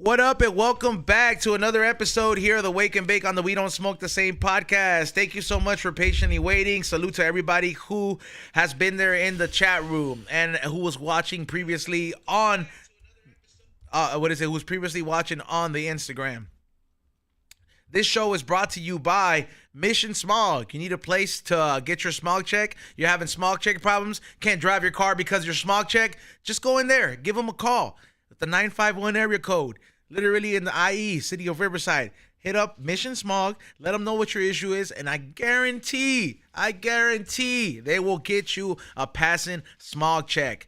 What up, and welcome back to another episode here of the Wake and Bake on the We Don't Smoke the Same podcast. Thank you so much for patiently waiting. Salute to everybody who has been there in the chat room and who was watching previously on who was previously watching on the Instagram. This show is brought to you by Mission Smog. You need a place to get your smog check. You're having smog check problems. Can't drive your car because of your smog check. Just go in there. Give them a call. The 951 area code, literally in the IE, city of Riverside. Hit up Mission Smog, let them know what your issue is, and I guarantee they will get you a passing smog check.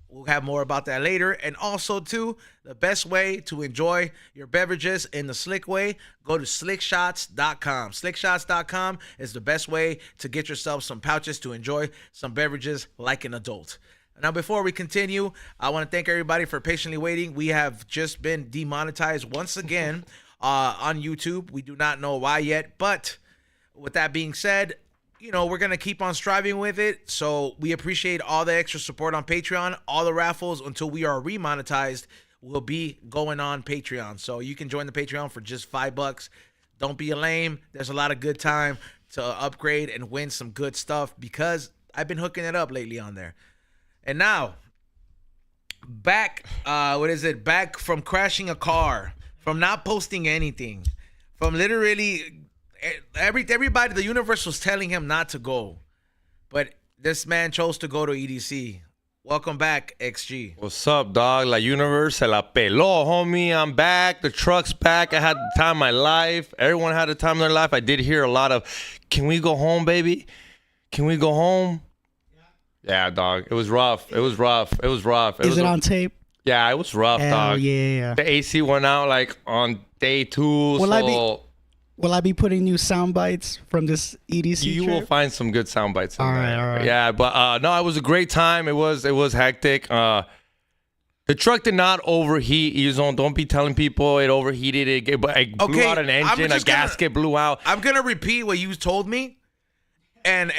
We'll have more about that later. And also, too, the best way to enjoy your beverages in the slick way, go to slickshots.com. Slickshots.com is the best way to get yourself some pouches to enjoy some beverages like an adult. Now, before we continue, I want to thank everybody for patiently waiting. We have just been demonetized once again on YouTube. We do not know why yet, but with that being said, you know, we're going to keep on striving with it. So we appreciate all the extra support on Patreon. All the raffles until we are remonetized will be going on Patreon. So you can join the Patreon for just $5. Don't be a lame. There's a lot of good time to upgrade and win some good stuff because I've been hooking it up lately on there. And now, back from crashing a car, from not posting anything, from literally everybody, the universe was telling him not to go. But this man chose to go to EDC. Welcome back, XG. What's up, dog? La universe se la peló, homie. I'm back. The truck's back. I had the time of my life. Everyone had the time of their life. I did hear a lot of, can we go home, baby? Can we go home? Yeah, dog. It was rough. Is it on tape? Yeah, it was rough, Hell dog. Yeah. The AC went out like on day 2. Will I be putting new sound bites from this EDC You trip? will find some good sound bites in all there. right. Yeah, but no, it was a great time. It was hectic. The truck did not overheat. Don't be telling people it overheated. It blew out an engine. A gasket blew out. I'm gonna repeat what you told me. And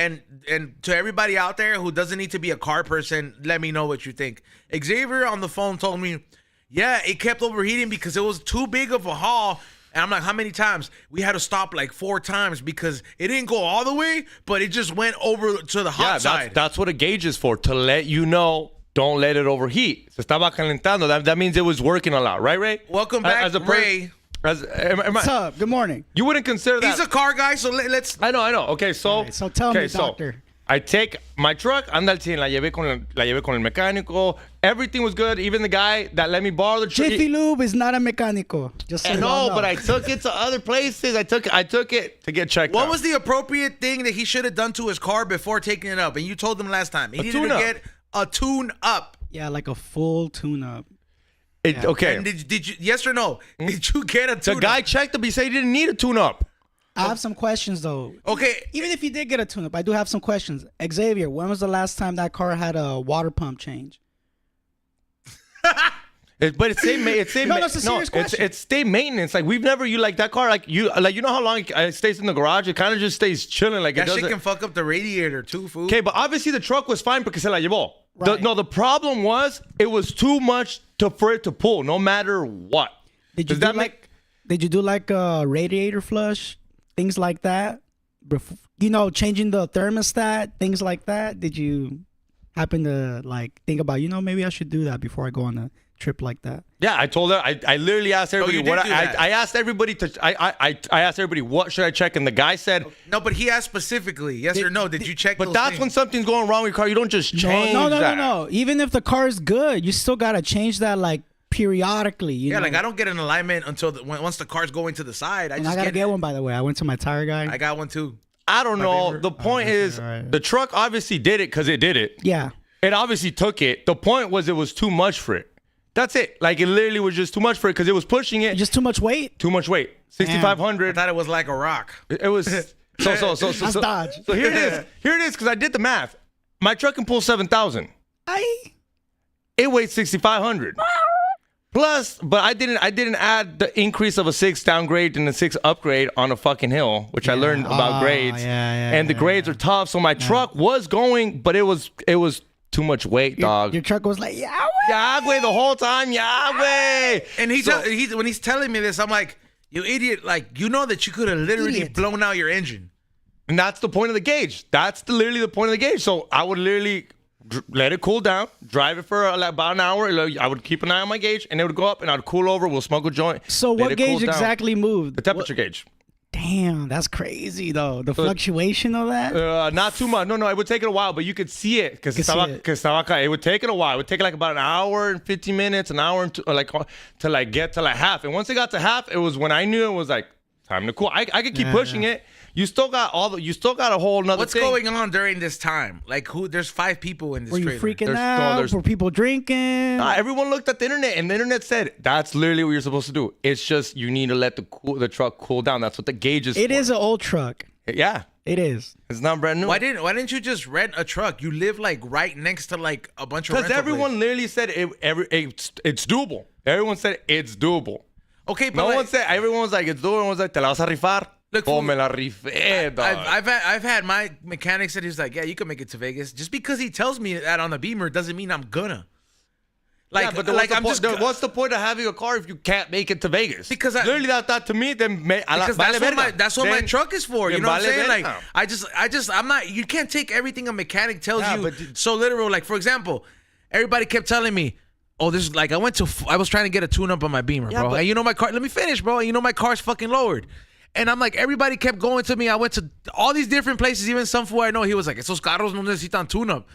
to everybody out there who doesn't need to be a car person, let me know what you think. Xavier on the phone told me, yeah, it kept overheating because it was too big of a haul. And I'm like, how many times? We had to stop like 4 times because it didn't go all the way, but it just went over to the hot side. That's what a gauge is for, to let you know, don't let it overheat. Se estaba calentando. That means it was working a lot, right, Ray? Welcome back, Ray. What's up? Good morning. You wouldn't consider that. He's a car guy, so let's. I know. Okay, so. Right, so tell me, doctor. I take my truck, anda al 100, la llevé con el mecánico. Everything was good. Even the guy that let me borrow the truck. Jiffy Lube is not a mecánico. Just so no, but I took it to other places. I took it to get checked out. What was the appropriate thing that he should have done to his car before taking it up? And you told him last time he needed to get a tune-up. Yeah, like a full tune-up. Okay. And did you? Yes or no? Did you get a tune-up? The guy checked up. He said he didn't need a tune-up. I have some questions though. Okay. Even if you did get a tune-up, I do have some questions. Xavier, when was the last time that car had a water pump change? But it's it's stay maintenance. Like we've never that car. You know how long it stays in the garage. It kind of just stays chilling. Like that it doesn't. shit can fuck up the radiator too, fool. Okay, but obviously the truck was fine because se la llevó. Right. The problem was it was too much for it to pull, no matter what. Did you do like a radiator flush, things like that? Changing the thermostat, things like that. Did you happen to think about maybe I should do that before I go on a trip like that? Yeah, I told her. I literally asked everybody I asked everybody I asked everybody what should I check, and the guy said no. But he asked specifically, yes or no. Did you check? But that's when something's going wrong with your car. You don't just change. No. Even if the car is good, you still gotta change that periodically. You know? I don't get an alignment until once the car's going to the side. I gotta get one, by the way. I went to my tire guy. I got one too. I don't know. The point is, the truck obviously did it because it did it. Yeah. It obviously took it. The point was it was too much for it. That's it. It literally was just too much for it because it was pushing it. Just too much weight? Too much weight. 6,500. I thought it was like a rock. It was. So Dodge. So here it is. Here it is because I did the math. My truck can pull 7,000. It weighs 6,500. Plus, but I didn't add the increase of a 6 downgrade and a 6 upgrade on a fucking hill, which I learned about grades. And the grades are tough. So my truck was going, but it was too much weight, dog. Your truck was like, yeah, Yahweh the whole time, Yahweh. And when he's telling me this, I'm like, you idiot! Like, you know that you could have literally blown out your engine. And that's the point of the gauge. That's literally the point of the gauge. So I would literally let it cool down, drive it for about an hour. I would keep an eye on my gauge, and it would go up, and I'd cool over. We'll smoke a joint. So what gauge exactly moved? The temperature gauge. Damn, that's crazy though. The fluctuation of that. Not too much. No, it would take it a while, but you could see it because it would take it a while. It would take like about an hour and 50 minutes, an hour and to get to like half. And once it got to half, it was when I knew it was like time to cool. I could keep pushing it. You still got a whole nother What's thing. going on during this time? Like, there's 5 people in this trailer. Were you freaking out? Were people drinking? Everyone looked at the internet, and the internet said that's literally what you're supposed to do. It's just you need to let the truck cool down. That's what the gauge is. It is an old truck. Yeah, it is. It's not brand new. Why didn't you just rent a truck? You live like right next to like a bunch of. Because everyone literally said it's doable. Everyone said it's doable. Okay, but everyone was like it's doable. Everyone was like te la vas a rifar. Look, me la rifé, dog. I've had my mechanic said he's like, yeah, you can make it to Vegas. Just because he tells me that on the Beamer doesn't mean I'm gonna. Like, yeah, but what's the point of having a car if you can't make it to Vegas? Because literally that to me, then that's what my truck is for. You know what I'm saying? Like, I'm not. You can't take everything a mechanic tells you so literal. Like, for example, everybody kept telling me, oh, this is like I was trying to get a tune-up on my Beamer, bro. And you know my car. Let me finish, bro. And you know my car's fucking lowered. And I'm like, everybody kept going to me. I went to all these different places, even some fool I know. He was like, esos carros no necesitan tune-up.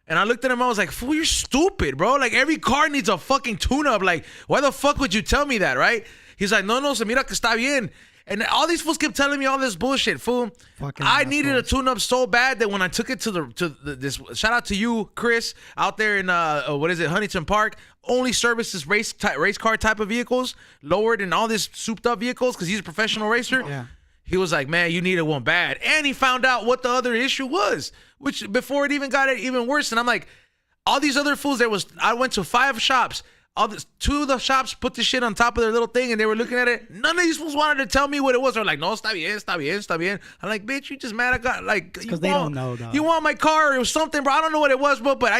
And I looked at him, I was like, fool, you're stupid, bro. Like, every car needs a fucking tune-up. Like, why the fuck would you tell me that, right? He's like, no, se mira que está bien. And all these fools kept telling me all this bullshit, fool. I needed a tune-up so bad that when I took it to this, shout out to you, Chris, out there in Huntington Park, only services race car type of vehicles, lowered in all these souped up vehicles because he's a professional racer. Yeah. He was like, man, you needed one bad. And he found out what the other issue was, which before it even got it even worse. And I'm like, all these other fools, I went to 5 shops. Two of the shops put this shit on top of their little thing, and they were looking at it. None of these fools wanted to tell me what it was. They're like, no, está bien. I'm like, bitch, you just mad I got like because they don't know though. You want my car or something, bro? I don't know what it was, bro, but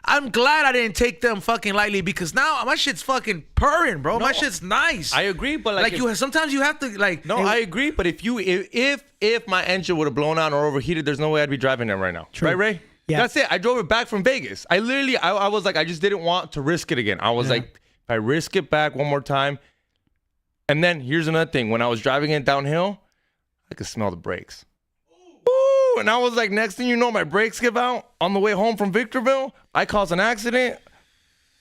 I'm glad I didn't take them fucking lightly because now my shit's fucking purring, bro. My shit's nice. I agree, but sometimes you have to like. No, I agree, but if my engine would have blown out or overheated, there's no way I'd be driving it right now. True. Right, Ray? Yeah. That's it. I drove it back from Vegas. I was like, I just didn't want to risk it again. I was like, if I risk it back one more time. And then here's another thing. When I was driving it downhill, I could smell the brakes. Ooh, and I was like, next thing you know, my brakes give out on the way home from Victorville. I cause an accident.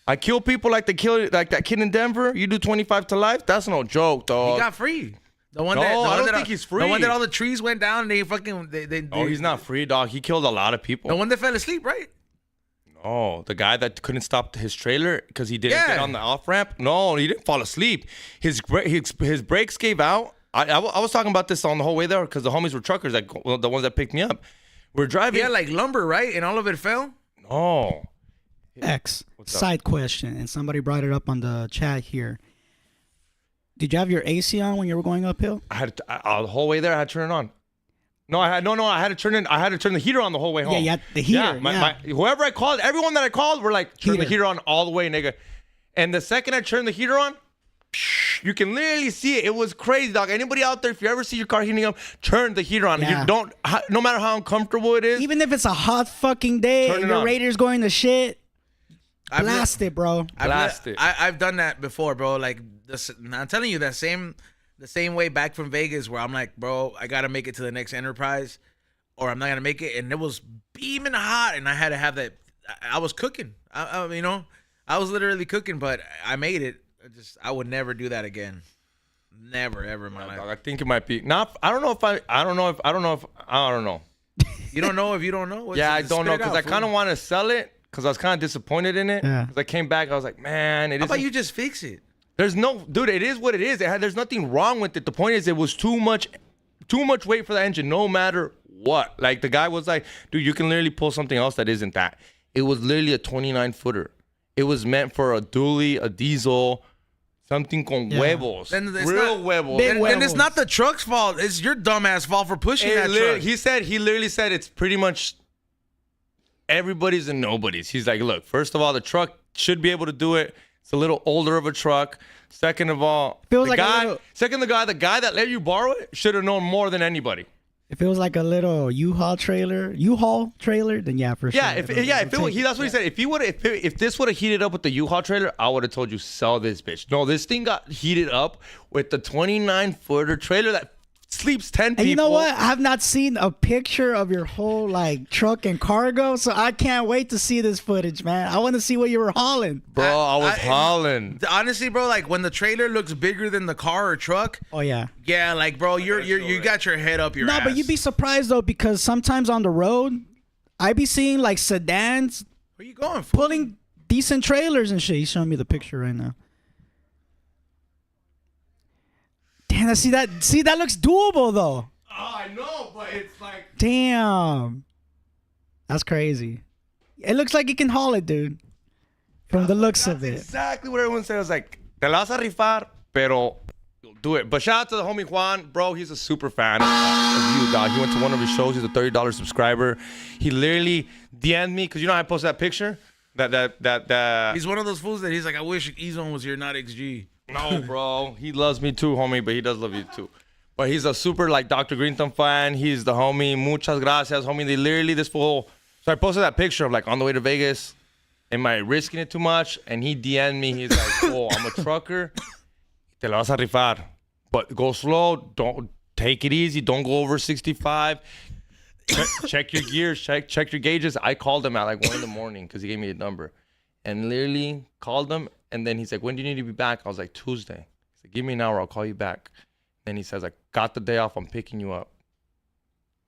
I kill people like that kid in Denver. You do 25 to life. That's no joke, dog. He got free. I don't think he's free. The one that all the trees went down and he's not free, dog. He killed a lot of people. The one that fell asleep, right? No, the guy that couldn't stop his trailer because he didn't get on the off ramp. No, he didn't fall asleep. His brakes gave out. I was talking about this on the whole way there because the homies were truckers, the ones that picked me up. We're driving. Yeah, like lumber, right? And all of it fell. No. Side question, and somebody brought it up on the chat here. Did you have your AC on when you were going uphill? I had the whole way there. I had to turn it on. No, I had to turn the heater on the whole way home. Yeah, you had the heater. Yeah, whoever I called, everyone that I called were like, turn the heater on all the way, nigga. And the second I turned the heater on, you can literally see it. It was crazy, dog. Anybody out there, if you ever see your car heating up, turn the heater on. Yeah. You don't, no matter how uncomfortable it is. Even if it's a hot fucking day and your radiator's going to shit, blast it, bro. I've done that before, bro. Like, I'm telling you, the same way back from Vegas where I'm like, bro, I got to make it to the next Enterprise or I'm not going to make it. And it was beaming hot and I had to have that. I was cooking. I was literally cooking, but I made it. I would never do that again. Never, ever in my life. I think it might be. I don't know. You don't know if you don't know? Yeah, I don't know because I kind of want to sell it because I was kind of disappointed in it. Yeah. Because I came back, I was like, man, How about you just fix it? There's dude, it is what it is. There's nothing wrong with it. The point is it was too much weight for the engine, no matter what. Like the guy was like, dude, you can literally pull something else that isn't that. It was literally a 29-footer. It was meant for a dually, a diesel, something con huevos. Real huevos. And it's not the truck's fault. It's your dumbass fault for pushing that truck. He literally said it's pretty much everybody's and nobody's. He's like, look, first of all, the truck should be able to do it. It's a little older of a truck. Second of all, Feels the like a guy, little- the guy that let you borrow it should have known more than anybody. If it was like a little U-Haul trailer, then yeah, for sure. That's what he said. If this would have heated up with the U-Haul trailer, I would have told you sell this bitch. No, this thing got heated up with the 29-footer trailer that sleeps 10 people. And you know what? I have not seen a picture of your whole like truck and cargo, so I can't wait to see this footage, man. I want to see what you were hauling. Bro, I was hauling. Honestly, bro, like when the trailer looks bigger than the car or truck. Oh yeah. Yeah, like bro, you got your head up your ass. No, but you'd be surprised though, because sometimes on the road, I be seeing like sedans Where you going for? pulling decent trailers and shit. He's showing me the picture right now. Damn, I see that. See, that looks doable though. Oh, I know, but it's like... Damn. That's crazy. It looks like you can haul it, dude. From the looks of it. Exactly what everyone said. I was like, te la vas a rifar, pero you'll do it. But shout out to the homie Juan. Bro, he's a super fan of you, dog. He went to one of his shows. He's a $30 subscriber. He literally DM'd me, because you know how I posted that picture? That He's one of those fools that he's like, I wish E-Zone was here, not XG. No, bro. He loves me too, homie, but he does love you too. But he's a super, like, Dr. Green Thumb fan. He's the homie. Muchas gracias, homie. They literally, this fool. So I posted that picture of, like, on the way to Vegas. Am I risking it too much? And he DM'd me. He's like, oh, I'm a trucker. Te la vas a rifar. But go slow. Don't take it easy. Don't go over 65. Check your gears. Check your gauges. I called him at, like, 1 in the morning because he gave me a number. And literally called him. And then he's like, when do you need to be back? I was like, Tuesday. He said, give me an hour. I'll call you back. Then he says, I got the day off. I'm picking you up.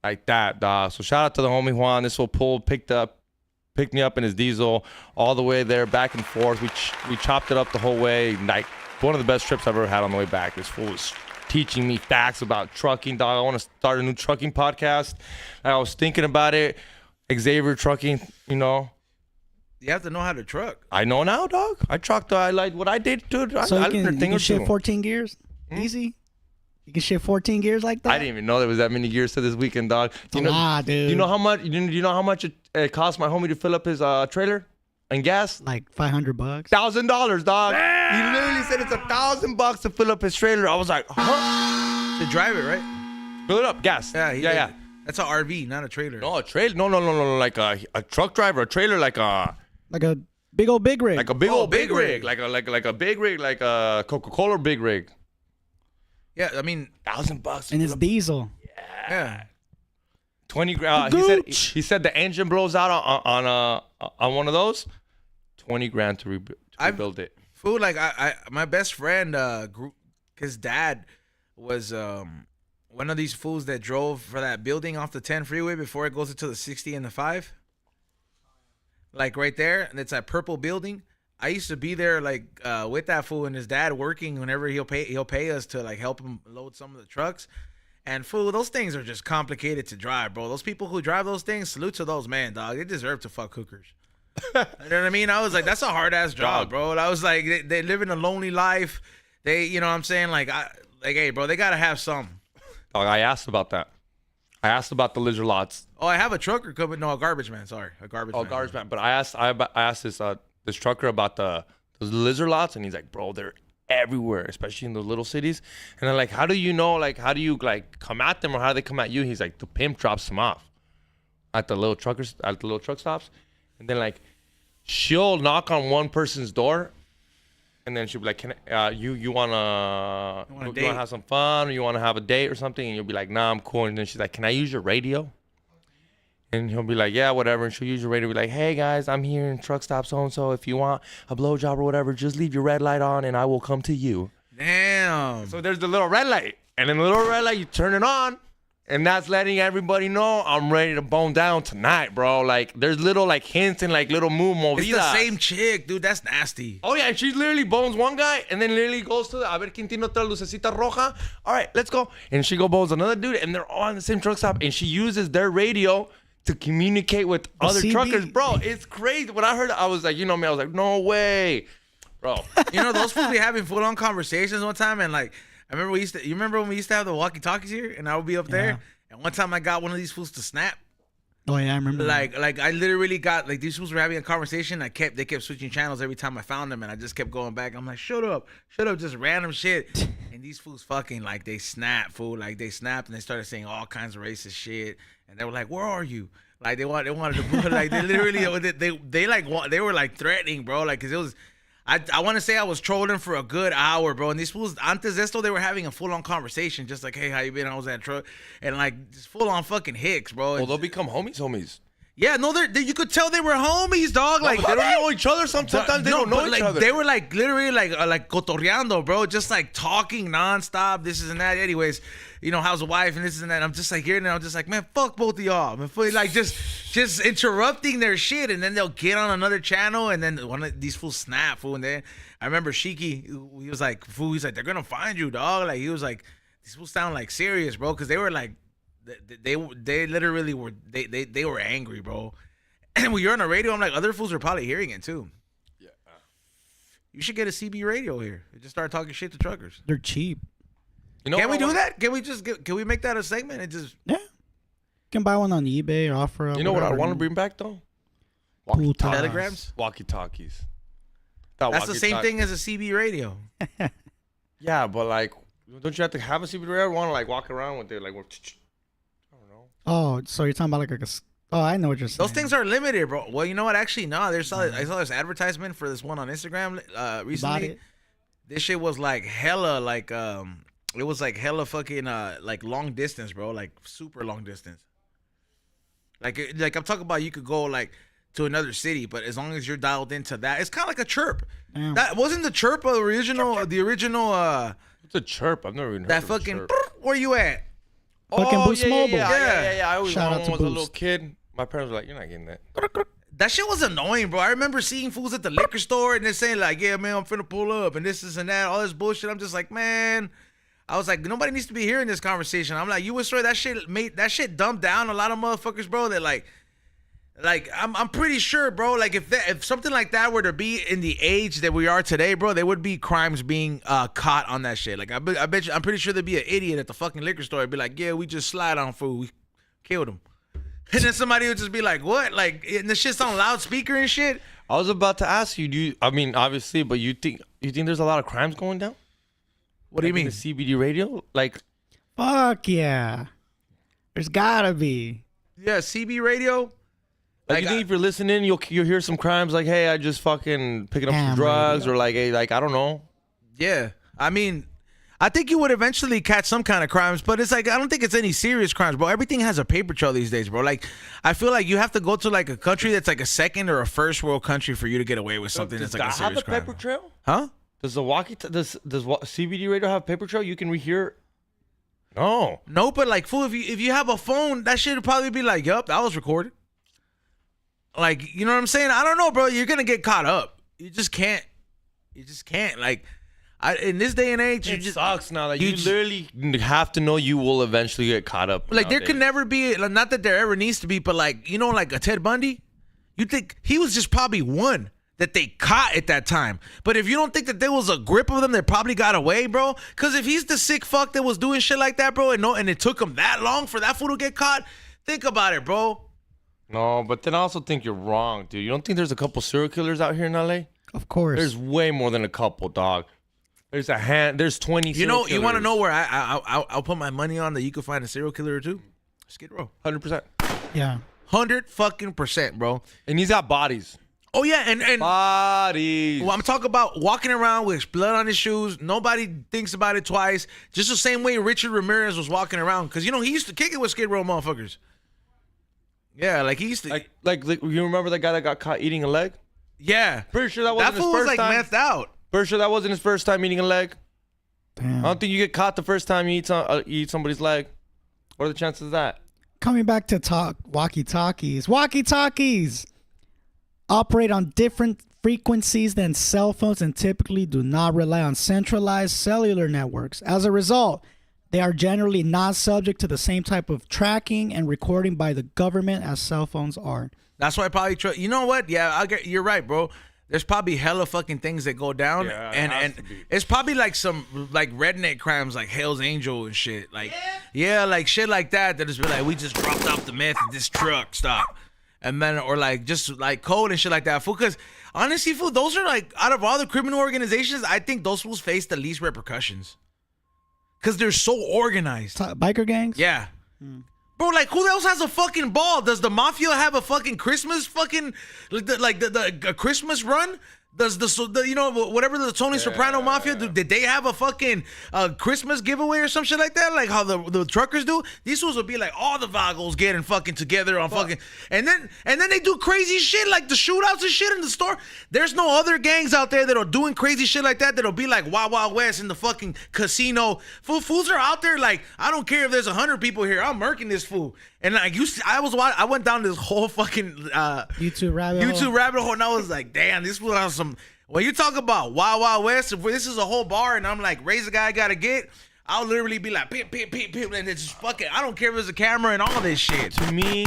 Like that, dog. So shout out to the homie Juan. This will picked me up in his diesel all the way there, back and forth. We chopped it up the whole way. Like one of the best trips I've ever had on the way back. This fool was teaching me facts about trucking, dog. I want to start a new trucking podcast. I was thinking about it. Xavier Trucking, you know. You have to know how to truck. I know now, dog. I trucked. I like what I did, dude. So I you learned a thing can or shift two. 14 gears? Easy? You can shift 14 gears like that? I didn't even know there was that many gears to this weekend, dog. Dude. You know how much? Do you know how much it cost my homie to fill up his trailer and gas? Like $500. $1,000, dog. He literally said it's $1,000 to fill up his trailer. I was like, huh? To drive it, right? Fill it up, gas. Yeah. That's an RV, not a trailer. No, a trailer. No. Like a truck driver, a trailer, like a big old big rig. like a big old big rig, like a big rig, like a Coca-Cola big rig. Yeah, I mean, $1,000. and it's diesel. yeah. 20 grand. He said the engine blows out on one of those. 20 grand to rebuild it. Food, like I my best friend, his dad was one of these fools that drove for that building off the 10 freeway before it goes into the 60 and the 5. Like right there, and it's that purple building. I used to be there like with that fool and his dad working whenever he'll pay us to like help him load some of the trucks. And fool, those things are just complicated to drive, bro. Those people who drive those things, salute to those man, dog. They deserve to fuck hookers. You know what I mean? I was like, that's a hard ass job, bro. And I was like, they live in a lonely life. They, you know what I'm saying? Like, hey, bro, they gotta have some. Dog, I asked about that. I asked about the lizard lots. Oh, I have a trucker coming. No, a garbage man. Sorry, a garbage man. Oh, garbage man. But I asked this trucker about those lizard lots, and he's like, bro, they're everywhere, especially in the little cities. And I'm like, how do you know? Like, how do you like come at them, or how do they come at you? He's like, the pimp drops them off at the little truck stops, and then like she'll knock on one person's door, and then she'll be like, "Can you wanna have some fun, or you wanna have a date or something?" And you'll be like, "Nah, I'm cool." And then she's like, "Can I use your radio?" And he'll be like, "Yeah, whatever." And she'll use your radio, be like, "Hey guys, I'm here in truck stop so and so. If you want a blowjob or whatever, just leave your red light on, and I will come to you." Damn. So there's the little red light, and in the little red light, you turn it on. And that's letting everybody know I'm ready to bone down tonight, bro. Like, there's little, like, hints and, like, little movidas. It's the same chick, dude. That's nasty. Oh, yeah. And she literally bones one guy and then literally goes to a ver quién tiene otra lucecita roja. All right, let's go. And she go bones another dude, and they're all on the same truck stop. And she uses their radio to communicate with other truckers. Bro, it's crazy. When I heard it, I was like, you know me, I was like, no way. Bro. You know, those fools be having full-on conversations one time, and, like, I remember you remember when we used to have the walkie-talkies here, and I would be up there, and one time I got one of these fools to snap. Oh yeah, I remember. Like I literally got like these fools were having a conversation. They kept switching channels every time I found them, and I just kept going back. I'm like, shut up, just random shit. And these fools fucking like they snapped, fool. Like they snapped and they started saying all kinds of racist shit. And they were like, where are you? Like they wanted to put like they literally they were like threatening, bro. Like 'cause it was. I want to say I was trolling for a good hour, bro. And these fools, antes de esto, they were having a full-on conversation, just like, hey, how you been? I was at truck. And, like, just full-on fucking hicks, bro. Well, they'll become homies. Yeah, no, you could tell they were homies, dog. No, Like they don't know each other. Sometimes they don't know each other. They were like literally like cotorreando, bro, just like talking nonstop. This is and that. Anyways, you know, how's the wife and this and that. I'm just like hearing it. I'm just like, man, fuck both of y'all. Man, like just interrupting their shit, and then they'll get on another channel, and then one of these fools snap, fool. And then I remember Shiki, he was like, fool, he's like, they're gonna find you, dog. Like he was like, these fools sound like serious, bro, because they were like. They literally were they were angry, bro. And when you're on the radio, I'm like, other fools are probably hearing it too. Yeah. You should get a CB radio here. Just start talking shit to truckers. They're cheap. You know, can we do that? Can we make that a segment and just You can buy one on eBay or offer up. You know what I want to bring back though? telegrams? Walkie-talkies. That's the same thing as a CB radio. Yeah, but like, don't you have to have a CB radio? Want to like walk around with it, like, I don't know. Oh, so you're talking about like a oh, I know what you're saying. Those things are limited, bro. Well, you know what? Actually, no. I saw this advertisement for this one on Instagram recently. This shit was like hella like it was like hella fucking like long distance, bro. Like super long distance. Like I'm talking about you could go like to another city, but as long as you're dialed into that, it's kind of like a chirp. Damn. That wasn't the chirp of the original. It's a chirp. I've never even heard that of fucking. chirp. Where you at? Fucking Boost Mobile. Yeah. I always Shout out when to I was a Boost. little kid. My parents were like, "You're not getting that." That shit was annoying, bro. I remember seeing fools at the liquor store and they're saying like, "Yeah, man, I'm finna pull up," and this and that, all this bullshit. I'm just like, man. I was like, nobody needs to be hearing this conversation. I'm like, you would swear that shit dumbed down a lot of motherfuckers, bro. That like I'm pretty sure, bro. Like if something like that were to be in the age that we are today, bro, there would be crimes being caught on that shit. Like I bet you, I'm pretty sure there'd be an idiot at the fucking liquor store. It'd be like, yeah, we just slide on food, we killed him, and then somebody would just be like, what? Like, and the shit's on loudspeaker and shit. I was about to ask you, I mean, obviously, but you think there's a lot of crimes going down? What do you mean? The CBD radio? Like, fuck yeah. There's gotta be. Yeah, CB radio. Like you think if you're listening, you'll hear some crimes like, hey, I just fucking picking up some drugs, or like, hey, like, I don't know. Yeah, I mean, I think you would eventually catch some kind of crimes, but it's like I don't think it's any serious crimes, bro. Everything has a paper trail these days, bro. Like I feel like you have to go to like a country that's like a second or a first world country for you to get away with something that's like a serious crime. Does that have a paper trail? Huh? Does the does CBD radio have paper trail? You can rehear. No. No, but like, fool, if you have a phone, that shit would probably be like, yup, that was recorded. Like, you know what I'm saying? I don't know, bro. You're gonna get caught up. You just can't. Like, in this day and age, it just sucks now. Like, you literally have to know you will eventually get caught up. Like, there can never be, not that there ever needs to be, but like, you know, like a Ted Bundy, you think he was just probably one that they caught at that time. But if you don't think that there was a grip of them that probably got away, bro, because if he's the sick fuck that was doing shit like that, bro, and it took him that long for that fool to get caught, think about it, bro. No, but then I also think you're wrong, dude. You don't think there's a couple serial killers out here in LA? Of course. There's way more than a couple, dog. There's 20 You know, you want to know where I'll put my money on that you could find a serial killer or two? Skid Row. 100%. Yeah. 100%, bro. And he's got bodies. Oh, yeah, and bodies. Well, I'm talking about walking around with blood on his shoes. Nobody thinks about it twice. Just the same way Richard Ramirez was walking around. Because, you know, he used to kick it with Skid Row motherfuckers. Yeah, like he used to. Like you remember the guy that got caught eating a leg? Yeah. Pretty sure that wasn't his first time. That fool was like methed out. Pretty sure that wasn't his first time eating a leg. Damn. I don't think you get caught the first time you eat somebody's leg. What are the chances of that? Coming back to walkie-talkies. Walkie-talkies operate on different frequencies than cell phones and typically do not rely on centralized cellular networks. As a result, they are generally not subject to the same type of tracking and recording by the government as cell phones are. That's why I probably you know what? Yeah, you're right, bro. there's probably hella fucking things that go down, Yeah, it and has to be. it's probably like some like redneck crimes like Hell's Angel and shit, like yeah, like shit like that. That just be like, we just dropped off the meth in this truck, stop, and then or like just like code and shit like that. Fool, because honestly, fool, those are like out of all the criminal organizations, I think those fools face the least repercussions, because they're so organized. Biker gangs? Yeah. Bro, like, who else has a fucking ball? Does the mafia have a fucking Christmas fucking, a Christmas run? Does the you know, whatever the Tony Soprano mafia, did they have a fucking Christmas giveaway or some shit like that? Like how the truckers do? These fools would be like all the vagos getting fucking together on fucking, and then they do crazy shit like the shootouts and shit in the store. There's no other gangs out there that are doing crazy shit like that that'll be like Wild Wild West in the fucking casino. Fools are out there like, I don't care if there's 100 people here, I'm murking this fool. And like I went down this whole fucking YouTube rabbit hole, and I was like, damn, this fool has some. When you talk about Wild Wild West, if this is a whole bar and I'm like, raise the guy I gotta get, I'll literally be like, pip, pip, pip, pip, and it's just fucking, I don't care if there's a camera and all this shit. To me,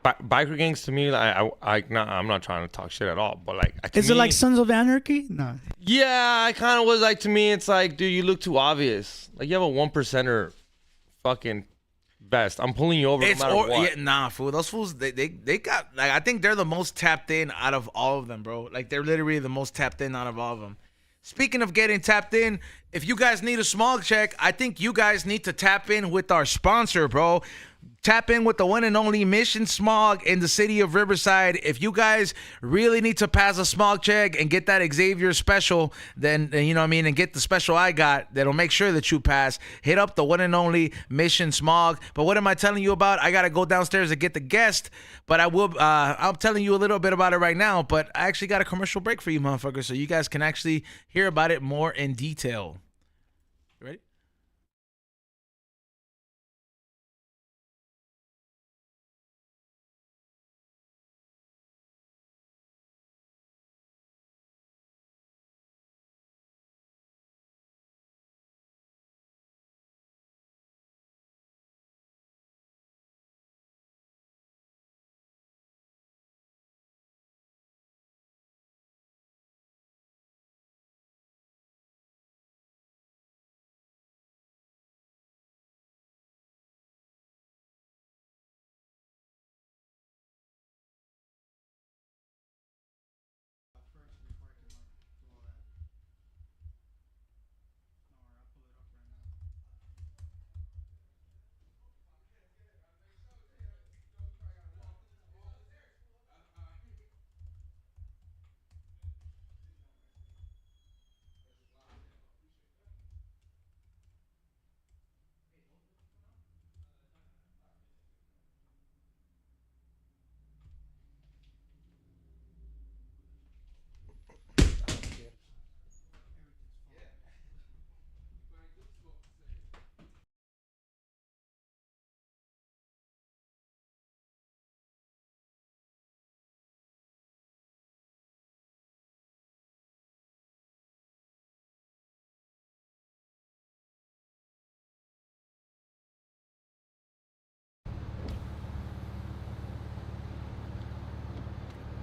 biker gangs, to me, like, I'm not trying to talk shit at all, but like, Is it like Sons of Anarchy? No. Yeah, I kind of was like, to me, it's like, dude, you look too obvious. Like, you have a 1%er fucking vest. I'm pulling you over no matter what. Yeah, nah, fool. Those fools, they got, like, I think they're the most tapped in out of all of them, bro. Like, they're literally the most tapped in out of all of them. Speaking of getting tapped in, if you guys need a smog check, I think you guys need to tap in with our sponsor, bro. Tap in with the one and only Mission Smog in the city of Riverside. If you guys really need to pass a smog check and get that Xavier special, then, you know what I mean, and get the special I got that'll make sure that you pass, hit up the one and only Mission Smog. But what am I telling you about? I got to go downstairs and get the guest, but I'm telling you a little bit about it right now, but I actually got a commercial break for you motherfuckers so you guys can actually hear about it more in detail. You ready?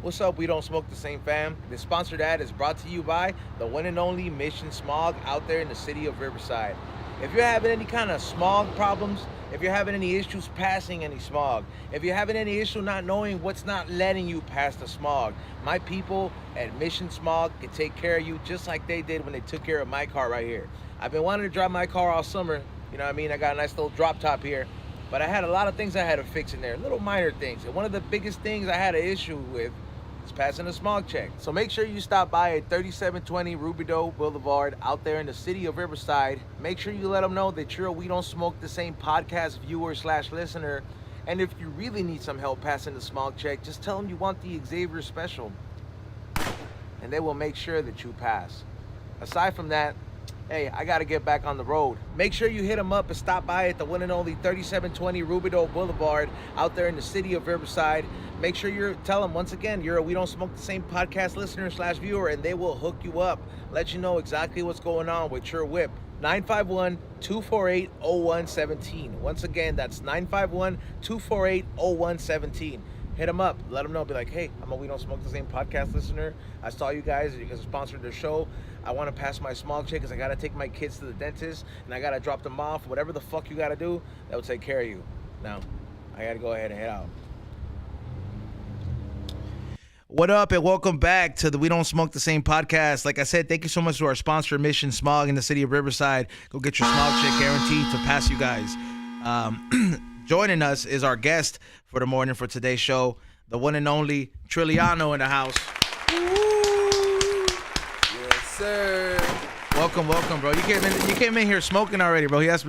What's up, We Don't Smoke the Same fam? This sponsored ad is brought to you by the one and only Mission Smog out there in the city of Riverside. If you're having any kind of smog problems, if you're having any issues passing any smog, if you're having any issue not knowing what's not letting you pass the smog, my people at Mission Smog can take care of you just like they did when they took care of my car right here. I've been wanting to drive my car all summer, you know what I mean? I got a nice little drop top here, but I had a lot of things I had to fix in there, little minor things. And one of the biggest things I had an issue with is passing a smog check. So make sure you stop by at 3720 Rubidoux Boulevard out there in the city of Riverside. Make sure you let them know that you're a We Don't Smoke the Same podcast viewer / listener. And if you really need some help passing the smog check, just tell them you want the Xavier special, and they will make sure that you pass. Aside from that, hey, I gotta get back on the road. Make sure you hit them up and stop by at the one and only 3720 Rubidoux Boulevard out there in the city of Riverside. Make sure you tell them, once again, you're a We Don't Smoke the Same podcast listener / viewer, and they will hook you up, let you know exactly what's going on with your whip. 951-248-0117. Once again, that's 951-248-0117. hit them up. Let them know. Be like, hey, I'm a We Don't Smoke the Same podcast listener. I saw you guys sponsored their show. I want to pass my smog check because I got to take my kids to the dentist and I got to drop them off. Whatever the fuck you got to do, that will take care of you. Now, I got to go ahead and head out. What up, and welcome back to the We Don't Smoke the Same podcast. Like I said, thank you so much to our sponsor, Mission Smog in the city of Riverside. Go get your smog check guaranteed to pass you guys. Joining us is our guest for the morning for today's show, the one and only Trilliano in the house. Yes, sir. Welcome, bro. You came in here smoking already, bro. He asked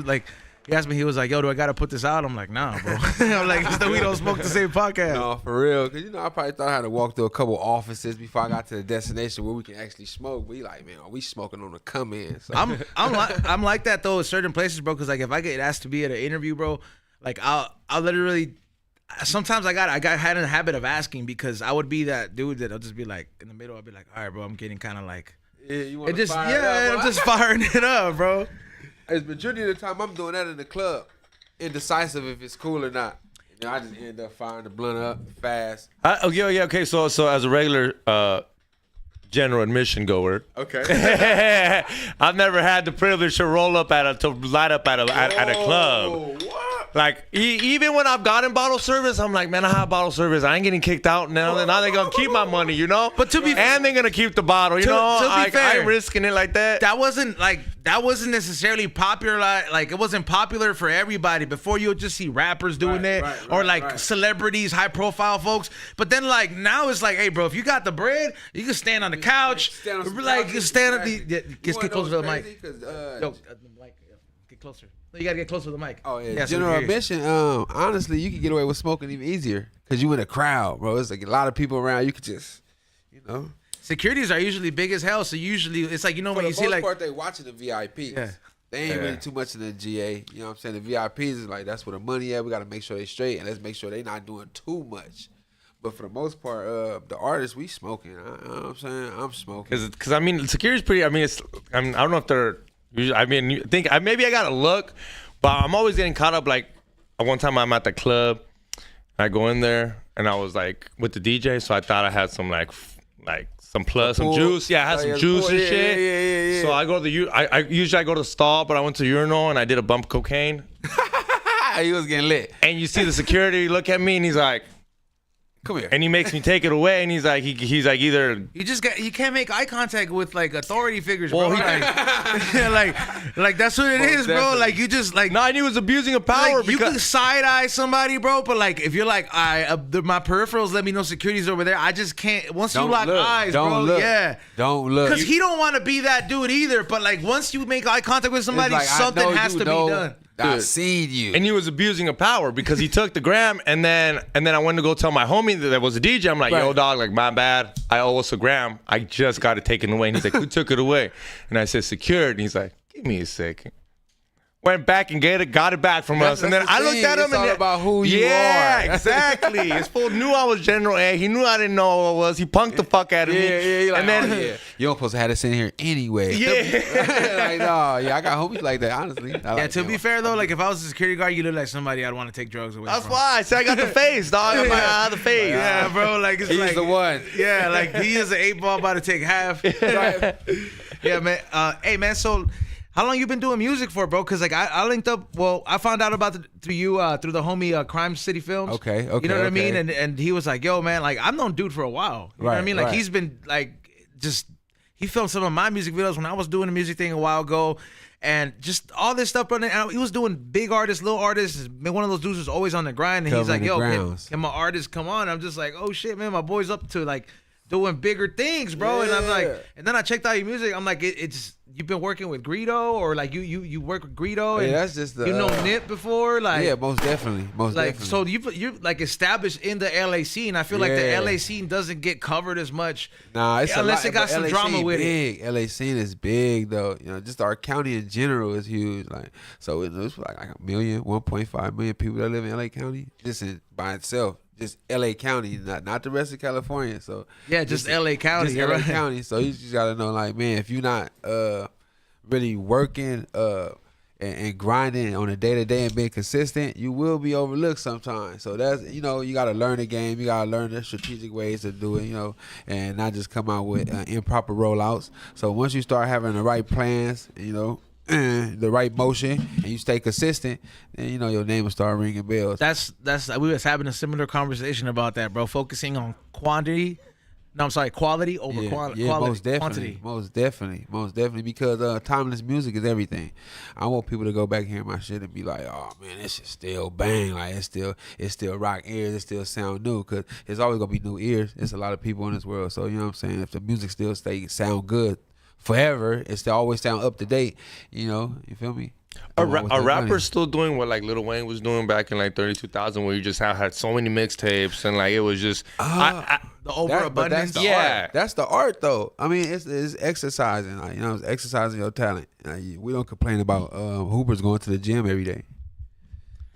me, he was like, yo, do I got to put this out? I'm like, nah, bro. I'm like, it's the We Don't Smoke the Same podcast. No, for real. Because, I probably thought I had to walk through a couple offices before I got to the destination where we can actually smoke. But like, man, are we smoking on the come in? So. I'm like that, though, at certain places, bro, because, like, if I get asked to be at an interview, bro, like, I'll literally, sometimes I had a habit of asking because I would be that dude that I'll just be like, in the middle, I'll be like, all right, bro, I'm getting kind of like, I'm just firing it up, bro. As majority of the time, I'm doing that in the club, indecisive if it's cool or not. I just end up firing the blunt up fast. Okay. So as a regular general admission goer, Okay. I've never had the privilege to light up at a club. What? Like even when I've gotten bottle service, I'm like, man, I have bottle service. I ain't getting kicked out now. Now they're gonna keep my money, But to be and they're gonna keep the bottle, to be I fair, ain't risking it like that. That wasn't necessarily popular. Like it wasn't popular for everybody. Before you would just see rappers doing it, or like celebrities, high profile folks. But then like now it's like, hey, bro, if you got the bread, you can stand on the couch, stand on the. Get closer to the mic. Yo, get closer. You gotta get closer to the mic. Oh yeah. General admission. Honestly, you can get away with smoking even easier because you in a crowd, bro. It's like a lot of people around. You could just, Securities are usually big as hell, so usually it's like when you see like. For the most part, they watching the VIPs. Yeah. They ain't really too much in the GA. You know what I'm saying? The VIPs is like that's where the money at. We got to make sure they straight and let's make sure they not doing too much. But for the most part, the artists we smoking. You know what I'm saying? I'm smoking. Because I mean, security's pretty. I mean, I don't know if they're. I mean, maybe I got to look, but I'm always getting caught up. Like, one time I'm at the club, I go in there, and I was like with the DJ, so I thought I had some like some juice. Yeah, I had some juice and shit. Yeah. So I go to I usually go to the stall, but I went to urinal and I did a bump of cocaine. He was getting lit. And you see the security look at me, and he's like, come here. And he makes me take it away, and he's like either you can't make eye contact with like authority figures, bro. Like that's what it is, bro. Definitely. Like you just like. No, and he was abusing of power Like, you because can side eye somebody, bro, but like if you're like, my peripherals let me know security's over there. I just can't. Once you lock eyes, don't bro, look. yeah, don't look. because he don't want to be that dude either. But like once you make eye contact with somebody, like, something has to be done. I seen you. And he was abusing of power because he took the gram, and then I went to go tell my homie that was a DJ. I'm like, yo, dog, like my bad. I owe us a gram. I just got it taken away. And he's like, who took it away? And I said, secured. And he's like, give me a second. Went back and got it back from us. And then I looked at him it's all about who you are. Yeah, exactly. His fool knew I was General A. He knew I didn't know who I was. He punked the fuck out of me. Yeah. Like, and then, you don't supposed to have this in here anyway. Yeah. Like, no, I got homies like that, honestly. To be fair though, like if I was a security guard, you look like somebody I'd want to take drugs away. That's from. why I said I got the face, dog. I got the face. Yeah, bro. Like it's He's like the one. Yeah, like he is an 8-ball about to take half. Right. Yeah, man. Hey, man. So, how long you been doing music for, bro? Because like I linked up. Well, I found out about through the homie Crime City Films. Okay. You know what I mean? And he was like, yo, man, like I've known dude for a while. You know what I mean? Like he's been like he filmed some of my music videos when I was doing the music thing a while ago. And just all this stuff, bro. He was doing big artists, little artists. One of those dudes was always on the grind. And he's like, yo, can my artist come on? I'm just like, oh, shit, man. My boy's up to, like, doing bigger things, bro. Yeah. And I'm like, and then I checked out your music. I'm like, it's you've been working with Greedo, or like you work with Greedo, and that's just the, Nip before, like most definitely, definitely. So you're like established in the LA scene. I feel like the LA scene doesn't get covered as much. Nah, it's unless it got some LA drama with big. it. LA scene is big though. Just our county in general is huge. Like so, it's like 1.5 million people that live in LA County. Just by itself. Just LA County, not the rest of California. So yeah, just LA County. Just LA County. So you just gotta know, like, man, if you're not really working and grinding on a day-to-day and being consistent, you will be overlooked sometimes. So that's, you got to learn the game. You got to learn the strategic ways to do it, and not just come out with improper rollouts. So once you start having the right plans, and the right motion, and you stay consistent, then your name will start ringing bells. That's we was having a similar conversation about that, bro. Focusing on quality over quality. Most definitely, quantity. most definitely, because timeless music is everything. I want people to go back and hear my shit and be like, oh man, this shit still bang, like it's still rock ears, it still sound new, because it's always gonna be new ears. There's a lot of people in this world, so you know what I'm saying. If the music still sound good forever, it still always sound up to date. You feel me? Are rappers still doing what like Lil Wayne was doing back in like 2000, where you just had so many mixtapes and like it was just The overabundance. That's the art. That's the art, though. I mean, it's exercising. Like, it's exercising your talent. We don't complain about hoopers going to the gym every day.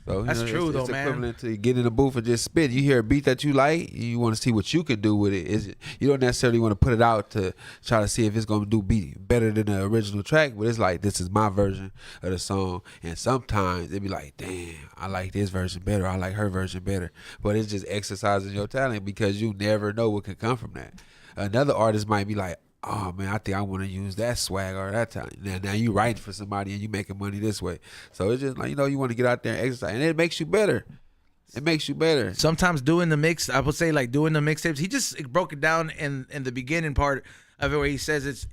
So that's true, it's man. equivalent to get in the booth and just spit. You hear a beat that you like, you want to see what you can do with it. You don't necessarily want to put it out to try to see if it's going to do better than the original track, but it's like, this is my version of the song. And sometimes it be like, damn, I like this version better. I like her version better. But it's just exercising your talent, because you never know what could come from that. Another artist might be like, oh man, I think I want to use that swag or that time. Now you writing for somebody and you making money this way. So it's just like, you want to get out there and exercise, and it makes you better. It makes you better. Sometimes doing the mix, I would say, like doing the mixtapes. He just broke it down in the beginning part of it, where he says it's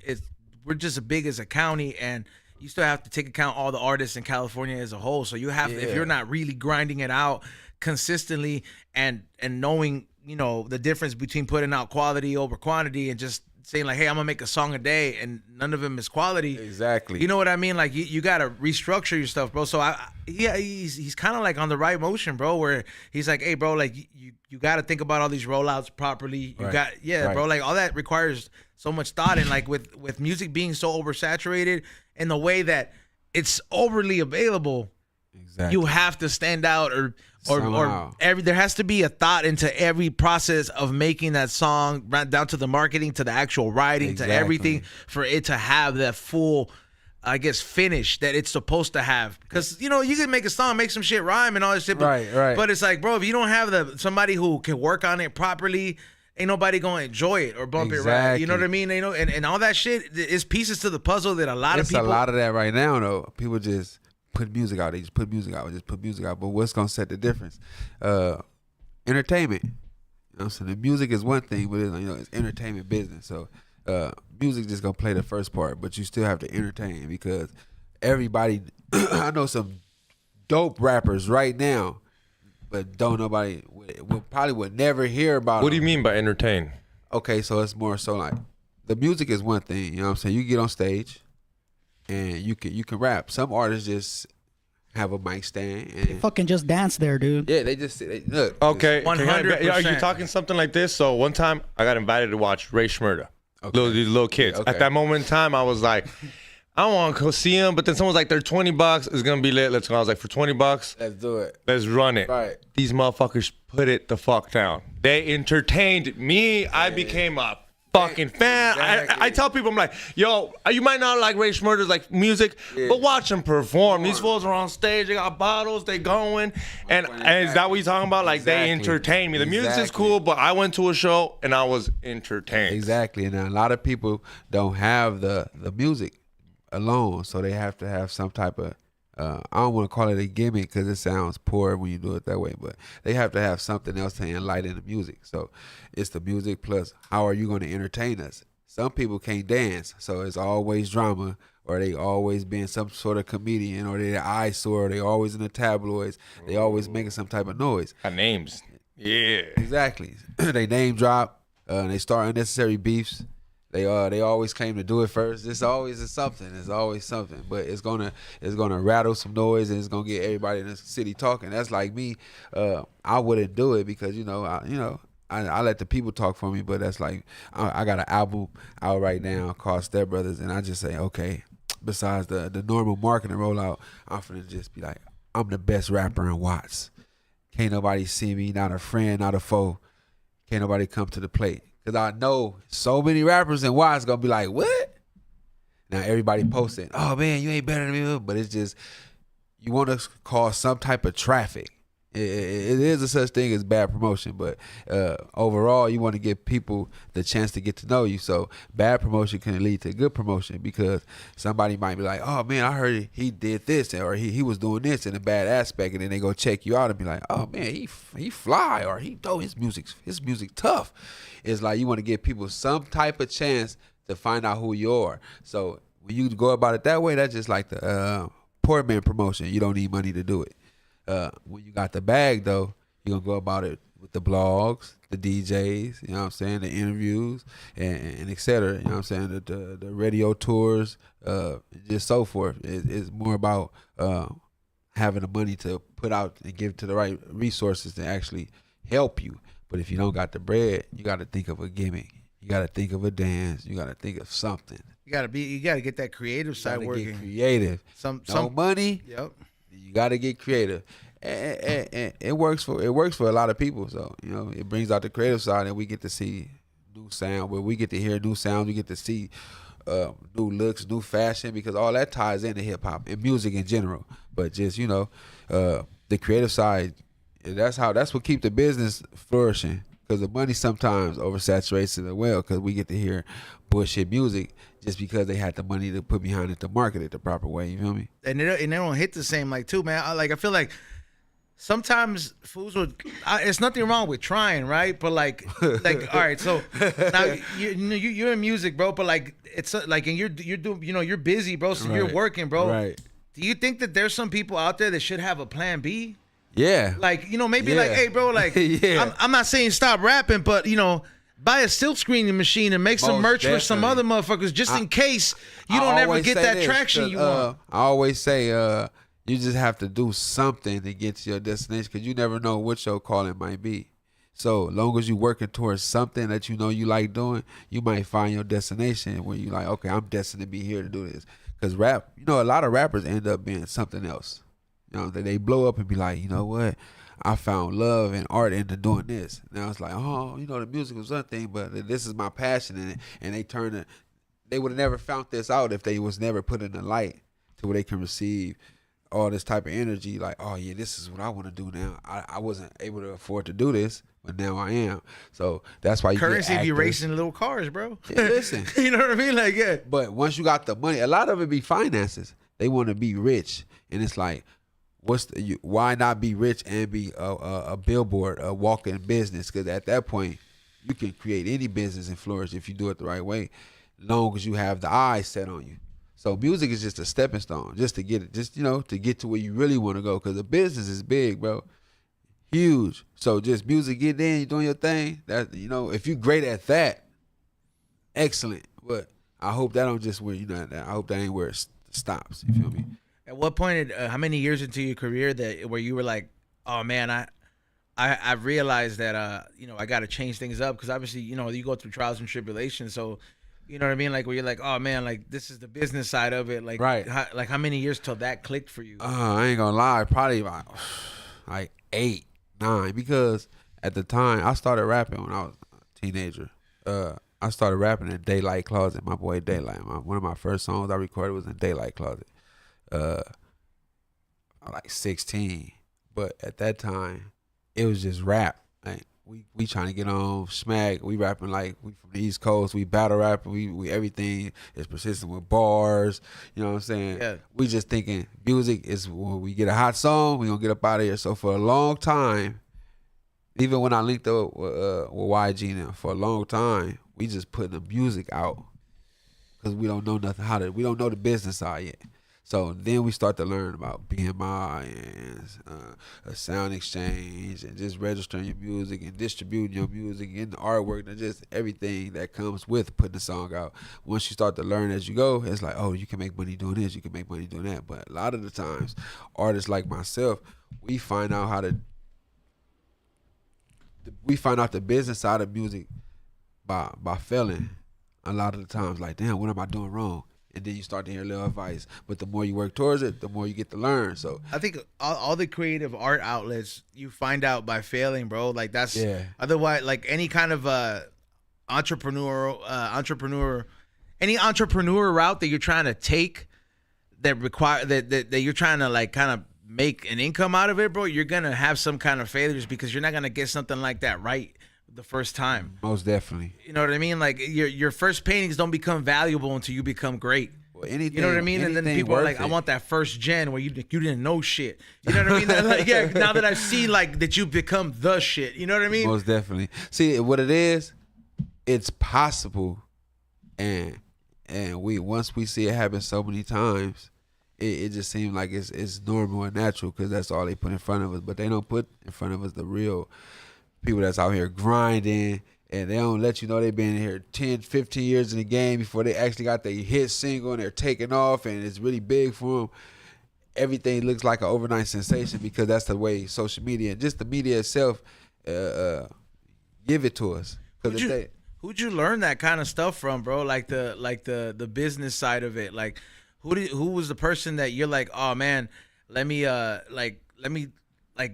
we're just as big as a county, and you still have to take account all the artists in California as a whole. So you have to, if you're not really grinding it out consistently and knowing the difference between putting out quality over quantity and just saying like, hey, I'm gonna make a song a day and none of them is quality. Exactly. You know what I mean? Like you gotta restructure your stuff, bro. So he's kind of like on the right motion, bro, where he's like, hey, bro, like you gotta think about all these rollouts properly. You got bro, like all that requires so much thought. And like with music being so oversaturated in the way that it's overly available, you have to stand out or there has to be a thought into every process of making that song, right down to the marketing, to the actual writing, to everything, for it to have that full, I guess, finish that it's supposed to have. Because you can make a song, make some shit rhyme and all this shit, but it's like, bro, if you don't have somebody who can work on it properly, ain't nobody gonna enjoy it or bump it right. You know what I mean? And all that shit is pieces to the puzzle that a lot of people. It's a lot of that right now, though. People just put music out. They just put music out. But what's gonna set the difference? Entertainment. So the music is one thing, but it's entertainment business. So music just gonna play the first part, but you still have to entertain, because everybody. I know some dope rappers right now, but don't nobody would never hear about. What do you mean by entertain? Okay, so it's more so like the music is one thing. You know what I'm saying? You get on stage and you can rap. Some artists just have a mic stand and fucking just dance there, dude. Yeah, they just look. Okay, 100%. Are you talking something like this? So one time I got invited to watch Ray Schmurda. Okay. These little kids. Okay. At that moment in time, I was like, I want to go see him, but then someone's like, they're $20. It's gonna be lit. Let's go. I was like, for $20, let's do it. Let's run it. Right. These motherfuckers put it the fuck down. They entertained me. I became a fucking fan. Exactly. I tell people, I'm like, yo, you might not like Ray Schmurda's like music, but watch him perform. These fools are on stage. They got bottles. They going. And is that what you're talking about? Like they entertain me. The music is cool, but I went to a show and I was entertained. Exactly. And a lot of people don't have the music alone, so they have to have some type of I don't want to call it a gimmick because it sounds poor when you do it that way, but they have to have something else to enlighten the music. So it's the music plus how are you going to entertain us? Some people can't dance, so it's always drama, or they always being some sort of comedian, or they're eyesore, or they always in the tabloids, they always making some type of noise. Got names. Yeah. Exactly. They name drop, they start unnecessary beefs. They always claim to do it first. It's always something. It's always something. But it's gonna rattle some noise, and it's gonna get everybody in the city talking. That's like me. I wouldn't do it because I let the people talk for me. But that's like I got an album out right now called Step Brothers, and I just say, okay, besides the normal marketing rollout, I'm finna just be like, I'm the best rapper in Watts. Can't nobody see me, not a friend, not a foe. Can't nobody come to the plate. Because I know so many rappers in Watts going to be like, what? Now everybody posting, oh man, you ain't better than me, but it's just you want to cause some type of traffic. It is a such thing as bad promotion, but overall, you want to give people the chance to get to know you. So bad promotion can lead to good promotion because somebody might be like, "Oh man, I heard he did this, or he was doing this in a bad aspect," and then they go check you out and be like, "Oh man, he fly, or he dope. His music tough." It's like you want to give people some type of chance to find out who you are. So when you go about it that way, that's just like the poor man promotion. You don't need money to do it. When you got the bag though, you're gonna go about it with the blogs, the DJs, you know what I'm saying, the interviews and et cetera, you know what I'm saying, the radio tours, just so forth. It's more about having the money to put out and give to the right resources to actually help you. But if you don't got the bread, you gotta think of a gimmick. You gotta think of a dance. You gotta think of something. You gotta get that creative side working. Get creative. Some money. Yep. You got to get creative, and it works for a lot of people. So you know, it brings out the creative side, and we get to see new sound. Where we get to hear new sounds, we get to see new looks, new fashion, because all that ties into hip hop and music in general. But just the creative side, that's what keep the business flourishing. Because the money sometimes oversaturates it as well. Because we get to hear bullshit music just because they had the money to put behind it to market it the proper way. You feel me? And they don't hit the same like too, man. I feel like sometimes fools would. It's nothing wrong with trying, right? But like all right. So now you're in music, bro. But like it's like, and you're doing, you're busy, bro. So you're working, bro. Right. Do you think that there's some people out there that should have a plan B? Yeah. Like, maybe like, hey, bro, like, Yeah. I'm not saying stop rapping, but, buy a silk screening machine and make some Most merch for some other definitely. motherfuckers just in case you don't ever get that traction you want. I always say you just have to do something to get to your destination because you never know what your calling might be. So long as you working towards something that you know you like doing, you might find your destination where you like, okay, I'm destined to be here to do this. Because rap, a lot of rappers end up being something else. They blow up and be like, you know what? I found love and art into doing this. Now it's like, oh, the music was one thing, but this is my passion in it. And they would have never found this out if they was never put in the light to where they can receive all this type of energy. Like, oh yeah, this is what I want to do now. I wasn't able to afford to do this, but now I am. So that's why you Currency get be actors. racing little cars, bro. Yeah, listen. You know what I mean? Like, yeah. But once you got the money, a lot of it be finances. They want to be rich, and it's like, why not be rich and be a billboard, a walking business? Because at that point, you can create any business and flourish if you do it the right way, long as you have the eyes set on you. So music is just a stepping stone, just to get it, to get to where you really want to go. Because the business is big, bro, huge. So just music, get in, you doing your thing. That if you're great at that, excellent. But I hope that don't just where I hope that ain't where it stops. You feel me? At what point, how many years into your career where you were like, oh man, I realized that I got to change things up, because obviously you go through trials and tribulations, so you know what I mean, like where you're like, oh man, like this is the business side of it, like right. How many years till that clicked for you? I ain't gonna lie, probably about like 8, 9, because at the time I started rapping when I was a teenager. I started rapping in Daylight Closet. My boy Daylight. One of my first songs I recorded was in Daylight Closet. I'm like 16, but at that time it was just rap. Like we trying to get on smack. We rapping like we from the East Coast. We battle rapping. We everything is persistent with bars. You know what I'm saying? Yeah. We just thinking music is when we get a hot song, we gonna get up out of here. So for a long time, even when I linked up with YG now, for a long time, we just putting the music out because we don't know nothing we don't know the business side yet. So then we start to learn about BMI and a sound exchange and just registering your music and distributing your music and the artwork and just everything that comes with putting the song out. Once you start to learn as you go, it's like, oh, you can make money doing this, you can make money doing that. But a lot of the times, artists like myself, we find out the business side of music by failing. A lot of the times, like, damn, what am I doing wrong? And then you start to hear a little advice. But the more you work towards it, the more you get to learn. So I think all the creative art outlets you find out by failing, bro. Like that's yeah. Otherwise, like any kind of entrepreneur, any entrepreneur route that you're trying to take that require that you're trying to like kind of make an income out of it, bro, you're gonna have some kind of failures because you're not gonna get something like that right the first time. Most definitely. You know what I mean? Like your first paintings don't become valuable until you become great. Well, anything, you know what I mean? And then people are like, I want that first gen where you didn't know shit. You know what I mean? Like, yeah, now that I've seen like that you've become the shit. You know what I mean? Most definitely. See what it is? It's possible, and we once we see it happen so many times, it just seems like it's normal and natural because that's all they put in front of us. But they don't put in front of us the real people that's out here grinding, and they don't let you know they've been here 10, 15 years in the game before they actually got their hit single and they're taking off and it's really big for them. Everything looks like an overnight sensation because that's the way social media and just the media itself give it to us. Who'd you learn that kind of stuff from, bro? Like the business side of it. Like who was the person that you're like, oh man, let me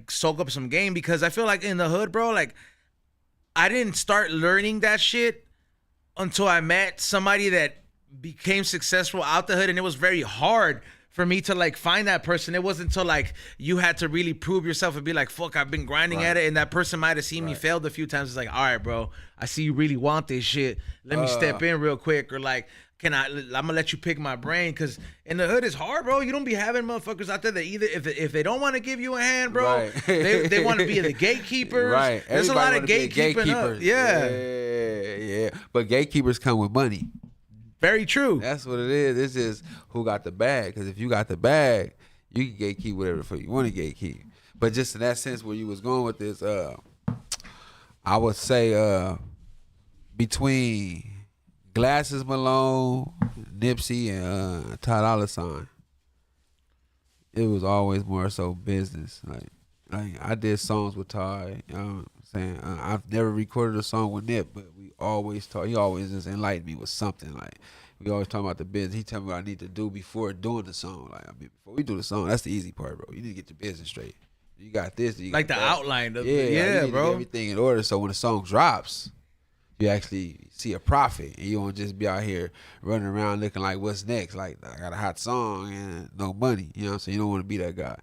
soak up some game? Because I feel like in the hood, bro, like I didn't start learning that shit until I met somebody that became successful out the hood, and it was very hard for me to like find that person. It wasn't until like you had to really prove yourself and be like, fuck, I've been grinding at it, and that person might have seen me failed a few times. It's like, all right, bro, I see you really want this shit. Let me step in real quick, or like, I'm gonna let you pick my brain, because in the hood it's hard, bro. You don't be having motherfuckers out there that either if they don't want to give you a hand, bro, they want to be the gatekeepers. Right. There's a lot of gatekeeping. Yeah. But gatekeepers come with money. Very true. That's what it is. It's just who got the bag. Because if you got the bag, you can gatekeep whatever the fuck you want to gatekeep. But just in that sense where you was going with this, I would say between Glasses Malone, Nipsey, and Ty Dolla $ign, it was always more so business. Like I did songs with Ty. You know what I'm saying? I've never recorded a song with Nip, but we always talk. He always just enlightened me with something. Like we always talk about the business. He tell me what I need to do before doing the song. Like before we do the song, that's the easy part, bro. You need to get your business straight. You got this. You like got the that. outline of you need to bro. get everything in order. So when the song drops, you actually see a profit, and you won't just be out here running around looking like what's next. Like I got a hot song and no money. You know what I'm saying? You don't want to be that guy.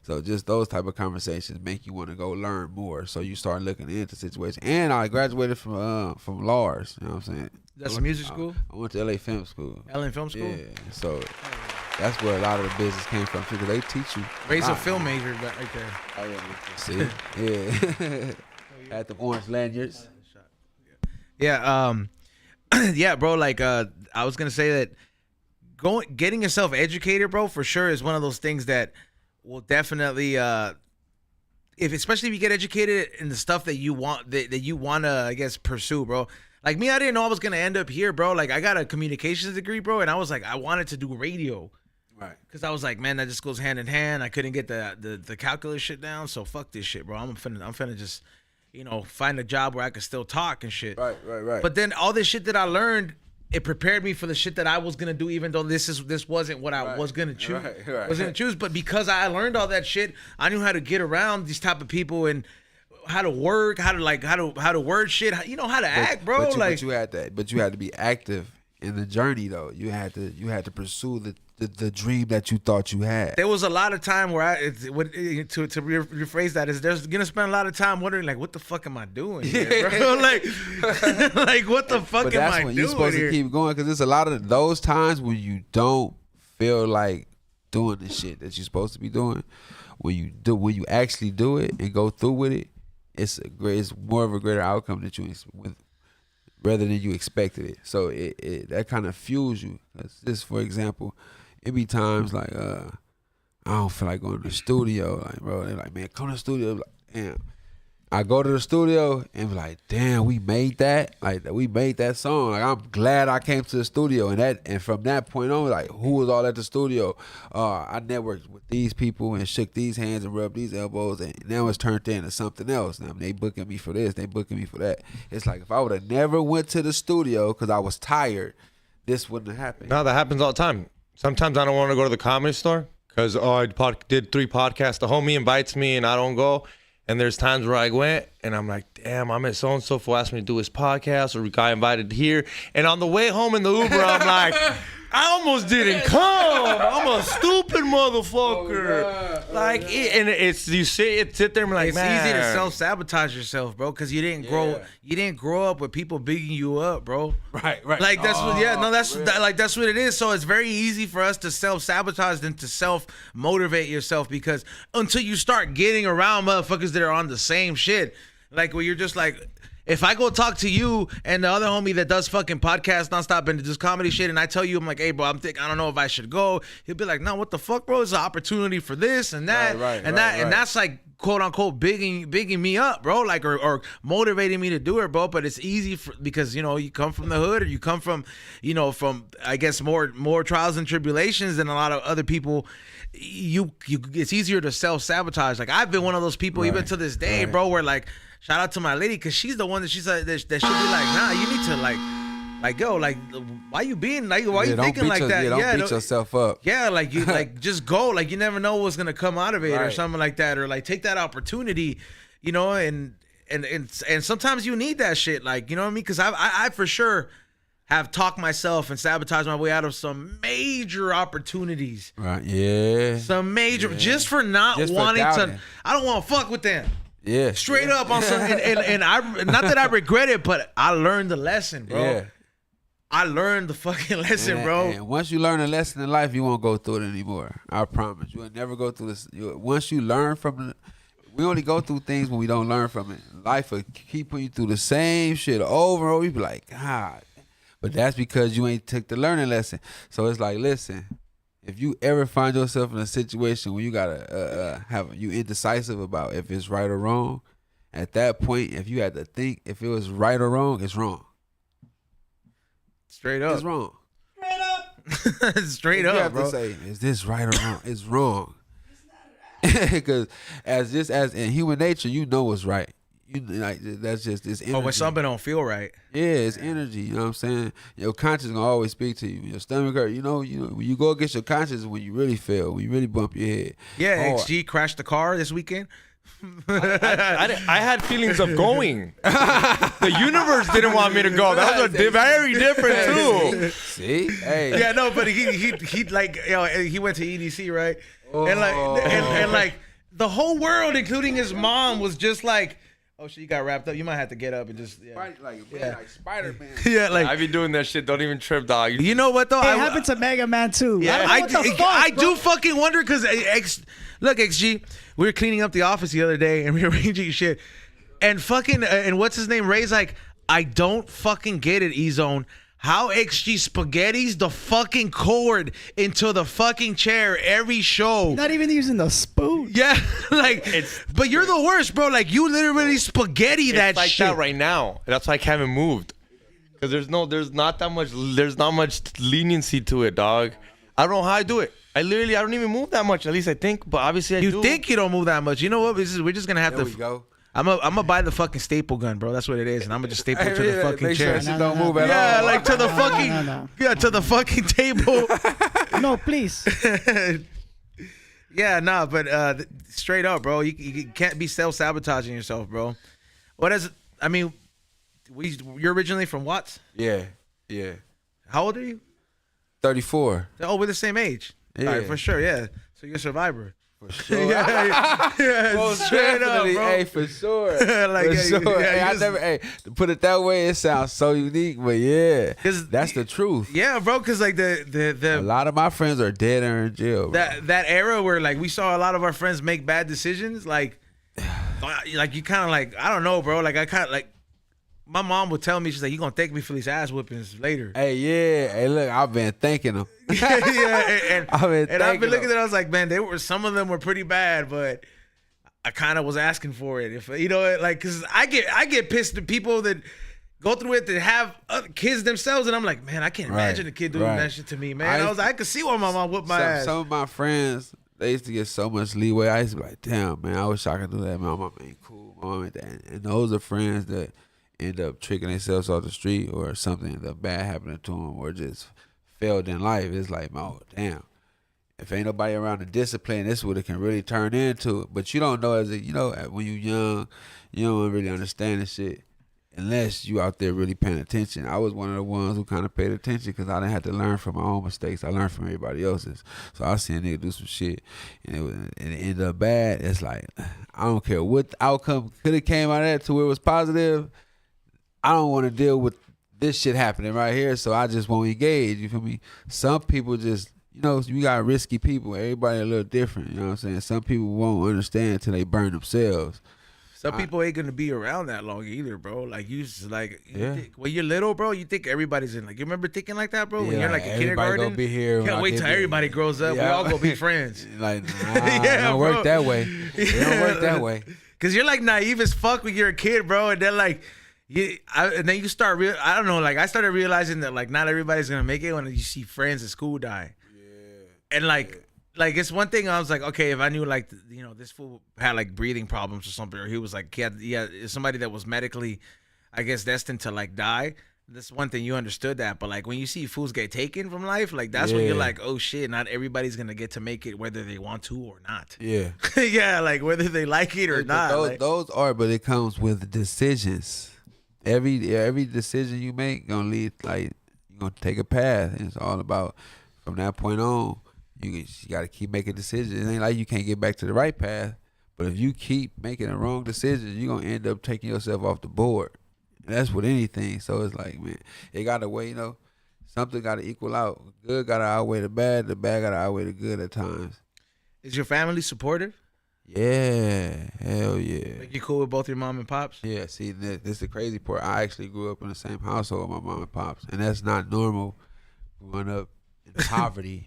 So just those type of conversations make you want to go learn more. So you start looking into situations. And I graduated from Lars. You know what I'm saying? That's music school? I went to LA Film School. LA Film School? Yeah. So that's where a lot of the business came from too, because they teach you. Raise a film major right there. Oh yeah. See? Yeah. At the orange lanyards. Yeah, yeah, bro. Like, I was gonna say that getting yourself educated, bro, for sure is one of those things that will definitely, especially if you get educated in the stuff that you want, that you wanna, I guess, pursue, bro. Like me, I didn't know I was gonna end up here, bro. Like I got a communications degree, bro, and I was like, I wanted to do radio, right? Because I was like, man, that just goes hand in hand. I couldn't get the calculus shit down, so fuck this shit, bro. I'm finna just, find a job where I could still talk and shit. Right. But then all this shit that I learned, it prepared me for the shit that I was gonna do, even though this wasn't what I was gonna choose. Right. Was gonna choose, but because I learned all that shit, I knew how to get around these type of people and how to work, how to word shit, how to act, bro. But you had that. But you had to be active in the journey, though. You had to pursue the dream that you thought you had. There was a lot of time where to rephrase that is there's gonna spend a lot of time wondering like, what the fuck am I doing here, bro? like what the fuck am I doing here? But that's when you're supposed to keep going, because there's a lot of those times when you don't feel like doing the shit that you're supposed to be doing. When you actually do it and go through with it, it's more of a greater outcome that rather than you expected it. So it that kind of fuels you. Just for example, it be times like I don't feel like going to the studio. Like, bro, they're like, man, come to the studio. Like, damn. I go to the studio and be like, damn, we made that. Like, we made that song. Like, I'm glad I came to the studio. And from that point on, like, who was all at the studio? I networked with these people and shook these hands and rubbed these elbows, and now it's turned into something else. Now they booking me for this, they booking me for that. It's like if I would have never went to the studio because I was tired, this wouldn't have happened. No, that happens all the time. Sometimes I don't want to go to the comedy store because I did 3 podcasts. The homie invites me and I don't go. And there's times where I went and I'm like, damn, I met so-and-so who asked me to do his podcast, or we got invited here. And on the way home in the Uber, I'm like, I almost didn't come. I'm a stupid motherfucker. And it's you sit there and be like, It's man, easy to self-sabotage yourself, bro, because you didn't grow up with people bigging you up, bro. Right. Like that's that's what it is. So it's very easy for us to self-sabotage than to self-motivate yourself, because until you start getting around motherfuckers that are on the same shit, like where you're just like, if I go talk to you and the other homie that does fucking podcasts nonstop and just comedy shit, and I tell you, I'm like, hey, bro, I don't know if I should go. He'll be like, no, what the fuck, bro? It's an opportunity for this and that, and that's like quote unquote bigging me up, bro, like or motivating me to do it, bro. But it's easy because you come from the hood, or you come from from I guess more trials and tribulations than a lot of other people. It's easier to self-sabotage. Like I've been one of those people even to this day, bro, where like. Shout out to my lady, because she's the one that she's like, that she'll be like, nah, you need to like go, like, why you being like, why you thinking like that? Don't beat yourself up. Yeah, like you like just go, like you never know what's gonna come out of it or something like that, or like take that opportunity, and sometimes you need that shit, like, you know what I mean? Because I for sure have talked myself and sabotaged my way out of some major opportunities. Right. Yeah. Some major just for not wanting to. I don't want to fuck with them. Yeah, straight up on something, and I not that I regret it, but I learned the lesson, bro. Yeah. I learned the fucking lesson, bro. And once you learn a lesson in life, you won't go through it anymore. I promise. You will never go through this. Once you learn from it, we only go through things when we don't learn from it. Life will keep putting you through the same shit over and over. You be like, God, but that's because you ain't took the learning lesson. So it's like, listen. If you ever find yourself in a situation where you gotta you indecisive about if it's right or wrong, at that point, if you had to think if it was right or wrong, it's wrong. Straight up, it's wrong. Straight up, straight up, you have bro. to say, is this right or wrong? It's wrong. Because as in human nature, you know what's right. You like that's just it's energy. But when something don't feel right, it's energy. You know what I'm saying? Your conscience gonna always speak to you. Your stomach hurt. You know when you go against your conscience is when you really feel. When you really bump your head. Yeah, XG crashed the car this weekend. I had feelings of going. The universe didn't want me to go. That was very different too. See, hey, yeah, no, but he like he went to EDC, right? And like the whole world, including his mom, was just like, oh shit, you got wrapped up. You might have to get up and just like Spider-Man. Yeah, like I be doing that shit. Don't even trip, dog. You know what though? It happened to Mega Man too. Yeah, I do fucking wonder because look, XG, we were cleaning up the office the other day and rearranging shit, and fucking and what's his name? Ray's like, I don't fucking get it, E-Zone. How XG spaghetti's the fucking cord into the fucking chair every show. Not even using the spoon. Yeah, like, but you're the worst, bro. Like, you literally spaghetti that like shit. That right now. That's why I haven't moved. Because there's not much leniency to it, dog. I don't know how I do it. I don't even move that much. At least I think, but obviously I do. You think you don't move that much? You know what? We're just gonna have there to. We go. I'm gonna buy the fucking staple gun, bro. That's what it is, and I'm gonna just staple it to the fucking chair. Sure don't move at yeah, all. like to the fucking yeah, to the fucking table. No, please. Yeah, nah, but straight up, bro, you can't be self-sabotaging yourself, bro. What is? I mean, you're originally from Watts? Yeah. How old are you? 34. Oh, we're the same age. Yeah. All right, for sure. Yeah. So you're a survivor. For sure. yeah, Most straight up, definitely, bro. hey, for sure. Like, for yeah, sure. yeah, Hey, I never, to put it that way, it sounds so unique, but yeah, that's the truth. Yeah, bro, because like a lot of my friends are dead or in jail. Bro. That era where like we saw a lot of our friends make bad decisions, like you kind of like, I don't know, bro. Like I kind of like, my mom would tell me, she's like, you gonna thank me for these ass whippings later. Hey, yeah. Hey, look, I've been thanking them. yeah, I've been looking at it, I was like, man, some of them were pretty bad, but I kind of was asking for it. If like, cause I get pissed at people that go through it that have kids themselves, and I'm like, man, I can't imagine a kid doing that shit to me, man. I was like, I could see why my mom whooped my ass. Some of my friends, they used to get so much leeway. I used to be like, damn, man, I wish I could do that. My mom ain't cool. My mom ain't that. And those are friends that end up tricking themselves off the street, or something that bad happening to them, or just failed in life. It's like, oh damn, if ain't nobody around to discipline, this is what it can really turn into. But you don't know when you young, you don't really understand this shit unless you out there really paying attention. I was one of the ones who kind of paid attention because I didn't have to learn from my own mistakes. I learned from everybody else's. So I seen a nigga do some shit and it ended up bad. It's like, I don't care what the outcome could have came out of that to where it was positive. I don't want to deal with this shit happening right here, so I just won't engage. You feel me? Some people just, you got risky people. Everybody a little different. You know what I'm saying? Some people won't understand until they burn themselves. Some people ain't gonna be around that long either, bro. Like Yeah. When you're little, bro, you think everybody's in. Like, you remember thinking like that, bro? When you're like in everybody kindergarten, gonna be here. can't wait till everybody grows up. We all gonna be friends. Like, nah, Yeah, it don't bro. work that way. It don't work that way. Cause you're like naive as fuck when you're a kid, bro, and then like. And then you start I don't know, like I started realizing that like not everybody's gonna make it when you see friends at school die. Yeah. And like it's one thing I was like, okay, if I knew like this fool had like breathing problems or something, or he was like he had somebody that was medically, I guess, destined to like die. This one thing you understood that, but like when you see fools get taken from life, like that's when you're like, oh shit, not everybody's gonna get to make it whether they want to or not. Yeah. Yeah, like whether they like it or not. Those are, but it comes with decisions. Every decision you make gonna lead, like, you're gonna take a path, and it's all about from that point on. You gotta keep making decisions. It ain't like you can't get back to the right path, but if you keep making the wrong decisions, you're gonna end up taking yourself off the board. And that's with anything. So it's like, man, it gotta weigh. Something gotta equal out. Good gotta outweigh the bad gotta outweigh the good at times. Is your family supportive? Yeah, hell yeah. Like you cool with both your mom and pops? Yeah, see, this is the crazy part. I actually grew up in the same household with my mom and pops, and that's not normal growing up in poverty.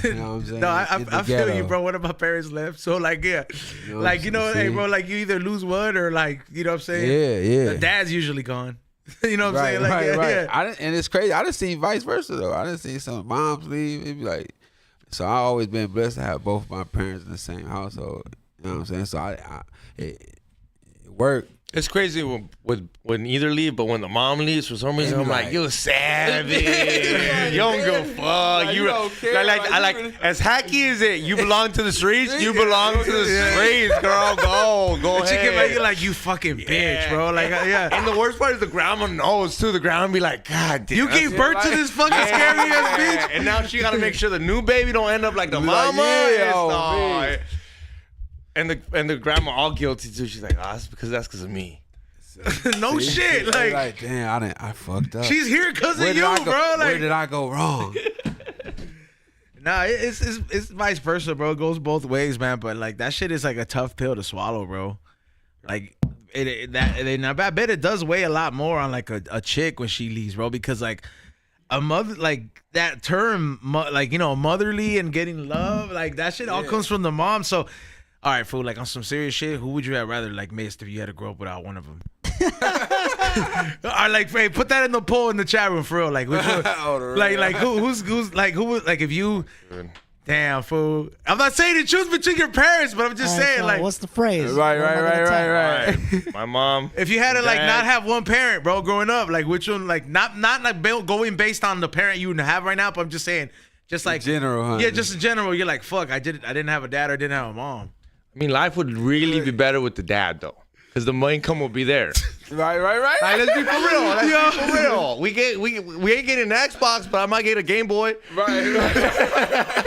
You know what I'm saying? No, I feel you, bro. One of my parents left, so like, yeah, like hey, bro, like you either lose one or like, you know what I'm saying? Yeah. The dad's usually gone. You know what I'm saying? Like, right. And it's crazy. I done seen vice versa though. I done seen some moms leave. It be like, so I always been blessed to have both my parents in the same household. You know what I'm saying? So it worked. It's crazy when either leave, but when the mom leaves, for some reason, I'm like, you savage. You don't give a fuck. You don't care. Like, as hacky as it, you belong to the streets. You belong to the streets, girl. Go ahead. You're like, you fucking bitch, bro. Like, yeah. And the worst part is the grandma knows too. The grandma be like, God damn. You gave birth to this fucking scary ass bitch. And now she gotta make sure the new baby don't end up like the mama. And the grandma all guilty too. She's like, that's because of me. No shit. Like, damn, I fucked up. She's here because of you, bro. Like, where did I go wrong? Nah, it's vice versa, bro. It goes both ways, man. But like that shit is like a tough pill to swallow, bro. Like I bet it does weigh a lot more on like a chick when she leaves, bro. Because like a mother, like that term, like motherly and getting love, like that shit all comes from the mom. So. All right, fool, like on some serious shit, who would you have rather like missed if you had to grow up without one of them? All right, like, hey, put that in the poll in the chat room for real. Like, which one, who's like, who would, like, if you, damn, fool. I'm not saying to choose between your parents, but I'm just saying, like. What's the phrase? Right. My mom. If you had to, like, not have one parent, bro, growing up, like, which one, like, not like going based on the parent you have right now, but I'm just saying, just like. In general, huh? Yeah, just in general, you're like, fuck, I didn't have a dad or I didn't have a mom. I mean, life would really be better with the dad, though, because the income will be there. Right. Like, let's be for real. We ain't getting an Xbox, but I might get a Game Boy. Right.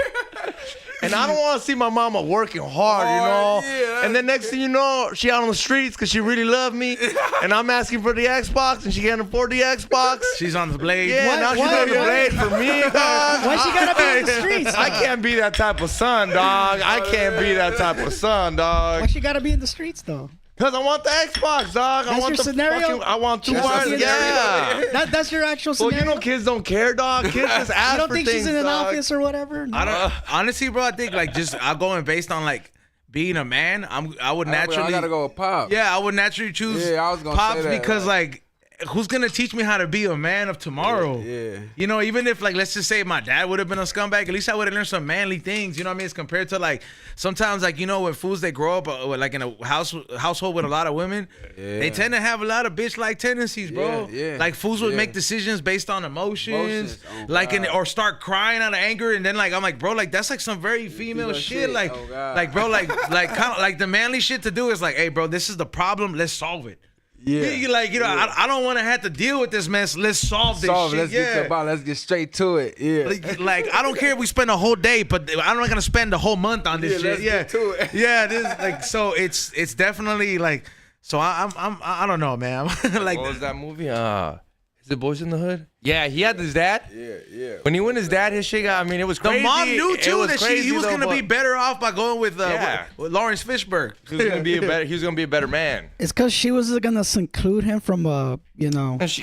And I don't want to see my mama working hard, Yeah, and then next thing you know, she out on the streets because she really loved me, and I'm asking for the Xbox, and she can't afford the Xbox. She's on the blade. Yeah, now she's on the blade for me, dog. Why she gotta be in the streets? I can't be that type of son, dog. I can't be that type of son, Why dog. she gotta be in the streets though? Because I want the Xbox, dog. I That's want your scenario? I want two That's wireless. your Yeah. That's your actual Well, scenario. kids don't care, dog. Kids just ask You don't for think things, she's in an dog. office or whatever? No. I don't honestly, bro. I think like just I'm going based on like being a man. I would naturally. I gotta go with Pop. Yeah, I would naturally choose Yeah, I was gonna Pops say that, because like who's gonna teach me how to be a man of tomorrow? Yeah. You know, even if like let's just say my dad would have been a scumbag, at least I would have learned some manly things. You know what I mean? As compared to like sometimes like when fools they grow up like in a household with a lot of women, they tend to have a lot of bitch like tendencies, bro. Yeah. Like fools would make decisions based on emotions, Oh, like God. or start crying out of anger, and then like I'm like, bro, like that's like some very female shit. Like, Oh, God. like bro, like kind of like the manly shit to do is like, hey, bro, this is the problem. Let's solve it. Yeah. I don't want to have to deal with this mess. Let's solve this shit. Let's get to the bottom. Let's get straight to it. Yeah. Like I don't care if we spend a whole day, but I'm not gonna spend the whole month on this shit. Let's get to it. Yeah, this like so it's definitely like so I don't know, man. Like What was that movie? Is it Boys in the Hood? Yeah, he had his dad. Yeah. When he went his dad, his shit got. I mean, it was the crazy. mom knew It too was that he crazy, was though, gonna be but better off by going with Yeah. with Lawrence Fishburne. He was gonna be a better. He was gonna be a better man. It's because she was gonna seclude him from And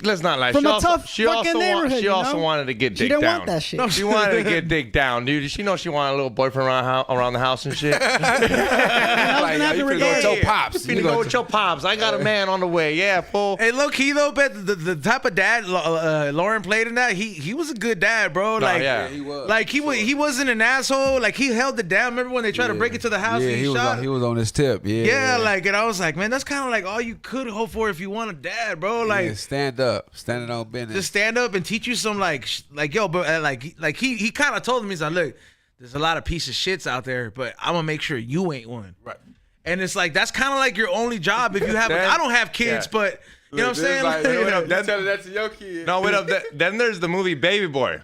let's not lie. From she a also, tough she also, fucking neighborhood, she you also know? wanted to get she dicked didn't down. want that shit. No, she wanted to get dicked down, dude. She know she wanted a little boyfriend around the house and shit. Like, have you to finna go with regret your it. pops. You go with your pops. I got a man on the way. Yeah, fool. Hey, low key though, bet the type of dad Lauren played in that, he was a good dad, bro. Like, yeah. He was. like he wasn't an asshole. Like he held it down. Remember when they tried to break into the house and he shot? He was on his tip. Yeah. Yeah, like, and I was like, man, that's kind of like all you could hope for if you want a dad, bro. Like, Yeah, stand up, standing on business. just stand up and teach you some like yo, but like he kind of told me, he's like, look, there's a lot of piece of shits out there, but I'm gonna make sure you ain't one. Right. And it's like that's kind of like your only job if you have. I don't have kids, Yeah. but you know what I'm saying. Like, Like, you telling that to your kid. No, wait up. Then there's the movie Baby Boy.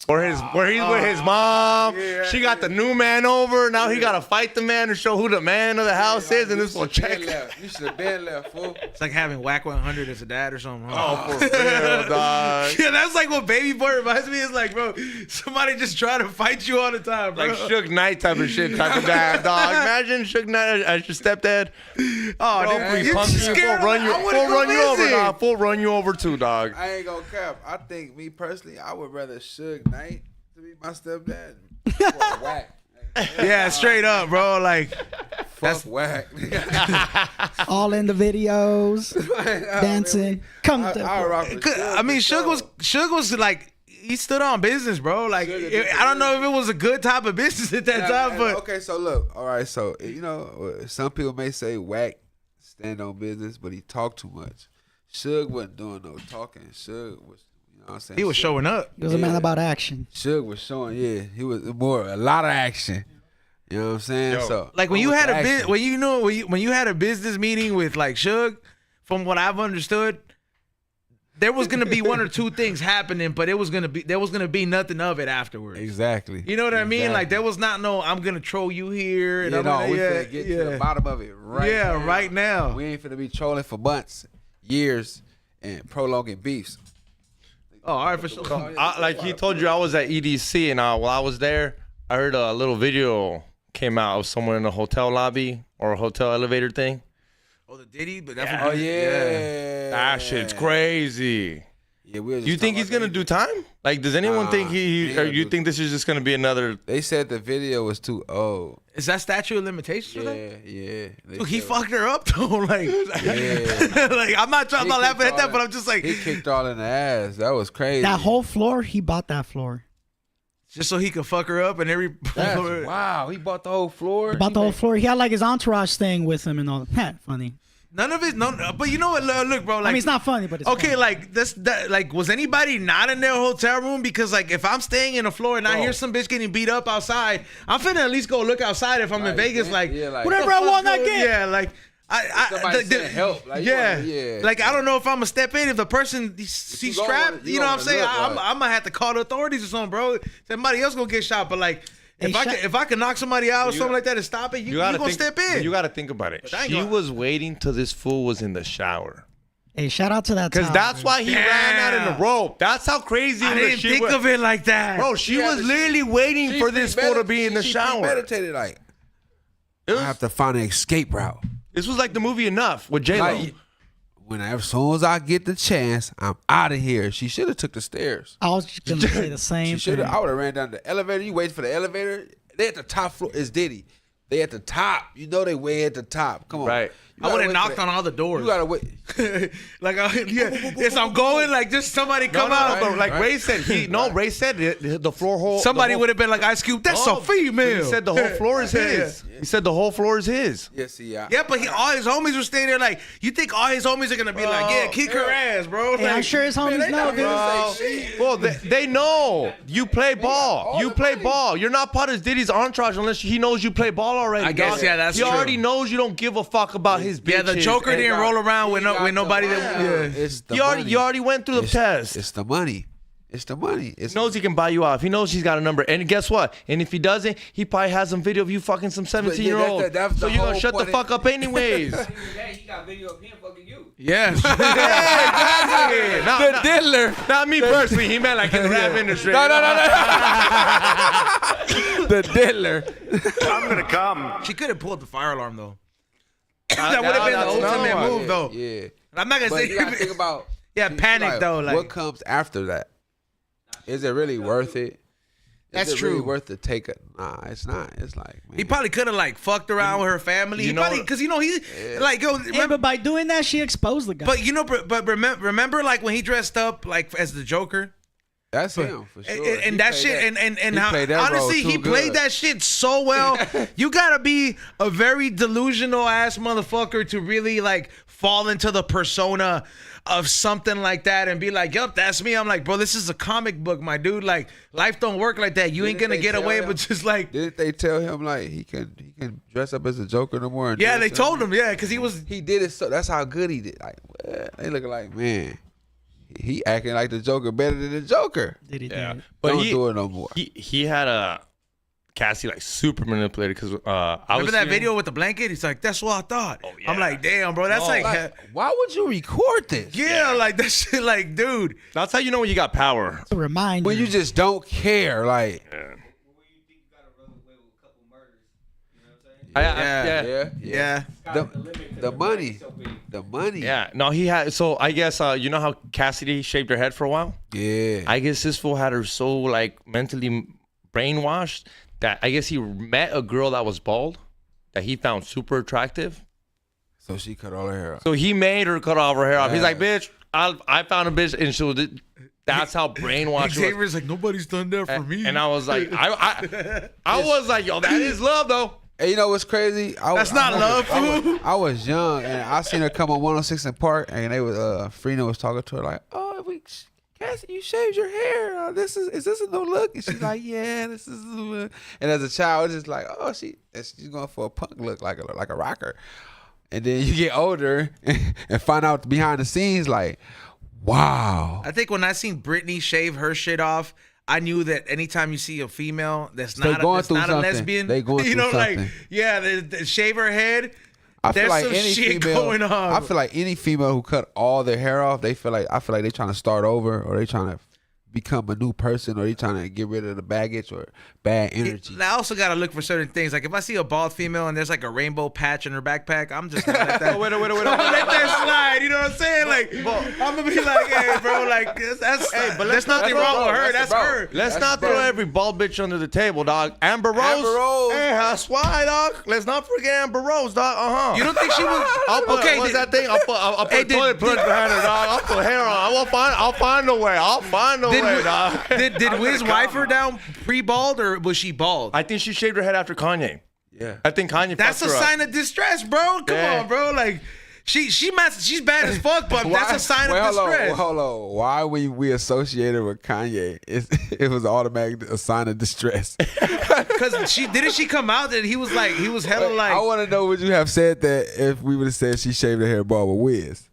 Where he's with his mom. She got the new man over. Now he got to fight the man to show who the man of the house is. And this will check. You should have been left, fool. it's like having Whack 100 as a dad or something. Oh, for real, dog. Yeah, that's like what Baby Boy reminds me. Is like, bro, somebody just trying to fight you all the time, bro. Like Suge Knight type of shit, type of dad, dog. Imagine Suge Knight as your stepdad. Oh, Bro, dude, free you're punk you, scared. full run you, I wanna full go run you over, visit. dog. Full run you over too, dog. I ain't gonna cap. I think me personally, I would rather Suge Knight to be my stepdad. Fuck Whack. Yeah, straight up, bro. Like, Fuck Whack. all in the videos, dancing. Come I to rock with I mean, Suge was like, he stood on business, bro. Like, I don't know if it was a good type of business at that time, but okay, so look, all right, so you know, some people may say Whack stand on business, but he talked too much. Suge wasn't doing no talking. Suge was, you know what I'm saying? he was Suge- showing up. He was a man about action. Suge was showing, yeah, he was a lot of action. You know what I'm saying? Yo. So Like when I'm you with had the a action. when you had a business meeting with like Suge, from what I've understood, there was gonna be one or two things happening, but there was gonna be nothing of it afterwards. Exactly. You know what I mean? Exactly. Like there was not no I'm gonna troll you here and Yeah, I'm no, gonna we finna get to the bottom of it right Yeah, now. right now. We ain't finna be trolling for months, years, and prolonging beefs. Oh, all right, for sure. Like he told you, I was at EDC, and while I was there, I heard a little video came out of someone in a hotel lobby or a hotel elevator thing. Oh, the Diddy, but that's Oh yeah. That shit's crazy. Yeah, we were just You think talking he's gonna about do time? Like, does anyone Nah, think he ain't or gonna you do- think this is just gonna be another? They said the video was too old. Is that statute of limitations for that? Yeah. They Dude, he said- fucked her up though. Like, Yeah. like I'm not He laughing kicked at that, all but I'm just like, he kicked all in the ass. That was crazy. That whole floor, he bought that floor. just so he could fuck her up and every. That's, wow, he bought the whole floor. He bought the whole floor. He had like his entourage staying with him and all that. Funny. None of it. No, but you know what? Look, bro. Like, I mean, it's not funny, but it's okay, funny. like that. Like, was anybody not in their hotel room? Because like, if I'm staying in a floor and I Bro. hear some bitch getting beat up outside, I'm finna at least go look outside if I'm in Like, Vegas. yeah, Like, yeah, like- Whatever the I fuck want, I going- get. Yeah, like. Somebody send help. Like, you yeah, wanna- yeah. like I don't know if I'm gonna step in if the person he's You gonna strapped. wanna- You know what I'm wanna saying? look, I'm right. gonna have to call the authorities or something, bro. Somebody else gonna get shot. But like, Hey, if I can knock somebody out or something like that and stop it, you gotta gonna think, step in. You gotta think about it. I ain't She gonna- was waiting till this fool was in the shower. Hey, shout out to that. Because towel, that's dude. why he ran out in the rope. That's how crazy I the didn't shit think was. of it like that, Bro, she Yeah, was she- literally waiting She for this fool to be in the she shower. premeditated, like, It I was- have to find an escape route. This was like the movie Enough with J-Lo. Like, as soon as I get the chance, I'm out of here. She should have took the stairs. I was just gonna say the She same should thing. have. I would have ran down the elevator. You waiting for the elevator? They at the top floor. It's Diddy. They at the top. You know they way at the top. Come on. Right. I would have knocked on all the doors. You gotta wait. Like, yes, I'm going. Like, just somebody come out. But like Ray said, Ray said the floor hole. Somebody would have been like, Ice Cube, that's a female. He said the whole floor is his. He said the whole floor is his. Yes, yeah. Yeah, but all his homies were staying there. Like, you think all his homies are gonna be like, yeah, kick her ass, bro? Hey, I'm Like, sure his homies know, dude. Well, they know you play ball. You play ball. You're not part of Diddy's entourage unless he knows you play ball already. I guess, dog. yeah, that's he true. already knows you don't give a fuck about his bitches. yeah, the Joker didn't roll around with nobody that. Yeah. It's the You already went through the test. It's the money. It's the money. He knows he can buy you off. He knows he's got a number. And guess what? And if he doesn't, he probably has some video of you fucking some 17-year-old. that's So the you're going whole to shut the point. fuck up anyways. He got video of him fucking you. Yeah. The diddler. Not me personally. He meant like in the rap industry. No. The diddler. I'm gonna come. She could have pulled the fire alarm though. That would have been the ultimate move though. Yeah. I'm not gonna But say. you gotta think about. Yeah, panic though. Like, what comes after that? Is it really worth it? That's Is it really true. worth to take it? Nah, it's not. It's like, man. he probably could have like fucked around with her family. You He know probably what? because he like yo. Yeah, but by doing that, she exposed the guy. But you know, but remember like when he dressed up like as the Joker. That's him for sure. And that shit, and he how, played that role honestly, too he played good. that shit so well. You gotta be a very delusional ass motherfucker to really like fall into the persona of something like that and be like, yup, that's me. I'm like, bro, this is a comic book, my dude. Like, life don't work like that. You ain't Didn't gonna they get tell away him- with just like, Didn't they tell him like he can dress up as a Joker no more? And yeah, do they something? told him, yeah, because he was. He did it so. That's how good he did. Like, well, they looking like, man, he acting like the Joker better than the Joker. Did he do Yeah. it? But Don't do it no more. He had a Cassie like super manipulated because I Remember was that seeing- video with the blanket? He's like, that's what I thought. Oh, I'm yeah. like, damn, bro, that's like, Like, why would you record this? yeah, like that shit, like, dude. That's how you know when you got power. To remind When you just don't care, like, Yeah. the money. Yeah. No, he had. So I guess you know how Cassidy shaved her head for a while. Yeah. I guess this fool had her so like mentally brainwashed that I guess he met a girl that was bald that he found super attractive. So she cut all her hair off. So he made her cut off her hair off. He's Yeah. like, bitch, I found a bitch, and so that's how brainwashed she was. Xavier's like, nobody's done that for me. And I was like, I was like, yo, that is love though. And you know what's crazy? That's not love, fool. I was young and I seen her come on 106 in Park, and they was Frina was talking to her like, "Oh, Cassie, you shaved your hair. Is this a new look?" And she's like, "Yeah, this is a new look." And as a child, it's just like, "Oh, she's going for a punk look, like a rocker." And then you get older and find out behind the scenes, like, wow. I think when I seen Britney shave her shit off, I knew that anytime you see a female that's They not, going that's through not a something. lesbian, They going you through know, something. like, yeah, they shave her head. I feel There's like some any shit female, going on. I feel like any female who cut all their hair off, I feel like they trying to start over, or they trying to become a new person, or they trying to get rid of the baggage or bad energy. I also got to look for certain things. Like if I see a bald female and there's like a rainbow patch in her backpack, I'm just gonna let that. Wait. I'm gonna let that slide. You know what I'm saying? Like I'm gonna be like, hey, bro, like that's but there's nothing wrong with her. That's her. Let's not throw every bald bitch under the table, dog. Amber Rose. Amber Rose. Hey, that's why, dog. Let's not forget Amber Rose, dog. You don't think she was? I'll put, okay, what's that thing? I'll put Hey, a toilet plug behind her, dog. I'll put hair on. I'll find a way. I'll find a way, dog. Did Wiz wife her down pre-bald or was she bald? I think she shaved her head after Kanye. Yeah. I think Kanye. That's a fucked her up. sign of distress, bro. Come Yeah. on, bro. Like she's bad as fuck, but that's a sign of distress. Hold on. Why we associated with Kanye? It was automatic a sign of distress. Because didn't she come out that he was hella like. I want to know, would you have said that if we would have said she shaved her hair bald with Wiz?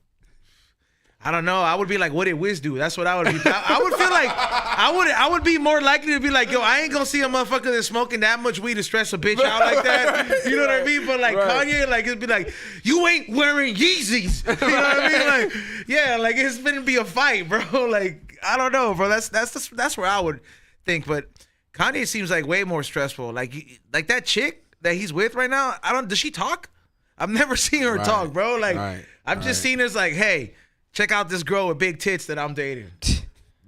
I don't know. I would be like, what did Wiz do? That's what I would be. I would feel like I would be more likely to be like, yo, I ain't gonna see a motherfucker that's smoking that much weed to stress a bitch out like that. You know what I mean? But like Kanye, like it'd be like, you ain't wearing Yeezys. You know what I mean? Like, yeah, like it's gonna be a fight, bro. Like I don't know, bro. That's where I would think. But Kanye seems like way more stressful. Like that chick that he's with right now. Does she talk? I've never seen her talk, bro. Like I've just seen her as like, hey. Check out this girl with big tits that I'm dating.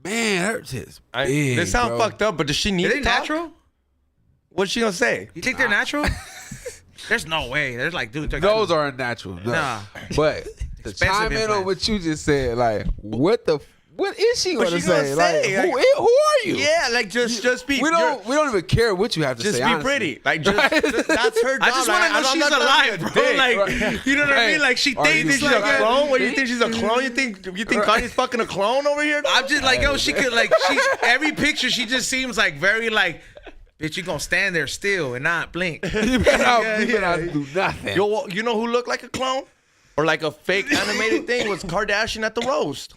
Man, her tits big, They sound bro. fucked up, but does she need Are to they talk? natural? What's she gonna say? You think they're natural? There's no way. There's like, dude. Those are unnatural. No. Nah. But to Expensive chime in on implants. what you just said, like, what is she gonna she say? gonna Like, say? who are you? Yeah, like just be. We don't even care what you have to Just say. be honestly. pretty. Like just that's her job. I just want to know I'm she's not trying alive, to be a bro. dick. Like, you know what I Hey, mean? Like, she are You think thinks she's like a clone? What do you think she's a clone? You think Kanye's fucking a clone over here? I'm just like, yo, she could like, she every picture she just seems like very like, bitch, you gonna stand there still and not blink. You better not do nothing. Yo, you know who looked like a clone or like a fake animated thing was Kardashian at the roast.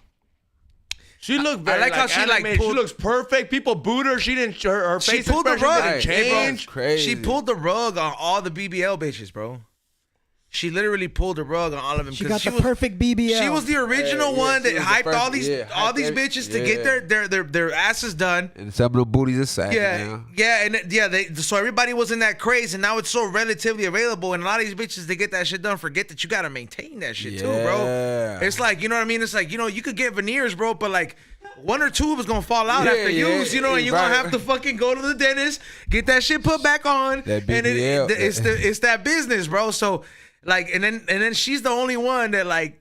She looked very like how she, like, animated. pulled- She looks perfect. People booed her. She didn't. Her She face pulled the expression rug. didn't Hey, bro, change. Crazy. She pulled the rug on all the BBL bitches, bro. She literally pulled the rug on all of them. She 'cause got the perfect BBL. She was the original Yeah, one she that was the hyped first- all these yeah, all hyped these every- bitches to yeah. get their asses done. And some of the booties are sad. Yeah, now. yeah, and so everybody was in that craze, and now it's so relatively available, and a lot of these bitches they get that shit done. Forget that you gotta maintain that shit too, bro. Yeah. It's like, you know what I mean? It's like, you know, you could get veneers, bro, but like one or two of us gonna fall out Yeah, after yeah, use, you know, and you're right. gonna have to fucking go to the dentist, get that shit put back on, That and BBL. it's that business, bro. So like, and then she's the only one that like.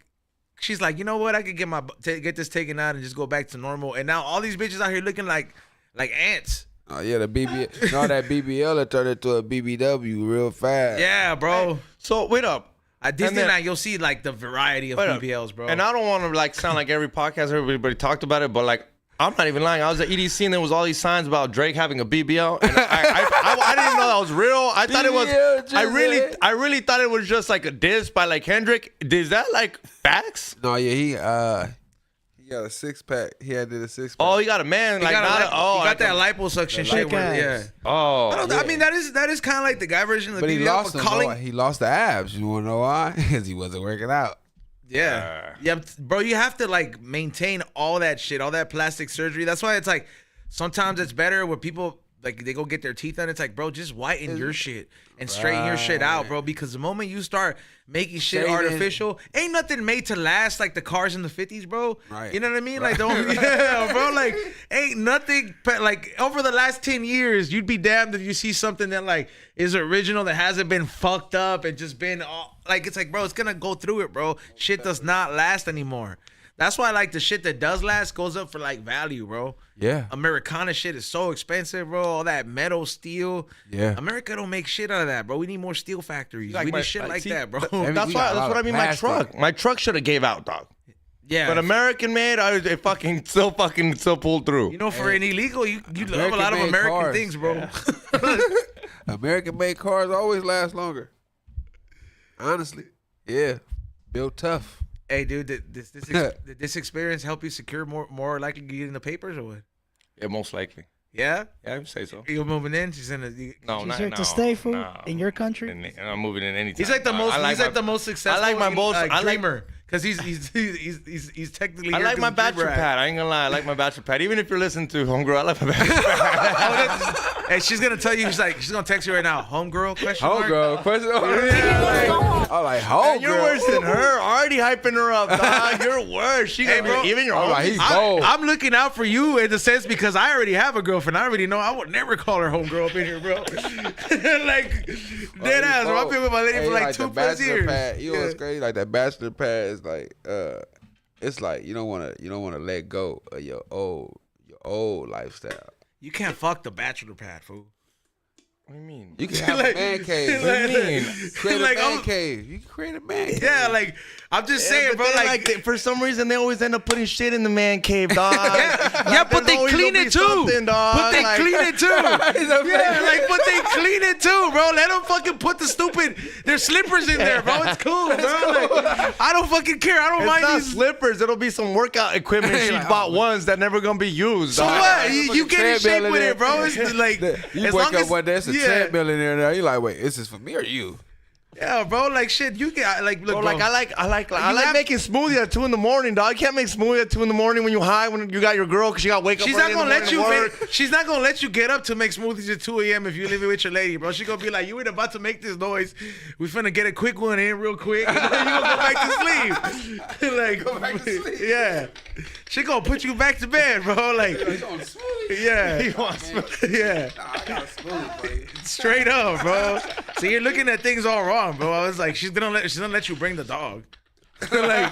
She's like, you know what? I could get this taken out and just go back to normal. And now all these bitches out here looking like ants. Oh yeah, the BBL. No, that BBL that turned into a BBW real fast. Yeah, bro. So wait up. At And then- Disneyland, you'll see like the variety of Wait up. BBLs, bro. And I don't want to like sound like every podcast everybody talked about it, but like I'm not even lying. I was at EDC and there was all these signs about Drake having a BBL, and I didn't even know that was real. I thought it was. BBL, I really thought it was just like a diss by like Kendrick. Is that like facts? No, yeah, he got a 6-pack. He had did a 6-pack. Oh, he got a man he like got, not you got like that liposuction shit. Where, yeah. ass. Oh, I mean, that is kind of like the guy version of the but he BBL. lost but them. calling, He lost the abs. You wanna know why? Because he wasn't working out. yeah, bro. You have to like maintain all that shit, all that plastic surgery. That's why it's like sometimes it's better when people like they go get their teeth done. It's like, bro, just whiten your shit and straighten your shit out, bro. Because the moment you start making shit Shaving. artificial, ain't nothing made to last like the cars in the 50s, bro. Right. You know what I mean? Like, don't, yeah, bro. Like, ain't nothing. Like, over the last 10 years, you'd be damned if you see something that like is original that hasn't been fucked up and just been all, like, it's like, bro, it's gonna go through it, bro. Shit does not last anymore. That's why like the shit that does last goes up for like value, bro. Yeah. Americana shit is so expensive, bro. All that metal, steel. Yeah. America don't make shit out of that, bro. We need more steel factories. Like we my- need shit like see, that, bro. every- that's we got a lot what I of mean. plastic. My truck should have gave out, dog. Yeah. But American made, it fucking still pulled through. You know, for an illegal, you love a lot of American-made American cars. things, bro. American-made cars always last longer. Honestly, yeah, built tough. Hey, dude, did this experience help you secure more likely to get in the papers or what? Yeah, most likely. Yeah? Yeah, I would say so. You moving in? She's in a. No, She's not here no, to stay, fool, no. in your country. And I'm moving in anytime. He's like the most. I He's like the most successful. I like my most. I like dreamer because he's technically. I here like 'cause my of bachelor Dream pad. I ain't gonna lie. I like my bachelor pad. Even if you're listening to Homegirl, I like my bachelor pad. Rap. Hey, she's gonna tell you. She's gonna text you right now. Homegirl? Question mark? Homegirl, question. I'm like, And homegirl. you're worse than her. Already hyping her up, dog. You're worse. She Hey, gonna bro. be, even your I'm like, homies. he's bold. I'm looking out for you in the sense because I already have a girlfriend. I already know I would never call her homegirl up in here, bro. Like dead ass. Bro. I've been with my lady for like 2+ bachelor years. Pad, you know Yeah. what's crazy? Like that bachelor pad is like, it's like you don't wanna let go of your old lifestyle. You can't fuck the bachelor pad, fool. What do you mean? You can have a man cave. What do you mean? Create Like, a man I'm- cave. You can create a man cave. Yeah, like I'm just saying, but bro. then, Like, for some reason, they always end up putting shit in the man cave, dog. yeah, but they there's always clean gonna it be too. something, dog. But they Like- clean it too. Yeah, like, but they clean it too, bro. Let them fucking put their slippers in there, bro. It's cool, bro. Like, I don't fucking care. I don't It's mind not these. slippers. It'll be some workout equipment she Like, bought once that never gonna be used. So dog. what? You get in shape treadmill in with there. it, bro. It's like You as wake long up as one day, it's a treadmill in there. You're like, wait, is this for me or you? Yeah, bro. Like shit, you get like look, Bro, bro. like I like have- making smoothie at 2 a.m, dog. You can't make smoothie at 2 a.m. when you high when you got your girl because she got to wake up. She's early not in gonna the let you. morning to work. She's not gonna let you get up to make smoothies at 2 a.m. if you live with your lady, bro. She gonna be like, "You ain't about to make this noise. We finna get a quick one in real quick, and then you gonna go back to sleep." Like, Go back to sleep. yeah, she gonna put you back to bed, bro. Like, yeah, He wants yeah, I got a smooth, buddy. straight up, bro. So you're looking at things all wrong, bro. I was like, she's gonna let you bring the dog. Like,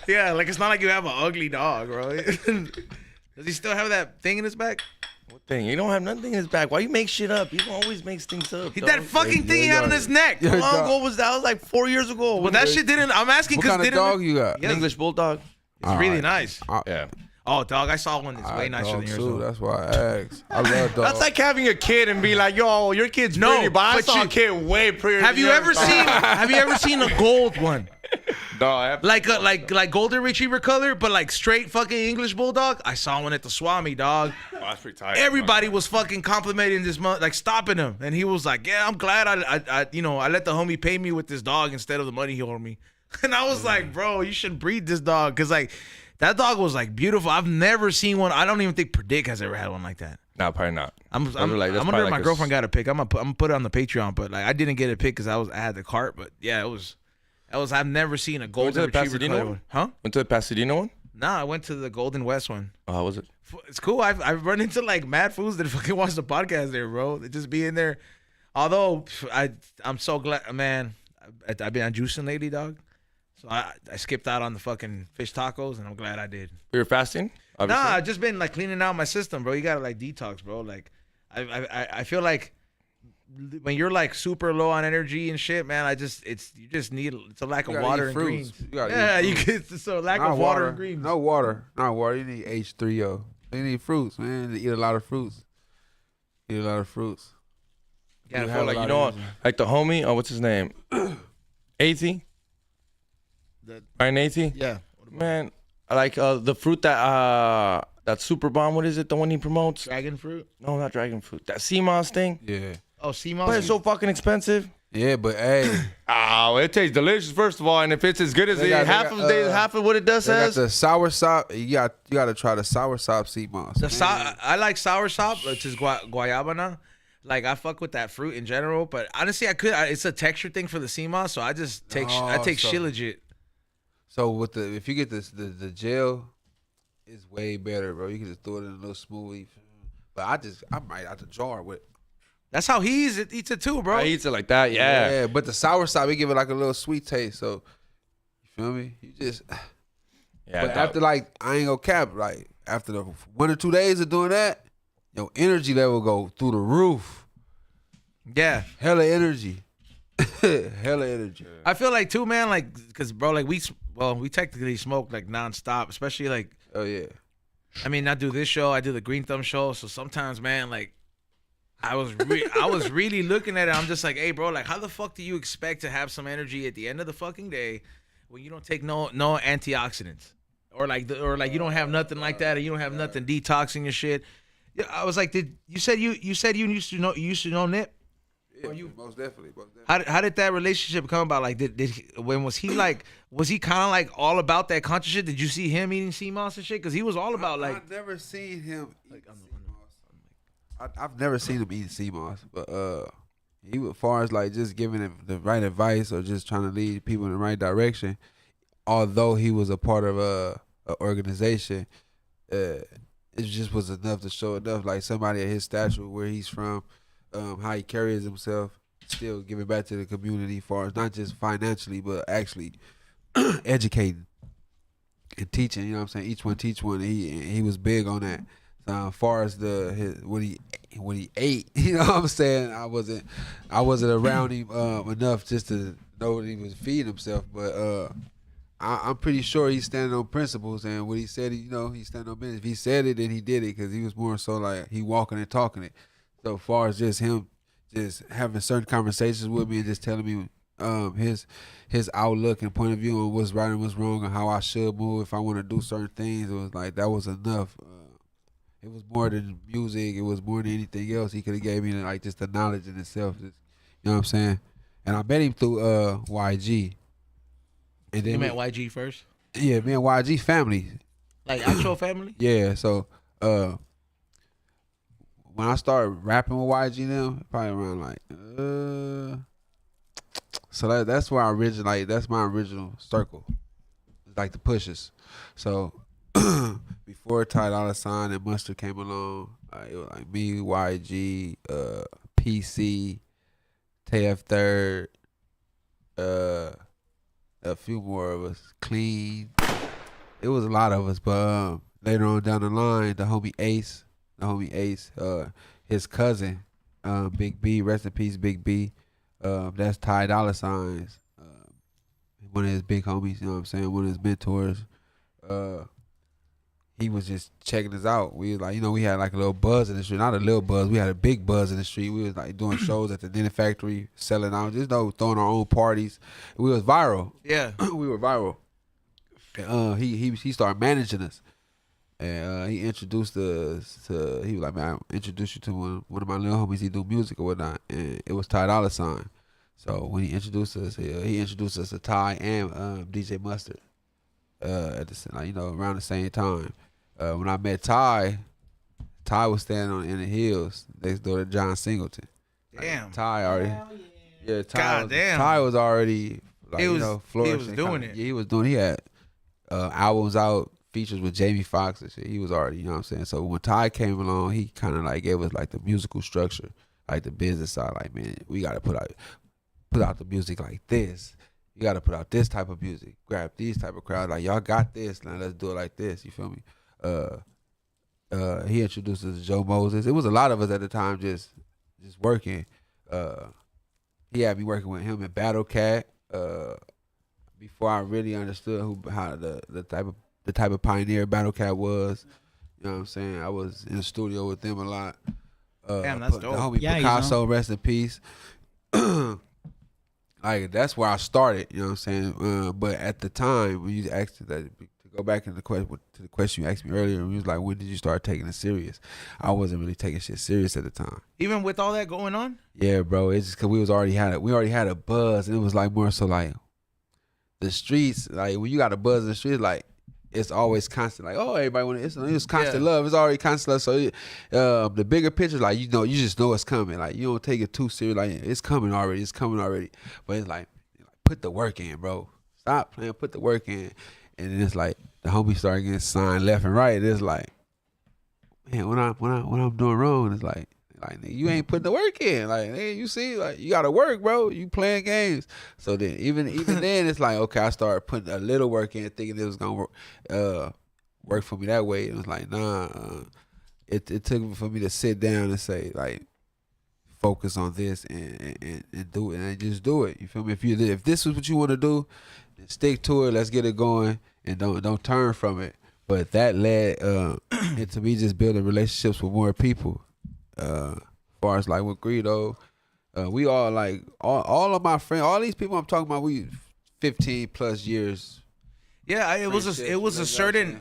yeah, like it's not like you have an ugly dog, bro. Does he still have that thing in his back? What thing? You don't have nothing in his back. Why you make shit up? You always makes things up. That fucking thing he had on his neck. How long ago was that? That was like 4 years ago. Well, that shit didn't. I'm asking What because kind of dog you got? An English bulldog. It's really nice. Yeah. Oh, dog, I saw one that's way nicer than yours. Too. Though. That's why I asked. I love dogs. That's like having a kid and be like, yo, your kid's pretty, but I saw a kid way prettier. Have you ever seen a gold one? No, I have. Like golden retriever color, but like straight fucking English bulldog. I saw one at the Swami, dog. Oh, that's pretty tight. Everybody was fucking complimenting this like stopping him, and he was like, "Yeah, I'm glad I let the homie pay me with this dog instead of the money he owed me." And I was like, "Bro, you should breed this dog, cause like that dog was like beautiful. I've never seen one. I don't even think Predict has ever had one like that. No, probably not. I'm wondering if my girlfriend got a pic. I'm gonna put it on the Patreon, but like I didn't get a pic because I had the cart. But yeah, it was. I've never seen a golden retriever color one. Huh? Went to the Pasadena one? Nah, I went to the Golden West one. Oh, how was it? It's cool. I've run into like mad fools that fucking watch the podcast there, bro. They just be in there. Although I'm so glad, man. I've been on juicing lately, dog. So I skipped out on the fucking fish tacos, and I'm glad I did. You were fasting? Obviously. Nah, I've just been like cleaning out my system, bro. You gotta like detox, bro. Like I feel like when you're like super low on energy and shit, man, it's a lack of water and greens. It's a lack of water and greens. No water. Not water. You need H3O. You need fruits, man. You eat a lot of fruits. Yeah, I feel like, you know, like the homie, what's his name? Athey? Ryan Athey? Yeah. Man, I like the fruit that Super Bomb, what is it? The one he promotes? Dragon fruit? No, not dragon fruit. That sea moss thing? Yeah. Oh, sea moss? But it's so fucking expensive. Yeah, but hey. Oh, it tastes delicious, first of all, and if it's as good as half of what it does They got says. the sour sop. You got to try the sour sop sea moss. I like sour sop, which is guayabana. Like I fuck with that fruit in general, but honestly, it's a texture thing for the sea moss, so I just take Shilajit. So if you get the gel, it's way better, bro. You can just throw it in a little smoothie. But I might out the jar with. That's how he eats it too, bro. I eats it like that, yeah. Yeah, but the sour sop, we give it like a little sweet taste. So you feel me? You just. Yeah. But after like I ain't gonna cap, like after the 1 or 2 days of doing that, your energy level go through the roof. Yeah. Hella energy. Hella energy. I feel like too, man, like, cause bro, like we technically smoke like nonstop, especially like. Oh yeah. I mean, I do this show, I do the Green Thumb show, so sometimes, man, like, I was really looking at it. I'm just like, hey, bro, like, how the fuck do you expect to have some energy at the end of the fucking day when you don't take no antioxidants, or like you don't have nothing like that, or you don't have nothing detoxing your shit? Yeah, I was like, you said you used to know Nip? Yeah, most definitely. How did that relationship come about? Like, was he kind of like all about that conscious shit? Did you see him eating sea moss and shit? Because he was all about like. I've never seen him eat sea moss. I've never seen him eat sea moss, but he, as far as like just giving him the right advice or just trying to lead people in the right direction, although he was a part of a organization, it just was enough to show enough like somebody at his stature, where he's from. How he carries himself, still giving back to the community, as far as not just financially, but actually educating and teaching. You know what I'm saying? Each one teach one. He was big on that. So as far as what he ate, you know what I'm saying? I wasn't around him enough just to know that he was feeding himself, but I'm pretty sure he's standing on principles, and what he said, he standing on business. If he said it, then he did it, because he was more so like he walking and talking it. So far as just him just having certain conversations with me and just telling me his outlook and point of view on what's right and what's wrong and how I should move if I want to do certain things, it was like that was enough. It was more than music. It was more than anything else. He could have gave me like just the knowledge in itself. Just, you know what I'm saying? And I met him through YG. And then You met YG first? Yeah, me and YG family. Like actual family? Yeah, so when I started rapping with YG now, probably around like so that's where I originate. That's my original circle. It's like the Pushes. So before Ty Dolla $ign and Mustard came along, it was like me, YG, PC, KF Third, a few more of us. Clean. It was a lot of us, but later on down the line, the homie Ace, his cousin, Big B, rest in peace, Big B. That's Ty Dolla Signs, one of his big homies. You know what I'm saying? One of his mentors. He was just checking us out. We was like, we had like a little buzz in the street. Not a little buzz. We had a big buzz in the street. We was like doing shows at the Dinner Factory, selling out, just throwing our own parties. We was viral. Yeah. We were viral. He started managing us. And he introduced us to, he was like, man, I introduced you to one of my little homies. He do music or whatnot. And it was Ty Dolla Sign. So when he introduced us, he introduced us to Ty and DJ Mustard. At the around the same time. When I met Ty was standing in the hills next door to John Singleton. Damn. Ty already. Yeah, Ty was already flourishing. He was doing it. Yeah, he was doing. He had albums out, features with Jamie Foxx and shit. He was already, you know what I'm saying. So when Ty came along, he kind of like gave us like the musical structure, like the business side. Like, man, we gotta put out the music like this. You got to put out this type of music. Grab these type of crowds. Like, y'all got this. Now let's do it like this. You feel me? He introduced us to Joe Moses. It was a lot of us at the time just working. He had me working with him in Battle Cat before I really understood how the type of pioneer Battle Cat was. You know what I'm saying? I was in the studio with them a lot. Damn, that's dope. The homie Picasso, rest in peace. Like, that's where I started, you know what I'm saying? But at the time, when you asked that, to go back to the question you asked me earlier, you was like, when did you start taking it serious? I wasn't really taking shit serious at the time. Even with all that going on? Yeah, bro. It's just because we already had a buzz, and it was like more so like the streets. Like, when you got a buzz in the streets, like, it's always constant. Like, oh, everybody want it's constant love. It's already constant love. So the bigger picture, like, you just know it's coming. Like, you don't take it too serious. Like, it's coming already. It's coming already. But it's like put the work in, bro. Stop playing. Put the work in. And then it's like the homies start getting signed left and right. It's like, man, when I'm doing wrong, it's like nigga, you ain't putting the work in. Like, nigga, you see, like, you gotta work, bro. You playing games. So then even then it's like, okay, I started putting a little work in, thinking it was gonna work for me that way. It was like, nah. It took for me to sit down and say, like, focus on this and do it, and just do it. You feel me? If this is what you want to do, then stick to it. Let's get it going, and don't turn from it. But that led into me just building relationships with more people. As far as like with Greedo, we all like all of my friends, all these people I'm talking about, we 15 plus years. Yeah, it was a certain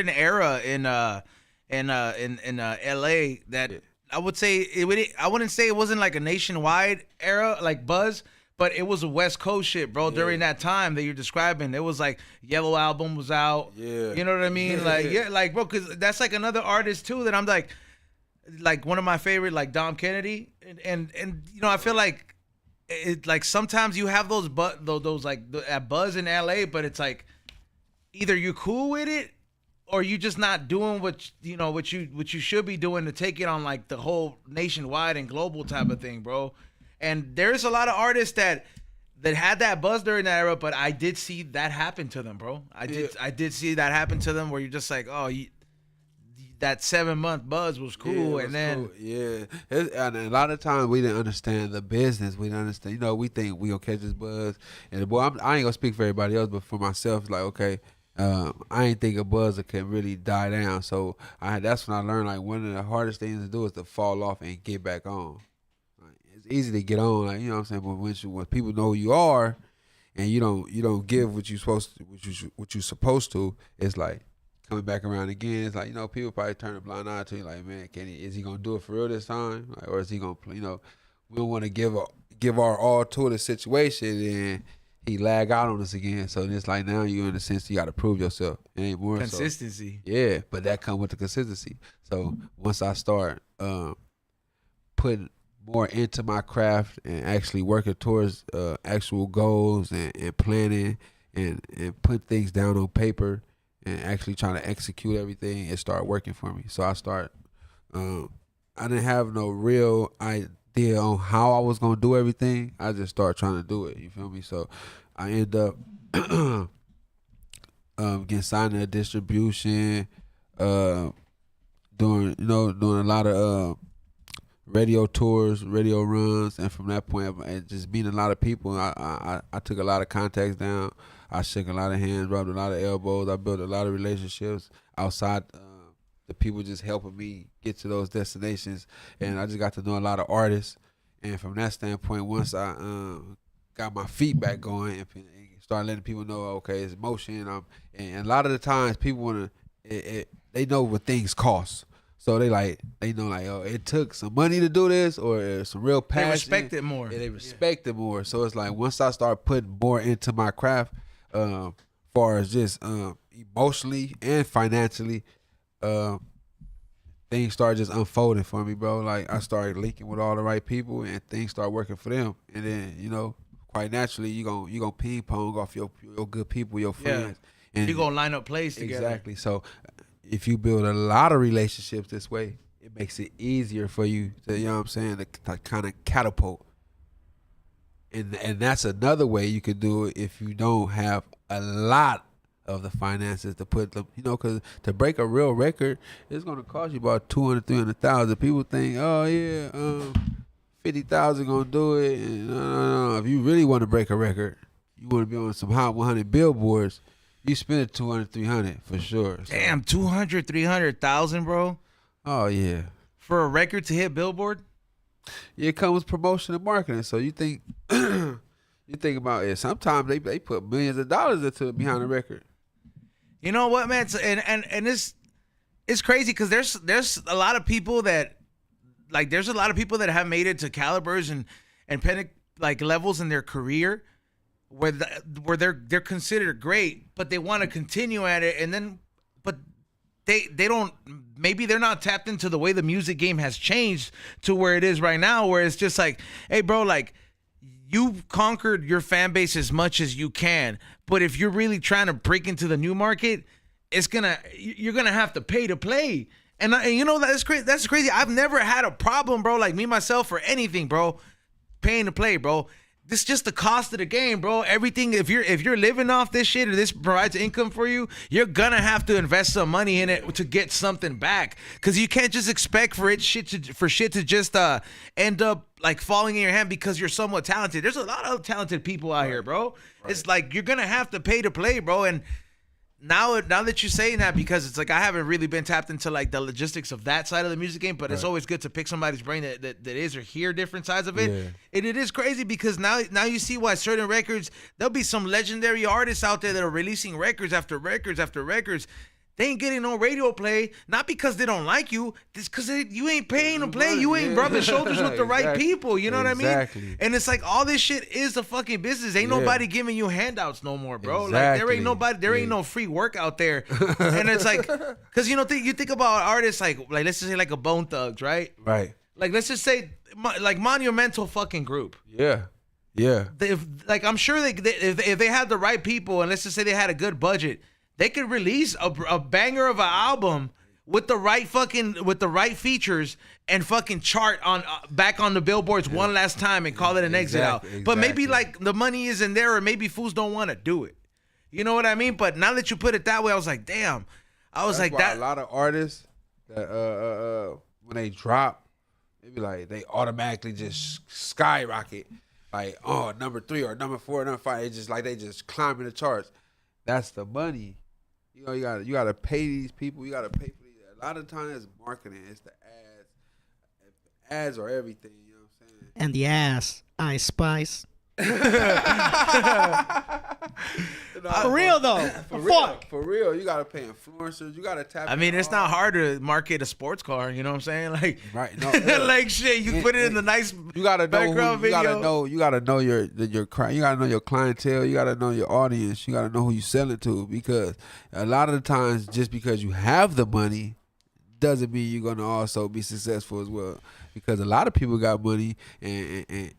era in LA that I would say I wouldn't say it wasn't like a nationwide era like buzz, but it was a West Coast shit, bro. Yeah. During that time that you're describing, it was like Yellow album was out. Yeah, you know what I mean? Yeah. Like bro, because that's like another artist too that I'm like one of my favorite, like Dom Kennedy, and I feel like it, like sometimes you have those like that buzz in LA, but it's like either you're cool with it or you just not doing what you should be doing to take it on like the whole nationwide and global type of thing, bro. And there's a lot of artists that had that buzz during that era, but I did see that happen to them, bro. I did see that happen to them where you're just like, oh, that 7-month buzz was cool, and then cool. Yeah, and a lot of times we didn't understand the business. We didn't understand. We think we gonna catch this buzz, and boy, I ain't gonna speak for everybody else, but for myself, it's like, okay, I ain't think a buzz can really die down. So that's when I learned, like, one of the hardest things to do is to fall off and get back on. Like, it's easy to get on, like, you know what I'm saying, but when people know who you are, and you don't give what you're supposed to, it's like coming back around again. It's like, people probably turn a blind eye to you, like, man, is he gonna do it for real this time? Like, or is he gonna play? We don't want to give our all to the situation, and he lag out on us again. So it's like, now you in the sense you got to prove yourself. It ain't more consistency. So, yeah, but that come with the consistency. So once I start putting more into my craft and actually working towards actual goals and planning and put things down on paper and actually trying to execute everything, it started working for me. So I didn't have no real idea on how I was gonna do everything, I just started trying to do it. You feel me? So I end up getting signed to a distribution, doing a lot of radio tours, radio runs, and from that point, and just meeting a lot of people. I took a lot of contacts down. I shook a lot of hands, rubbed a lot of elbows. I built a lot of relationships outside. The people just helping me get to those destinations, and I just got to know a lot of artists. And from that standpoint, once I got my feet back going and start letting people know, okay, it's motion. And a lot of the times people wanna, they know what things cost. So they know oh, it took some money to do this, or some real passion. They respect it more. Yeah, they respect it more. So it's like once I start putting more into my craft, far as just emotionally and financially, things started just unfolding for me, bro. Like I started linking with all the right people, and things start working for them. And then quite naturally, you gonna ping pong off your good people, your friends, and you gonna line up plays together. Exactly. So if you build a lot of relationships this way, it makes it easier for you to, you know what I'm saying, to kind of catapult. And that's another way you could do it if you don't have a lot of the finances to put them, because to break a real record, it's going to cost you about 200, 300,000. People think, oh yeah, 50,000 gonna do it. And no. If you really want to break a record, you want to be on some Hot 100 billboards, you spend 200, 300 for sure. So, Damn, 200, 300,000, bro. Oh yeah. For a record to hit Billboard? It comes with promotion and marketing. So you think about it. Sometimes they put millions of dollars into behind a record. You know what, man? And it's crazy because there's a lot of people that have made it to calibers and levels in their career where they're considered great, but they want to continue at it, but they don't. Maybe they're not tapped into the way the music game has changed to where it is right now, where it's just like, hey, bro, like you've conquered your fan base as much as you can, but if you're really trying to break into the new market, you're gonna have to pay to play. And that's crazy. That's crazy. I've never had a problem, bro. Like me myself or anything, bro. Paying to play, bro. This is just the cost of the game, bro. Everything. If you're living off this shit or this provides income for you, you're gonna have to invest some money in it to get something back. Cause you can't just expect for shit to just end up like falling in your hand because you're somewhat talented. There's a lot of talented people out here, bro. Right. It's like you're gonna have to pay to play, bro. And now that you're saying that, because it's like I haven't really been tapped into like the logistics of that side of the music game, but it's always good to pick somebody's brain that is or hear different sides of it. Yeah. And it is crazy because now you see why certain records, there'll be some legendary artists out there that are releasing records after records after records. They ain't getting no radio play, not because they don't like you, it's because you ain't paying to play. You ain't rubbing shoulders with the right people. You know what I mean? And it's like all this shit is a fucking business. Ain't nobody giving you handouts no more, bro. Like there ain't no free work out there. And it's like, because you think about artists like let's just say like a Bone Thugs, right? Right. Like let's just say like monumental fucking group. Yeah. Yeah. I'm sure if they had the right people and let's just say they had a good budget, they could release a banger of an album with the right features and fucking chart on back on the billboards one last time and call it an exit out. But maybe like the money isn't there, or maybe fools don't want to do it. You know what I mean? But now that you put it that way, I was like, damn. That's like that. A lot of artists that when they drop, they automatically just skyrocket. Like, oh, number 3 or number 4 or number 5. It's just like they just climbing the charts. That's the money. You gotta pay these people. You gotta pay for these. A lot of times it's marketing. It's the ads. Ads are everything. You know what I'm saying? And the ass, Ice Spice. For real though. For real. You gotta pay influencers. You gotta tap. I mean, it's not hard to market a sports car. You know what I'm saying? Like, right? No, like shit. You put it in the nice. You gotta know background video. You gotta know your You gotta know your clientele. You gotta know your audience. You gotta know who you selling to, because a lot of the times, just because you have the money, doesn't mean you're gonna also be successful as well. Because a lot of people got money, and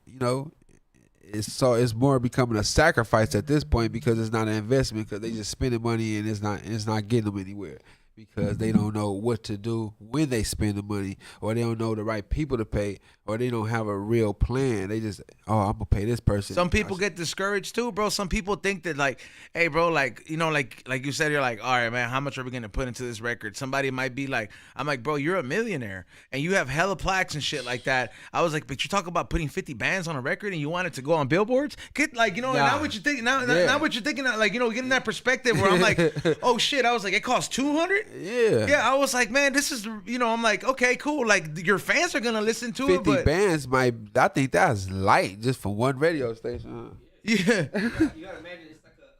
it's more becoming a sacrifice at this point, because it's not an investment, because they just spending money and it's not getting them anywhere, because they don't know what to do when they spend the money, or they don't know the right people to pay. or they don't have a real plan. They just, oh, I'm gonna pay this person. Some people get discouraged too, bro. Some people think that like, hey, bro, like, you know, like you said, you're like, all right, man, how much are we gonna put into this record? Somebody might be like, I'm like, bro, you're a millionaire and you have hella plaques and shit like that. I was like, but you talk about putting 50 bands on a record and you want it to go on billboards? Get like, you know, now what you think? Now what you're thinking? Like, you know, getting that perspective where I'm like, oh shit, I was like, it costs 200. Yeah. I was like, man, this is, you know, I'm like, okay, cool. Like your fans are gonna listen to 50 it, but bands might, I think that's light just for one radio station. Huh? yeah. You gotta imagine it's like a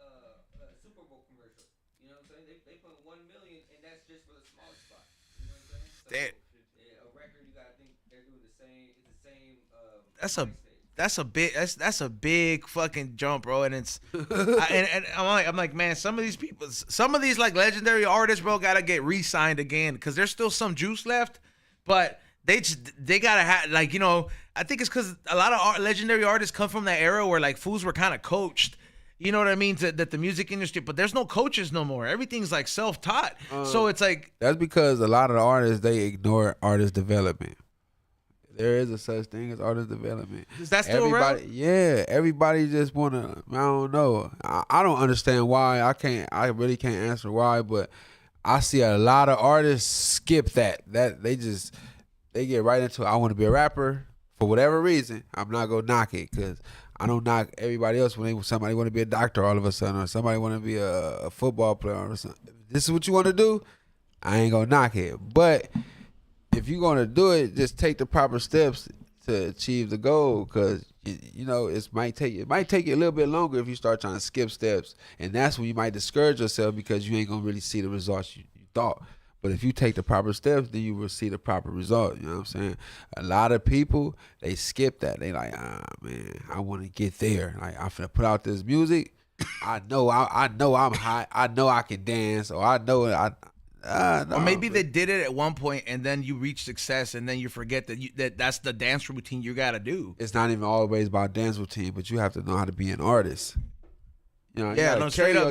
Super Bowl commercial. You know what I'm saying? They put 1 million, and that's just for the small spot. You know what I'm saying? So, Damn. yeah, a record, you gotta think they're doing the same. It's the same. That's a big fucking jump, bro. And it's and I'm like, man, some of these like legendary artists, bro, gotta get re-signed again because there's still some juice left, but they gotta have, like, you know, I think it's because a lot of legendary artists come from that era where like fools were kind of coached. You know what I mean? That the music industry, but there's no coaches no more. Everything's like self-taught. So it's like That's because a lot of the artists, they ignore artist development. There is a such thing as artist development. Is that still around? Yeah, everybody just wanna. I don't know. I don't understand why. I really can't answer why. But I see a lot of artists skip that. That they get right into. I want to be a rapper for whatever reason. I'm not gonna knock it because I don't knock everybody else when somebody want to be a doctor all of a sudden, or somebody want to be a football player or something. If this is what you want to do, I ain't gonna knock it. But if you're gonna do it, just take the proper steps to achieve the goal. Because you know it might take you a little bit longer if you start trying to skip steps, and that's when you might discourage yourself because you ain't gonna really see the results you thought. But if you take the proper steps, then you will see the proper result. You know what I'm saying? A lot of people, they skip that. They like, man, I want to get there. Like, I'm finna put out this music. I know I'm hot. I know I can dance. Or I know or maybe they did it at one point and then you reach success and then you forget that that's the dance routine you gotta do. It's not even always about dance routine, but you have to know how to be an artist. You know, you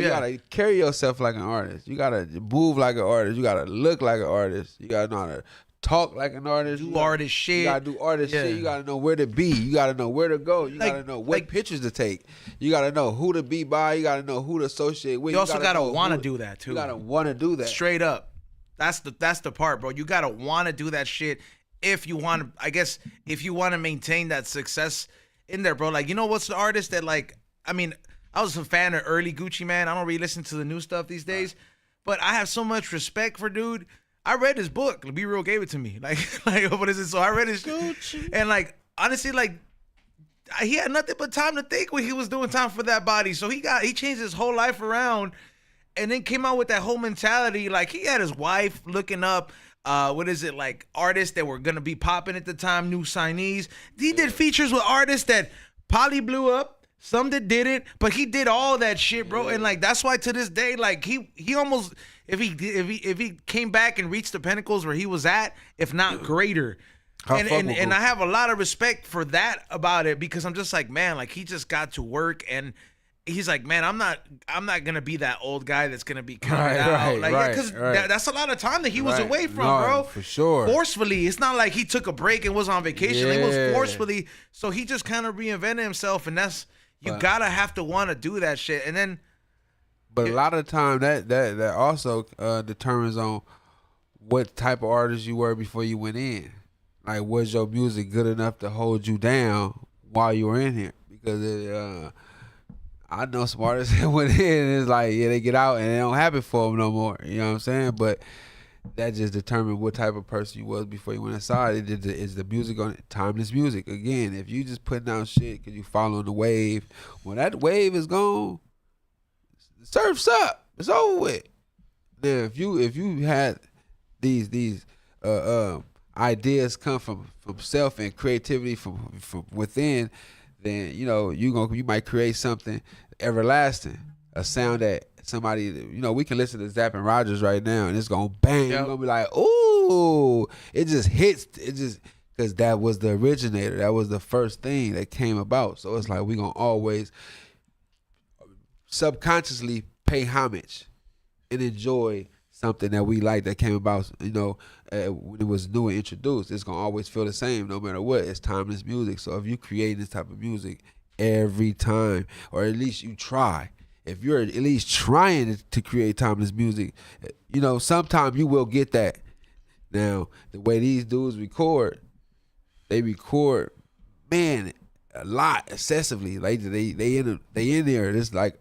gotta carry yourself like an artist. You gotta move like an artist. You gotta look like an artist. You gotta know how to talk like an artist. Do artist shit. You gotta do artist shit. You gotta know where to be. You gotta know where to go. You gotta know what pictures to take. You gotta know who to be by. You gotta know who to associate with. You also gotta want to do that too. You gotta want to do that. Straight up. That's the part, bro. You gotta want to do that shit if you want to. I guess if you want to maintain that success in there, bro. Like, you know what's the artist that, like, I mean, I was a fan of early Gucci Mane. I don't really listen to the new stuff these days, but I have so much respect for dude. I read his book. Be Real gave it to me. Like what is it? So I read his Gucci, and like honestly, like he had nothing but time to think when he was doing Time for That Body. So he changed his whole life around, and then came out with that whole mentality. Like he had his wife looking up. Like artists that were gonna be popping at the time, new signees. He did features with artists that probably blew up. Some that did it, but he did all that shit, bro. And like that's why to this day, like he almost if he came back and reached the pinnacles where he was at, if not greater. And I have a lot of respect for that about it because I'm just like, man, like he just got to work and he's like, man, I'm not gonna be that old guy that's gonna be counted out. That's a lot of time that he was away from, bro. For sure. Forcefully. It's not like he took a break and was on vacation. Yeah. It was forcefully. So he just kind of reinvented himself, and that's gotta have to want to do that shit. And then but a lot of the time that also determines on what type of artist you were before you went in. Like, was your music good enough to hold you down while you were in here? Because I know some artists that went in and it's like, yeah, they get out and it don't happen for them no more. You know what I'm saying? But that just determined what type of person you was before you went inside. Is the music on it? Timeless music. Again, if you just putting out shit because you following the wave, when that wave is gone, the surf's up. It's over with. Now, if you had these ideas come from self and creativity from within, then you might create something everlasting, a sound that somebody, we can listen to Zapp and Rogers right now and it's gonna bang. You're gonna be like, ooh, it just hits. It just, because that was the originator. That was the first thing that came about. So it's like we gonna always subconsciously pay homage and enjoy something that we like that came about, when it was new and introduced, it's gonna always feel the same no matter what. It's timeless music. So if you create this type of music every time, or at least you try, if you're at least trying to create timeless music, sometime you will get that. Now, the way these dudes record, they record, man, a lot excessively. Like they in there. It's like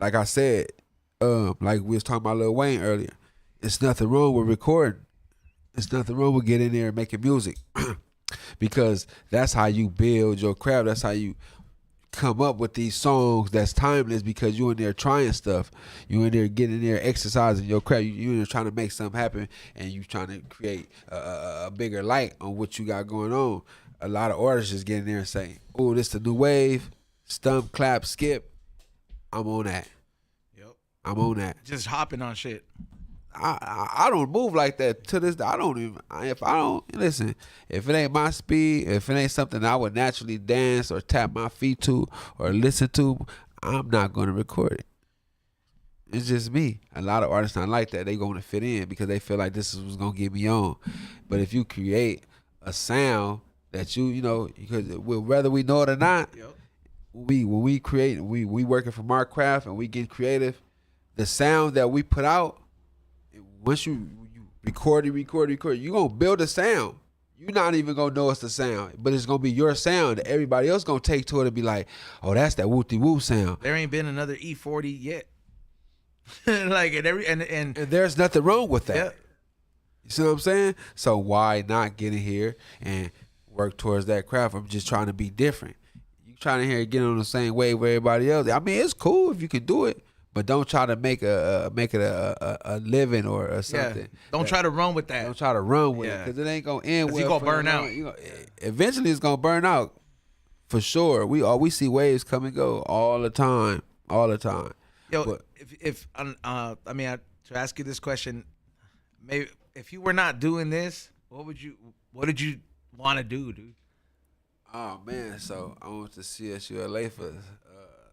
I said, like we was talking about Lil Wayne earlier. It's nothing wrong with recording. It's nothing wrong with getting in there and making music, because that's how you build your craft. That's how you come up with these songs that's timeless, because you in there trying stuff. You in there getting in there exercising your craft. You in there trying to make something happen, and you trying to create a bigger light on what you got going on. A lot of artists just get in there and say, "Oh, this the new wave, stump, clap, skip. I'm on that. Yep. I'm on that." Just hopping on shit. I don't move like that to this day. I don't even, if I don't listen, if it ain't my speed, if it ain't something I would naturally dance or tap my feet to or listen to, I'm not going to record it. It's just me. A lot of artists not like that. They going to fit in because they feel like this is what's going to get me on. But if you create a sound that because whether we know it or not, Yep. when we create, we working from our craft and we get creative, the sound that we put out, once you record, you're going to build a sound. You're not even going to know it's the sound, but it's going to be your sound that everybody else going to take to it and be like, oh, that's that whoop-de-whoop sound. There ain't been another E40 yet. And there's nothing wrong with that. Yeah. You see what I'm saying? So why not get in here and work towards that craft? I'm just trying to be different. You trying to get on the same wave with everybody else. I mean, it's cool if you can do it, but don't try to make it a living or something. Yeah. Don't try to run with that. Don't try to run with it, Yeah. because it ain't gonna end well. You're gonna for burn you. out. Eventually, it's gonna burn out for sure. We see waves come and go all the time. Yo, But- to ask you this question, maybe if you were not doing this, what did you want to do, dude? Oh man, so I went to CSULA for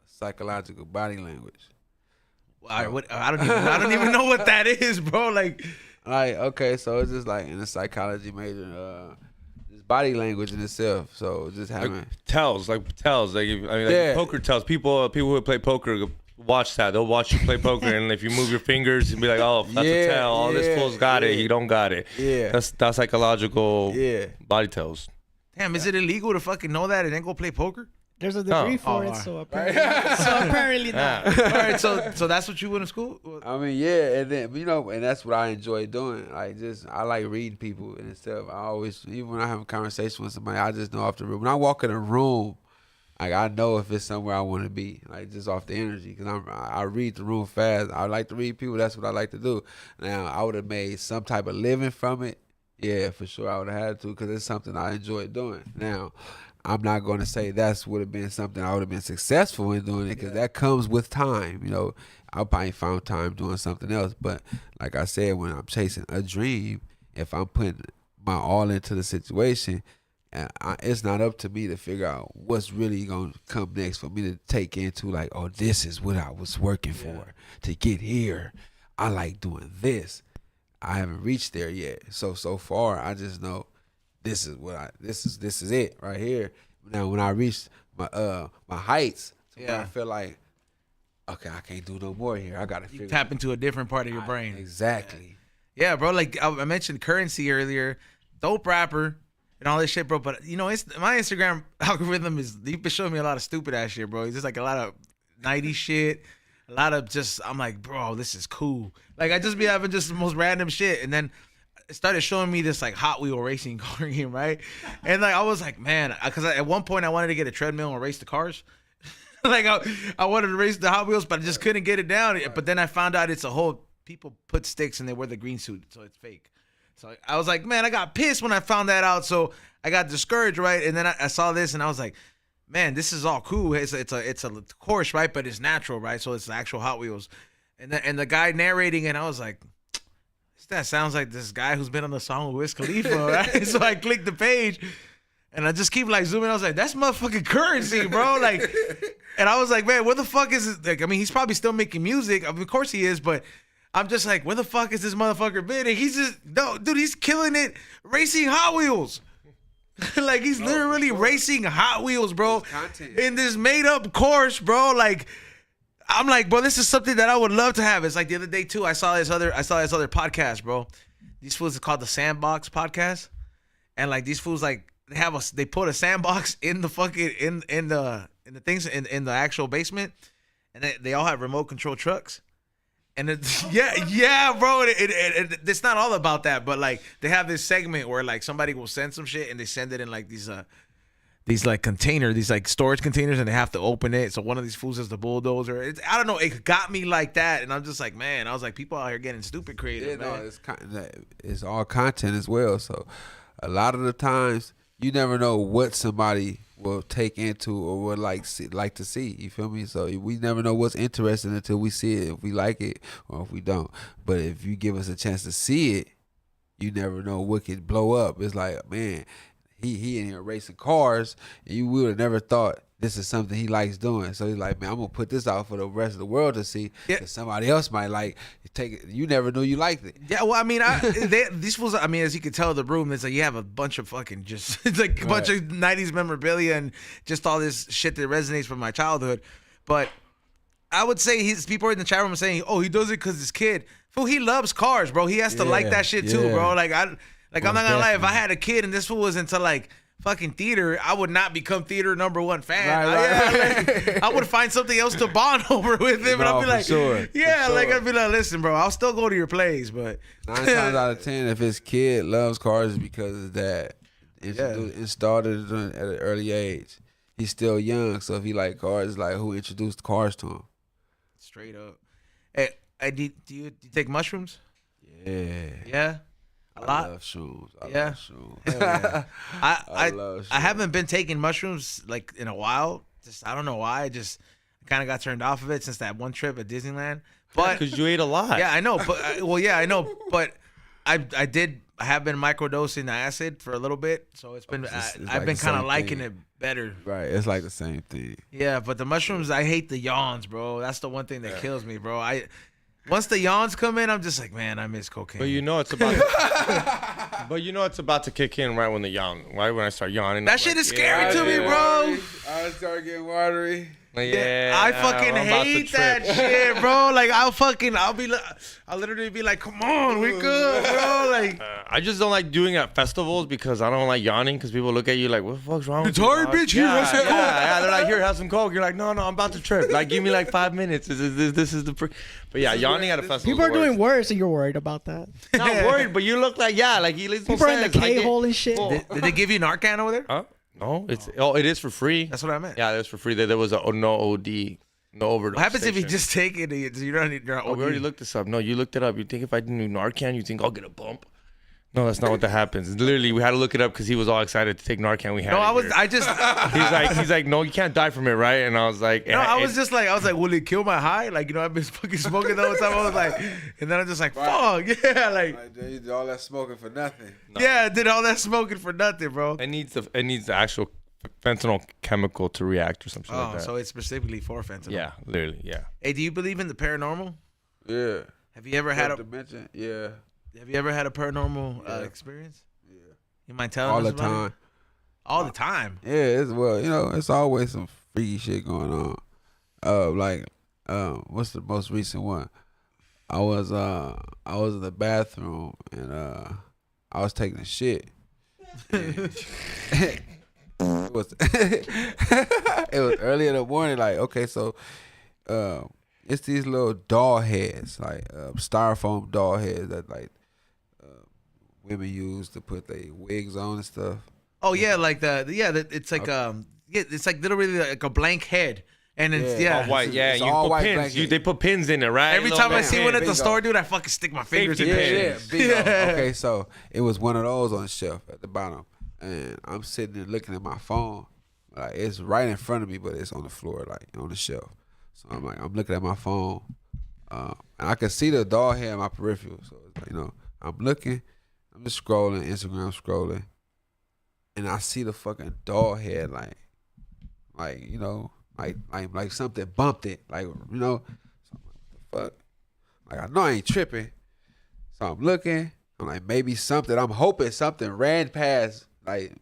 psychological body language. I don't even know what that is, bro. Like, Okay, so it's just like in a psychology major, just body language in itself. So just having Like tells. Yeah. Poker tells. People who play poker watch that. They'll watch you play poker, and if you move your fingers, you'll be like, oh, that's a tell. Oh, this fool's got it. You don't got it. Yeah. That's psychological. Yeah. Body tells. damn, is it illegal to fucking know that and then go play poker? There's a degree for it, alright. so apparently not. All right, so that's what you went to school? I mean, yeah, and then and that's what I enjoy doing. Like, I like reading people and stuff. I always, even when I have a conversation with somebody, I just know off the room. When I walk in a room, like, I know if it's somewhere I want to be, like, just off the energy, because I read the room fast. I like to read people. That's what I like to do. Now, I would have made some type of living from it. Yeah, for sure, I would have had to, because it's something I enjoy doing. Now, I'm not going to say that's would have been something I would have been successful in doing it, because that comes with time. I'll probably found time doing something else. But like I said, when I'm chasing a dream, if I'm putting my all into the situation, it's not up to me to figure out what's really going to come next for me to take into, like, oh, this is what I was working for to get here. I like doing this. I haven't reached there yet. So far, I just know this is this is it right here. Now, when I reach my heights, I feel like, okay, I can't do no more here. I gotta You tap into a different part of your brain. Exactly. Yeah, bro. Like I mentioned Currency earlier, dope rapper and all this shit, bro. But my Instagram algorithm you've been showing me a lot of stupid ass shit, bro. It's just like a lot of 90s shit, a lot of I'm like, bro, this is cool. Like, I just be having just the most random shit, and then it started showing me this like Hot Wheel racing car game, right? And like I was like, man, because at one point I wanted to get a treadmill and race the cars. Like I wanted to race the Hot Wheels, but I just couldn't get it down. But then I found out it's a whole people put sticks and they wear the green suit, so it's fake. So I was like, man, I got pissed when I found that out. So I got discouraged, right? And then I saw this and I was like, man, this is all cool. It's a course, right? But it's natural, right? So it's the actual Hot Wheels. And the guy narrating it, I was like, that sounds like this guy who's been on the song with Wiz Khalifa, right? So I clicked the page, and I just keep like zooming. I was like, that's motherfucking Currency, bro. Like, and I was like, man, what the fuck is it? Like, I mean, he's probably still making music. Of course he is, but I'm just like, where the fuck is this motherfucker been? And he's just no, dude. He's killing it racing Hot Wheels. Like he's literally racing Hot Wheels, bro, in this made up course, bro. Like I'm like, bro, this is something that I would love to have. It's like the other day too. I saw this other podcast, bro. These fools is called the Sandbox Podcast, and like these fools like they put a sandbox in the fucking in the things in the actual basement, and they all have remote control trucks. And it's, yeah, bro. It's not all about that, but like they have this segment where like somebody will send some shit and they send it in like these like containers, these like storage containers, and they have to open it. So one of these fools is the bulldozer. I don't know. It got me like that, and I'm just like, man. I was like, people out here getting stupid creative, man. No, it's all content as well. So a lot of the times you never know what somebody will take into or would like to see. You feel me? So we never know what's interesting until we see it, if we like it or if we don't. But if you give us a chance to see it, you never know what could blow up. It's like, man, he in here racing cars, and you would have never thought this is something he likes doing. So he's like, man, I'm gonna put this out for the rest of the world to see. Yeah. That somebody else might like take it. You never knew you liked it. Yeah, well, I mean, these fools. I mean, as you can tell, the room. It's like you have a bunch of fucking just. It's like a bunch of '90s memorabilia and just all this shit that resonates from my childhood. But I would say people in the chat room are saying, "Oh, he does it because his kid." Fool, he loves cars, bro. He has to like that shit too, bro. Like I'm not gonna lie. If I had a kid and this fool was into like fucking theater, I would not become theater #1 fan. Like, I would find something else to bond over with him, and I'd be like, I'd be like, listen, bro, I'll still go to your plays, but 9 times out of 10, if his kid loves cars, it's because his dad installed it at an early age. He's still young, so if he like cars, like who introduced cars to him? Straight up. Hey, do you take mushrooms? Yeah. A lot. I love shrooms. I love shrooms. Yeah. I love shrooms. I haven't been taking mushrooms like in a while. Just I don't know why. I just kind of got turned off of it since that one trip at Disneyland. But because you ate a lot. Yeah, I know. But I know. But I have been microdosing the acid for a little bit, so it's been I've been kind of liking it better. Right, it's like the same thing. Yeah, but the mushrooms, I hate the yawns, bro. That's the one thing that kills me, bro. Once the yawns come in, I'm just like, man, I miss cocaine. But you know it's about. But you know it's about to kick in right when I start yawning. That shit is scary to me, bro. I start getting watery. Yeah, I fucking hate that shit, bro. Like I'll literally be like, come on, we good, bro. Like I just don't like doing it at festivals because I don't like yawning because people look at you like, what the fuck's wrong with you? Retarded bitch, here, have some coke. Yeah, they're like, here, have some coke. You're like, no, I'm about to trip. Like, give me like 5 minutes. This is the. But yeah, yawning at a festival. People are doing worse, and you're worried about that. Not worried, but you look like he lives. People are in the K-hole and shit. Did they give you Narcan over there? Huh? No, it is for free. That's what I meant. Yeah, it was for free. There was a no OD, no overdose. What happens if you station. just take it? You don't need. We already looked this up. No, you looked it up. You think if I didn't do Narcan, you think I'll get a bump? No, that's not what that happens. Literally, we had to look it up because he was all excited to take Narcan. We had. He's like, no, you can't die from it, right? And I was like, no, I was like, will it kill my high? Like, I've been fucking smoking the whole time. I was like, and then I'm just like, fuck, yeah, like you did all that smoking for nothing. No. Yeah, I did all that smoking for nothing, bro. It needs the actual fentanyl chemical to react or something like that. So it's specifically for fentanyl. Yeah, literally, yeah. Hey, do you believe in the paranormal? Yeah. Have you ever had a dimension? Yeah. Have you ever had a paranormal experience? Yeah. You mind telling all us the about time? It? All the time. Yeah, it's always some freaky shit going on. What's the most recent one? I was in the bathroom and I was taking a shit. It was early in the morning. Like, okay, so it's these little doll heads, like styrofoam doll heads that like women use to put their wigs on and stuff. Oh yeah, like it's like it's like literally like a blank head. And it's all white, yeah. It's you all put white pins. They put pins in it, right? Every time I see one at the store, dude, I fucking stick my fingers in there. Yeah. Okay, so it was one of those on the shelf at the bottom, and I'm sitting there looking at my phone, like it's right in front of me, but it's on the floor, like on the shelf. So I'm looking at my phone, and I can see the doll head in my peripheral. So it's like, I'm looking, I'm just scrolling, Instagram scrolling, and I see the fucking doll head, like something bumped it, so I'm like, what the fuck? Like I know I ain't tripping. So I'm looking. I'm like, maybe something. I'm hoping something ran past, like,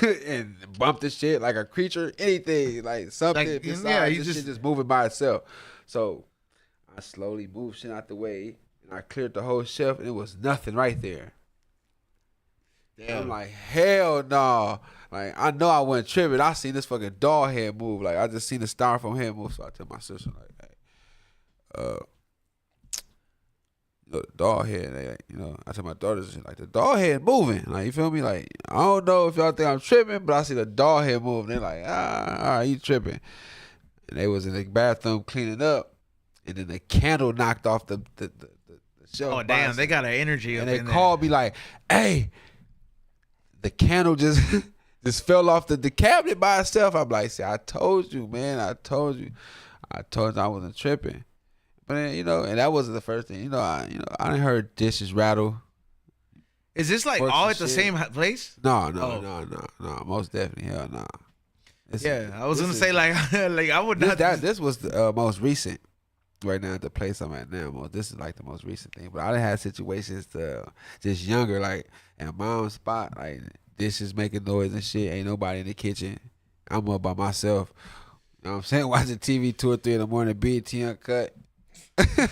and bumped the shit like a creature, anything, like something Like, besides you this shit just moving by itself. So I slowly moved shit out the way, and I cleared the whole shelf, and it was nothing right there. Damn. I'm like, hell no. Like, I know I wasn't tripping. I seen this fucking dog head move. Like, I just seen the styrofoam head move. So I tell my sister, like, hey, the dog head, I tell my daughters, like, the dog head moving. Like, you feel me? Like, I don't know if y'all think I'm tripping, but I see the dog head moving. They're like, all right, you tripping. And they was in the bathroom cleaning up, and then the candle knocked off the shelf. Oh damn, they got an energy up and they in called me like, hey, the candle just just fell off the cabinet by itself. I'm like, see, I told you, man. I told you I wasn't tripping. But then, and that wasn't the first thing. I done heard dishes rattle. Is this like Forks all and at the shit. same place? No, Oh. most definitely, hell no. Yeah, I was gonna say like I would not. This was the most recent. Right now at the place I'm at now, this is like the most recent thing. But I done had situations just younger, like at mom's spot, like dishes making noise and shit. Ain't nobody in the kitchen. I'm up by myself. You know what I'm saying? Watching TV 2 or 3 in the morning, BET Uncut.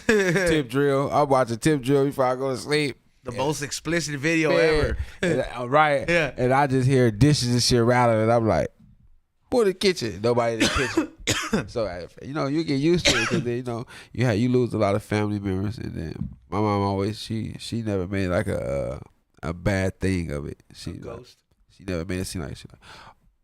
Tip drill. I'm watching Tip drill before I go to sleep. The most explicit video ever. Right. Yeah. And I just hear dishes and shit rattling, and I'm like, who in the kitchen? Nobody in the kitchen. So, you get used to it because then, you lose a lot of family members. And then my mom always, she never made like a bad thing of it. She Ghost. She never made it seem like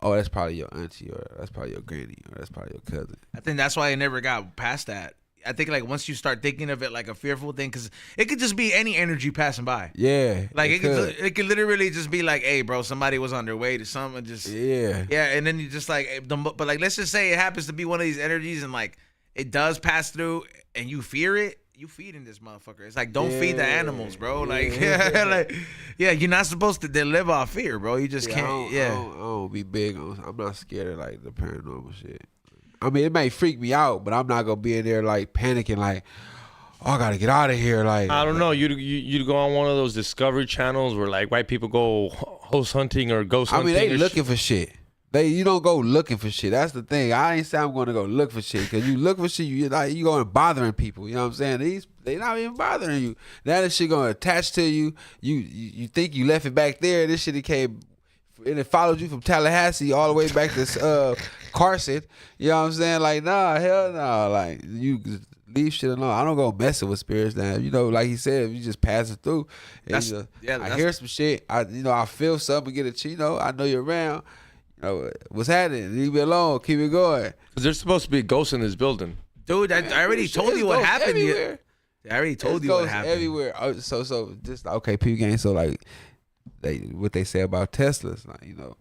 oh, that's probably your auntie, or that's probably your granny, or that's probably your cousin. I think that's why I never got past that. I think like once you start thinking of it like a fearful thing, because it could just be any energy passing by. Yeah. Like it could literally just be like, hey, bro, somebody was on their way to something. Just Yeah. and then you just like, but like, let's just say it happens to be one of these energies, and like it does pass through, and you fear it. You feeding this motherfucker. It's like, don't feed the animals, bro. Like, you're not supposed to live off fear, bro. You just can't. I don't be big on. I'm not scared of like the paranormal shit. I mean, it may freak me out, but I'm not gonna be in there like panicking, like, oh, I gotta get out of here. Like, I don't know. You'd go on one of those Discovery channels where like white people go host hunting or ghost hunting. I mean, they looking for shit. You don't go looking for shit. That's the thing. I ain't saying I'm gonna go look for shit, because you look for shit, you going bothering people. You know what I'm saying? They not even bothering you. Now this shit gonna attach to you. You think you left it back there. This shit came and it followed you from Tallahassee all the way back to Carson. You know what I'm saying? Like, nah, hell no. Like, you leave shit alone. I don't go messing with spirits now. Like he said, you just pass it through. And I hear some shit. I feel something, get it. I know you're around. What's happening? Leave me alone. Keep it going. Because there's supposed to be a ghost in this building. Dude, I already told you what happened. I already told you what happened. Everywhere. So just okay, people game. So like, what they say about Teslas, like, you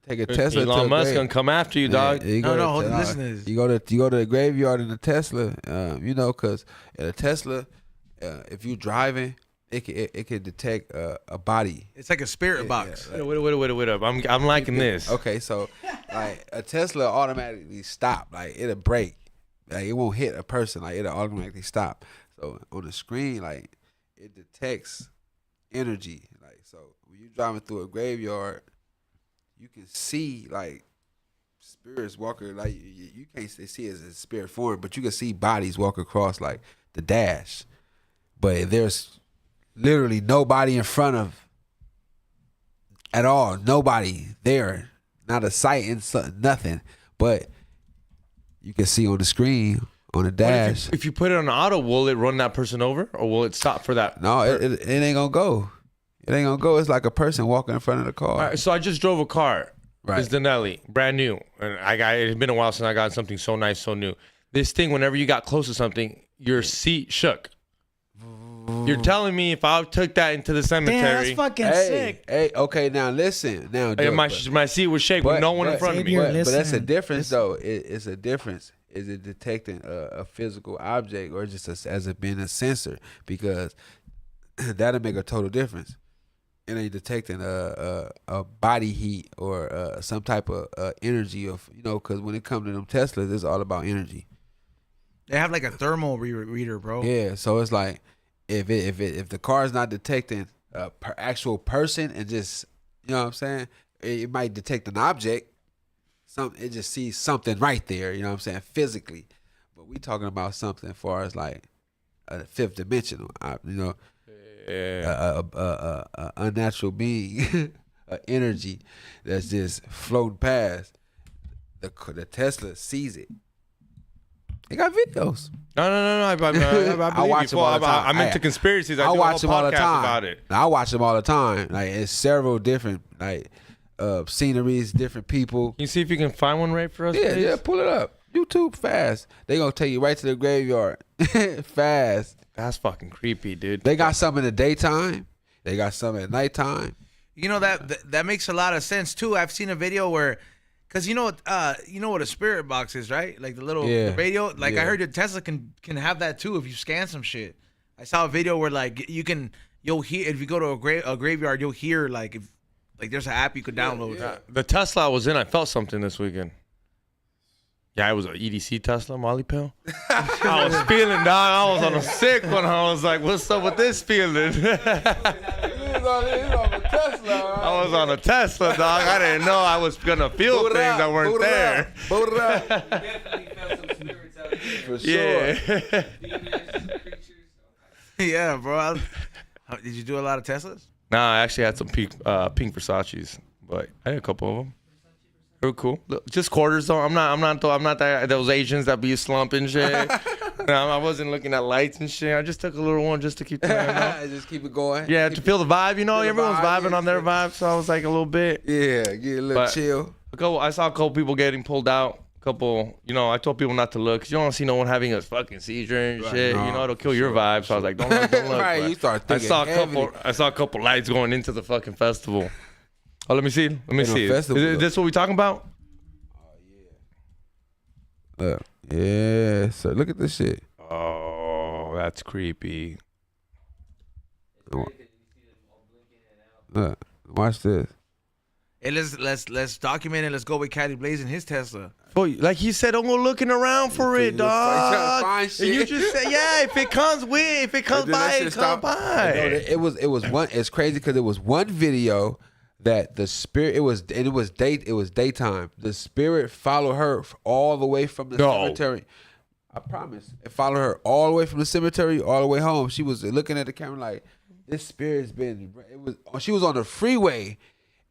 take a Tesla. Elon Musk gonna come after you, dog. Listen to this. You go to the graveyard in a Tesla, because in a Tesla, if you driving, it can detect a body. It's like a spirit box. Wait up. I'm liking this. Okay, so like a Tesla automatically stop. Like, it'll brake. Like, it won't hit a person. Like, it'll automatically stop. So on the screen, like, it detects energy. Like, so when you're driving through a graveyard, you can see like spirits walking. Like, you can't see it as a spirit form, but you can see bodies walk across like the dash. But there's literally nobody in front of at all. Nobody there. Not a sight and nothing. But you can see on the screen, on the dash. If you put it on auto, will it run that person over, or will it stop for that? No, it ain't gonna go. It ain't gonna go. It's like a person walking in front of the car. All right, so I just drove a car. Right. It's Denali, brand new, and it's been a while since I got something so nice, so new. This thing, whenever you got close to something, your seat shook. You're telling me if I took that into the cemetery, Damn, that's fucking sick. Hey, okay, now listen. Now, my seat would shake with no one in front of me. Xavier, But that's a listen. difference, though. It's a difference. Is it detecting a physical object, or just as it being a sensor? Because that'll make a total difference. It ain't detecting a body heat or some type of energy of, because when it comes to them Teslas, it's all about energy. They have like a thermal reader, bro. Yeah, so it's like if the car is not detecting a actual person and just you know what I'm saying, it might detect an object. It just sees something right there. You know what I'm saying, physically. But we talking about something as far as like a fifth dimensional. You know, a unnatural being, an energy that's just floating past. The Tesla sees it. They got videos. No. I watch them all the time. I'm into conspiracies. I watch them all the time. About it. I watch them all the time. Like it's several different like sceneries, different people. Can you see if you can find one right for us? Yeah, please? yeah. Pull it up. YouTube fast. They gonna take you right to the graveyard fast. That's fucking creepy, dude. They got some in the daytime. They got some at nighttime. You know that makes a lot of sense too. I've seen a video where, cause you know what a spirit box is, right? Like the little the radio. Like I heard your Tesla can have that too if you scan some shit. I saw a video where like you'll hear if you go to a graveyard, you'll hear like if like there's an app you could download. The Tesla I was in, I felt something this weekend. Yeah, it was an EDC Tesla, Molly pill. I was feeling down. I was on a sick one. I was like, what's up with this feeling? I was on a Tesla, dog. I didn't know I was going to feel things that weren't there. Definitely felt some spirits out there. For sure. Yeah, bro. Did you do a lot of Teslas? Nah, I actually had some pink Versace's, but I had a couple of them. They were cool. Just quarters though. I'm not those Asians that be slumping shit. I wasn't looking at lights and shit. I just took a little one just to keep the Just keep it going. Yeah, to feel the vibe. You know, Feel the everyone's vibe, vibing on their vibe, so I was like a little bit. Yeah, get a little chill. I saw a couple people getting pulled out. Couple, I told people not to look because you don't want to see no one having a fucking seizure and shit. No, it'll kill your vibe. So I was like, don't look. Right, you start thinking I saw a couple lights going into the fucking festival. Oh, let me see. Is this what we talking about? Yeah, so look at this shit. Oh, that's creepy. Watch this. Hey, let's document it. Let's go with Caddy Blaze and his Tesla. Oh, like he said, don't go looking around for it, dog. Find And shit. you just say, yeah, if it comes by, it comes by. It was one. It's crazy because it was one video that the spirit. It was daytime. The spirit followed her all the way from the cemetery. I promise. It followed her all the way from the cemetery all the way home. She was looking at the camera like, this spirit's been. She was on the freeway,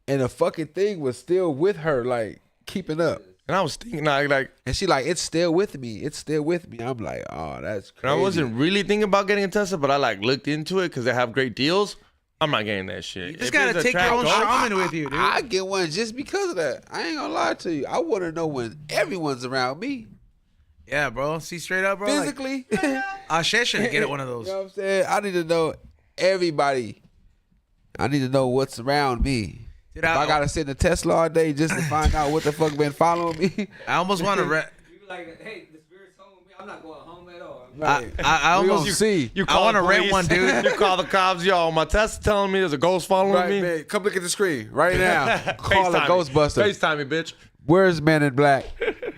and the fucking thing was still with her, like keeping up. And I was thinking, like, and she like, it's still with me. It's still with me. I'm like, oh, that's crazy. and I wasn't really thinking about getting a Tesla, but I like looked into it because they have great deals. I'm not getting that shit. You just gotta take your own shaman with you, dude. I get one just because of that. I ain't gonna lie to you. I want to know when everyone's around me. Yeah, bro. See straight up, bro. Physically. Ashe should get one of those. You know what I'm saying? I need to know everybody. I need to know what's around me. Dude, If I gotta sit in a Tesla all day just to find out what the fuck been following me. I almost want to. You be like, hey, the spirit's home with me. I'm not going home at all. I We almost gonna see. I want to rent one, dude. You call the cops, yo. My Tesla telling me there's a ghost following Right, me. man. Come look at the screen right now. Call the FaceTime me. Ghostbuster. FaceTime me, bitch. Where's Man in Black?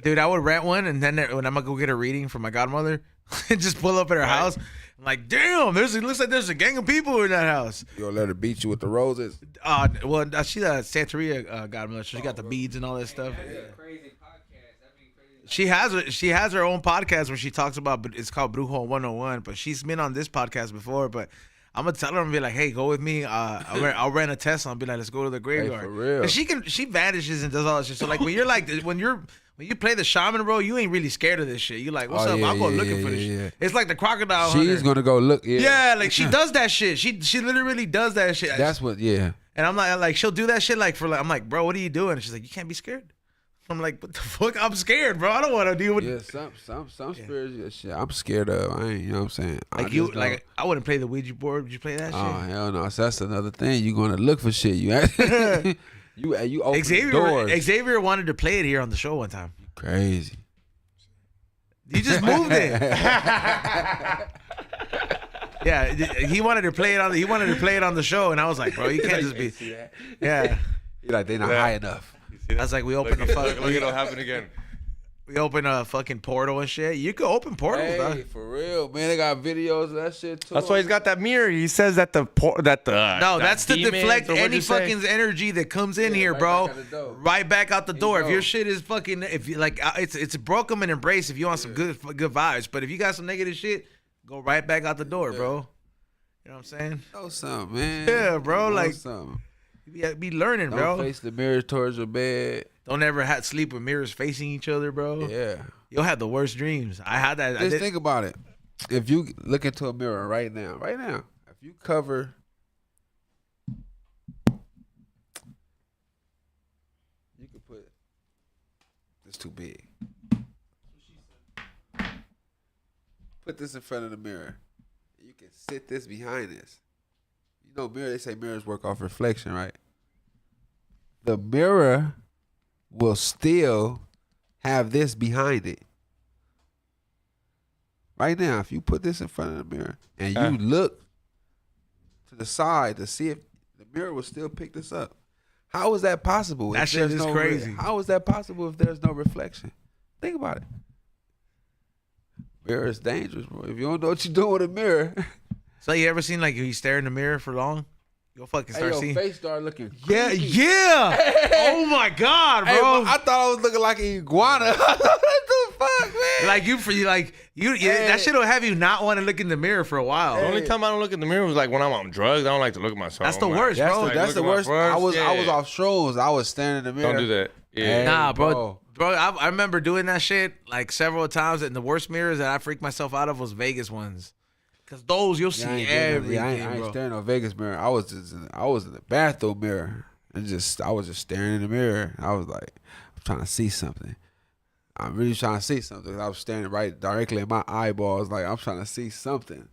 Dude, I would rent one, and then when I'm gonna go get a reading from my godmother, and just pull up at her house. I'm like, damn, it looks like there's a gang of people in that house. You gonna let her beat you with the roses? Well, she's a Santeria godmother, so she got the beads and all that stuff. Crazy podcast. That'd be crazy. She has her own podcast where she talks about, but it's called Brujo 101. But she's been on this podcast before. But I'm gonna tell her and be like, hey, go with me. I'll rent a Tesla and be like, let's go to the graveyard. for real. 'Cause she vanishes and does all that shit. So like when you play the shaman, bro, you ain't really scared of this shit. You like, what's Oh, up? yeah, I'm going yeah, looking for yeah, this yeah. shit. It's like the crocodile She's hunter. gonna go look. Yeah, like she does that shit. She literally does that shit. That's what. Yeah. And I'm like, she'll do that shit I'm like, bro, what are you doing? And she's like, you can't be scared. I'm like, what the fuck? I'm scared, bro. I don't want to deal with. Yeah, some spirits. Yeah, shit, I'm scared of. I ain't. You know what I'm saying? I wouldn't play the Ouija board. Would you play that Oh shit? hell no! So that's another thing. You gonna look for shit. You you open the doors. Xavier wanted to play it here on the show one time. Crazy. You just moved it. Yeah, he wanted to play it on the show, and I was like, bro, you can't just be. Yeah, You like they not high enough. I was like, we opened the fuck. Look, it'll happen again. We open a fucking portal and shit. You could open portals, Hey, dog. for real, man. They got videos of that shit too. That's why he's got that mirror. He says that No, that that's to demons, deflect or what'd any you say? fucking energy that comes in here, right bro. back out the door. Right back out the door. If know. your shit is fucking, if you like, it's welcome and embrace if you want some good vibes. But if you got some negative shit, go right back out the door, bro. You know what I'm saying? Know something, man. Yeah, bro, Know like- something. Be learning, Don't bro. face the mirror towards your bed. Don't ever sleep with mirrors facing each other, bro. Yeah. You'll have the worst dreams. I had that. I Just did. think about it. If you look into a mirror right now, if you cover you could put this too big. Put this in front of the mirror. You can sit this behind this. You know, they say mirrors work off reflection, right? The mirror will still have this behind it. Right now, if you put this in front of the mirror and you look to the side to see if the mirror will still pick this up, how is that possible? That if shit there's is crazy. How is that possible if there's no reflection? Think about it. Mirror is dangerous, bro. If you don't know what you're doing with a mirror, So you ever seen like you stare in the mirror for long? You'll fucking hey, start your seeing. face start looking Yeah, creepy. yeah. Oh my god, bro. Hey, bro, I thought I was looking like an iguana. What the fuck, man? Like that shit'll have you not want to look in the mirror for a while. The only time I don't look in the mirror was like when I'm on drugs. I don't like to look at myself. That's the I'm like, worst, That's bro. the, that's the look at my worst. first, I was yeah. off shrooms. I was staring in the mirror. Don't do that. Yeah. Nah, bro. bro. Bro, I remember doing that shit like several times, and the worst mirrors that I freaked myself out of was Vegas ones, cause those you'll see I ain't everything, I ain't bro. staring in no Vegas mirror. I was in the bathroom mirror and I was just staring in the mirror. I was like, I'm trying to see something. I'm really trying to see something. I was staring right directly in my eyeballs. Like I'm trying to see something.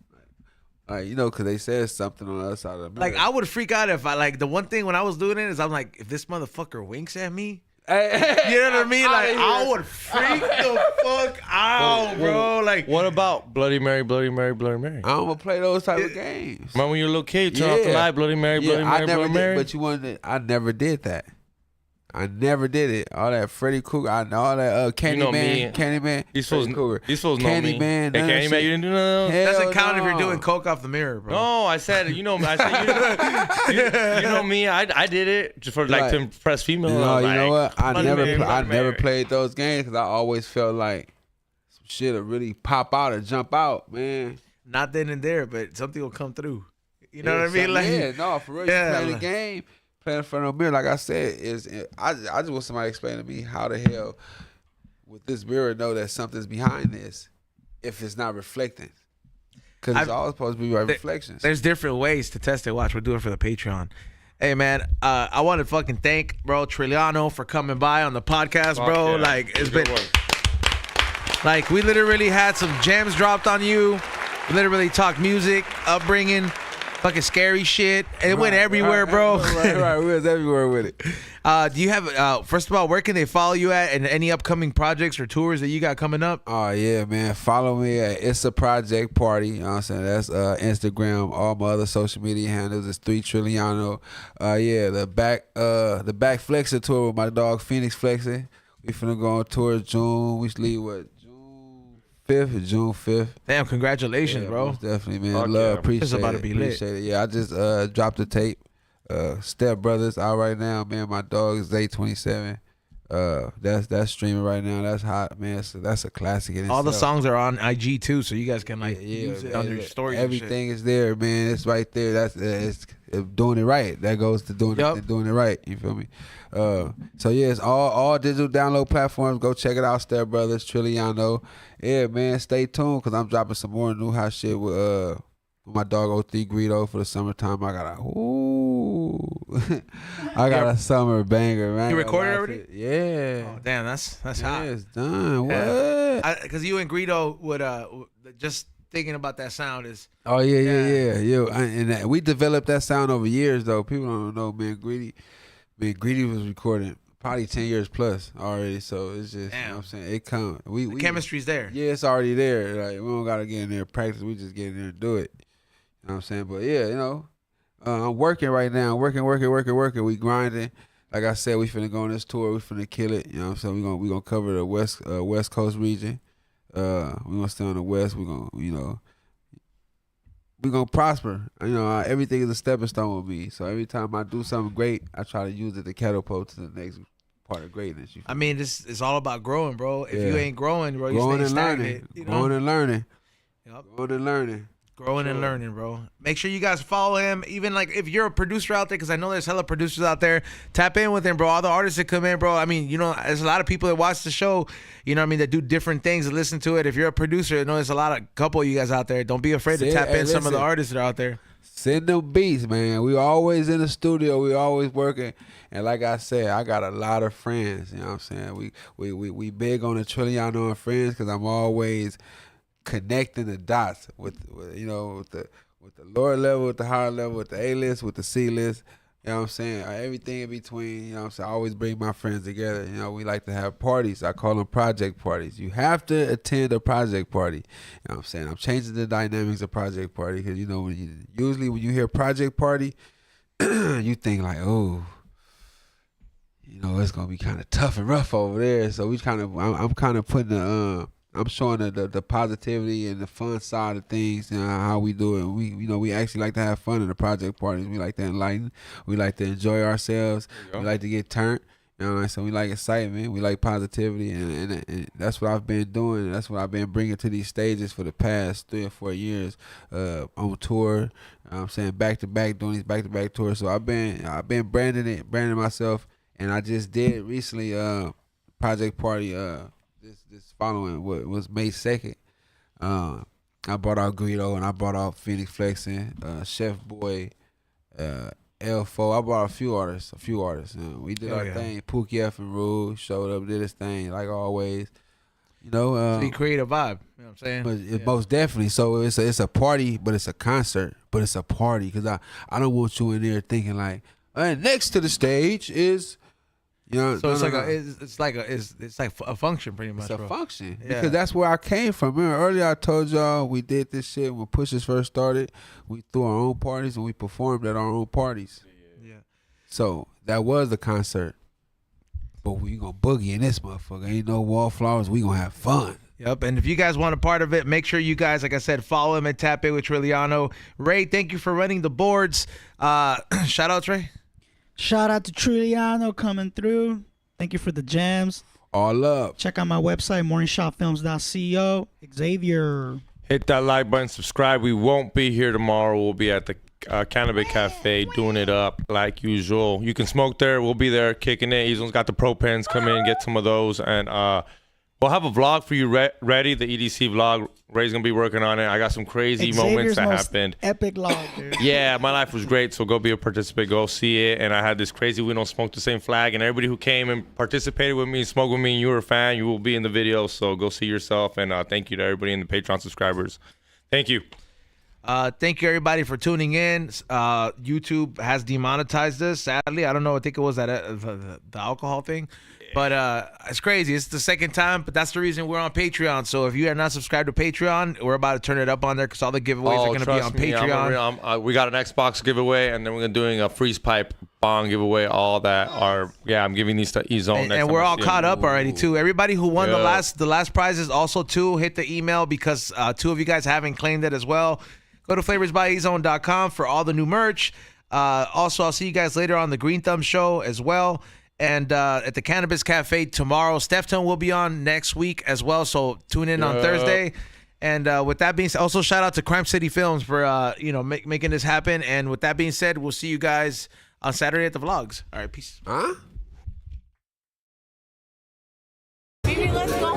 Like you know, cause they said something on the other side of the mirror. Like I would freak out if I like the one thing when I was doing it is I'm like, if this motherfucker winks at me, you know what I mean? Like I would freak the fuck out, bro. Like What about Bloody Mary, Bloody Mary, Bloody Mary? I don't play those type of games. Remember when you were a little kid, you turn off the Yeah. light, Bloody Mary, Bloody I Mary, never Bloody did, Mary? but you wanted. I never did that. I never did it. All that Freddy Krueger, all that know me. Candyman. These fools Freddy Krueger. these fools know me. Candyman. Hey, none of that Candyman, shit. you didn't do none of those? Hell doesn't count if you're no. doing coke off the mirror, bro. No, I said, you know me. I did it just for like to Right. impress females. No, you like, know what? I Bloody never, Mary, Bloody I never Mary. played those games because I always felt like some shit will really pop out or jump out, man. Not then and there, but something will come through. You know what I mean? something- Like yeah, no, for real. Yeah, You play the like- game, playing in front of a mirror. Like I said, I just want somebody to explain to me how the hell would this mirror know that something's behind this if it's not reflecting? Because it's I've- all supposed to be by reflections. There's different ways to test it. Watch, we're doing it for the Patreon. Hey man, I want to fucking thank bro Trilliano for coming by on the podcast, Fuck bro. yeah. Like it's Good been one. like we literally had some gems dropped on you. We literally talked music, upbringing, fucking scary shit. It went everywhere, bro. right. We was everywhere with it. Do you have first of all, where can they follow you at, and any upcoming projects or tours that you got coming up? Oh yeah, man. Follow me at It's a Project Party. You know what I'm saying? That's Instagram. All my other social media handles is 3TRILLIONS. Yeah, the back Flexer tour with my dog Phoenix Flexer. We finna go on tour June. We leave June 5th. Damn, congratulations, Yeah, bro. most definitely, man. Fuck Love, yeah. appreciate It's about it. to be lit. Appreciate it. Yeah, I just dropped the tape. Step Brothers out right now, man. My dog is A27. That's streaming right now. That's hot, man. So that's a classic. In All the itself. songs are on IG too, so you guys can like use it man, on your stories. and shit. Everything is there, man. It's right there. That's it's doing it right. That goes to doing Yup. it right. You feel me? So yeah, it's all digital download platforms. Go check it out. Step Brothers, Trilliano. Yeah, man. Stay tuned because I'm dropping some more new hot shit with my dog O3 Greedo for the summertime. I got a summer banger, man. You recorded already? Yeah. Oh, damn, that's yeah, hot. it's done. Yeah. What? Because you and Greedo would just thinking about that sound is Oh yeah. And we developed that sound over years though. People don't know, man. Greedy was recording probably 10 years plus already. So it's just, you know what I'm saying? It come. We chemistry's there. Yeah, it's already there. Like we don't gotta get in there and practice. We just get in there and do it. You know what I'm saying? But yeah, I'm working right now. Working. We grinding. like I said, we finna go on this tour. We finna kill it. You know what I'm saying? We gonna cover the West Coast region. We gonna stay on the West. We gonna prosper. Everything is a stepping stone with me. So every time I do something great, I try to use it to catapult to the next part of greatness. I mean, it's all about growing, bro. If you ain't growing, bro, you growing stay and stagnant. learning. You know? Growing and learning. Yep. Growing and learning. Growing and learning, bro. Make sure you guys follow him. Even like if you're a producer out there, because I know there's hella producers out there, tap in with him, bro. All the artists that come in, bro. I mean, there's a lot of people that watch the show, that do different things and listen to it. If you're a producer, I know there's a couple of you guys out there. Don't be afraid to tap in some of the artists that are out there. Send them beats, man. We always in the studio. We always working. And like I said, I got a lot of friends. You know what I'm saying? We big on the Trilliano and friends because I'm always connecting the dots with the lower level, with the higher level, with the A list, with the C list. You know what I'm saying? Everything in between. You know what I'm saying? I always bring my friends together. We like to have parties. I call them project parties. You have to attend a project party. You know what I'm saying? I'm changing the dynamics of project party because usually when you hear project party, you think like, oh, it's gonna be kind of tough and rough over there. So I'm kind of putting I'm showing the positivity and the fun side of things, how we do it. We actually like to have fun in the project parties. We like to enlighten. We like to enjoy ourselves. We like to get turned. So we like excitement. We like positivity, and that's what I've been doing. And that's what I've been bringing to these stages for the past 3 or 4 years on tour. I'm saying back to back, doing these back to back tours. So I've been branding myself, and I just did recently project party. This following was May 2nd. I brought out Greedo and I brought out Phoenix Flexing, Chef Boy, L4. I brought a few artists. We did our thing. Pookie F and Rule showed up, did his thing like always. So you create a vibe. You know what I'm saying? But most definitely. So it's a party, but it's a concert, but it's a party because I don't want you in there thinking like, next to the stage is. So it's like a function pretty much. It's a bro. function because that's where I came from. Remember earlier I told y'all we did this shit when Pushers first started. We threw our own parties and we performed at our own parties. Yeah. So that was the concert. But we gonna boogie in this motherfucker. Ain't no wallflowers. We gonna have fun. Yep, and if you guys want a part of it, make sure you guys, like I said, follow him and tap in with Trilliano. Ray, thank you for running the boards. Shout out, Ray. Shout out to Trilliano coming through. Thank you for the jams. All up. Check out my website, morningshotfilms.co. Xavier. Hit that like button, subscribe. We won't be here tomorrow. We'll be at the Cannabis Cafe doing it up like usual. You can smoke there. We'll be there kicking it. He's got the Pro Pens. Come in, get some of those. And we'll have a vlog for you ready, the EDC vlog. Ray's going to be working on it. I got some crazy moments that happened. Epic vlog, dude. Yeah, my life was great, so go be a participant. Go see it. And I had this crazy We Don't Smoke the Same flag. And everybody who came and participated with me, smoked with me, and you were a fan, you will be in the video. So go see yourself. And thank you to everybody in the Patreon subscribers. Thank you. Thank you, everybody, for tuning in. YouTube has demonetized us, sadly. I don't know. I think it was the alcohol thing. But it's crazy. It's the second time, but that's the reason we're on Patreon. So if you are not subscribed to Patreon, we're about to turn it up on there because all the giveaways are going to be on Patreon. We got an Xbox giveaway, and then we're doing a freeze pipe bong giveaway. All that are I'm giving these to E-Zone. And we're all caught up already too. Everybody who won the last prizes also too hit the email because 2 of you guys haven't claimed it as well. Go to flavorsbyezone.com for all the new merch. Also, I'll see you guys later on the Green Thumb Show as well. And at the Cannabis Cafe tomorrow. Steftone will be on next week as well, so tune in on Thursday. And with that being said, also shout out to Crime City Films for making this happen. And with that being said, we'll see you guys on Saturday at the vlogs. All right, peace. Huh? Baby, let's go.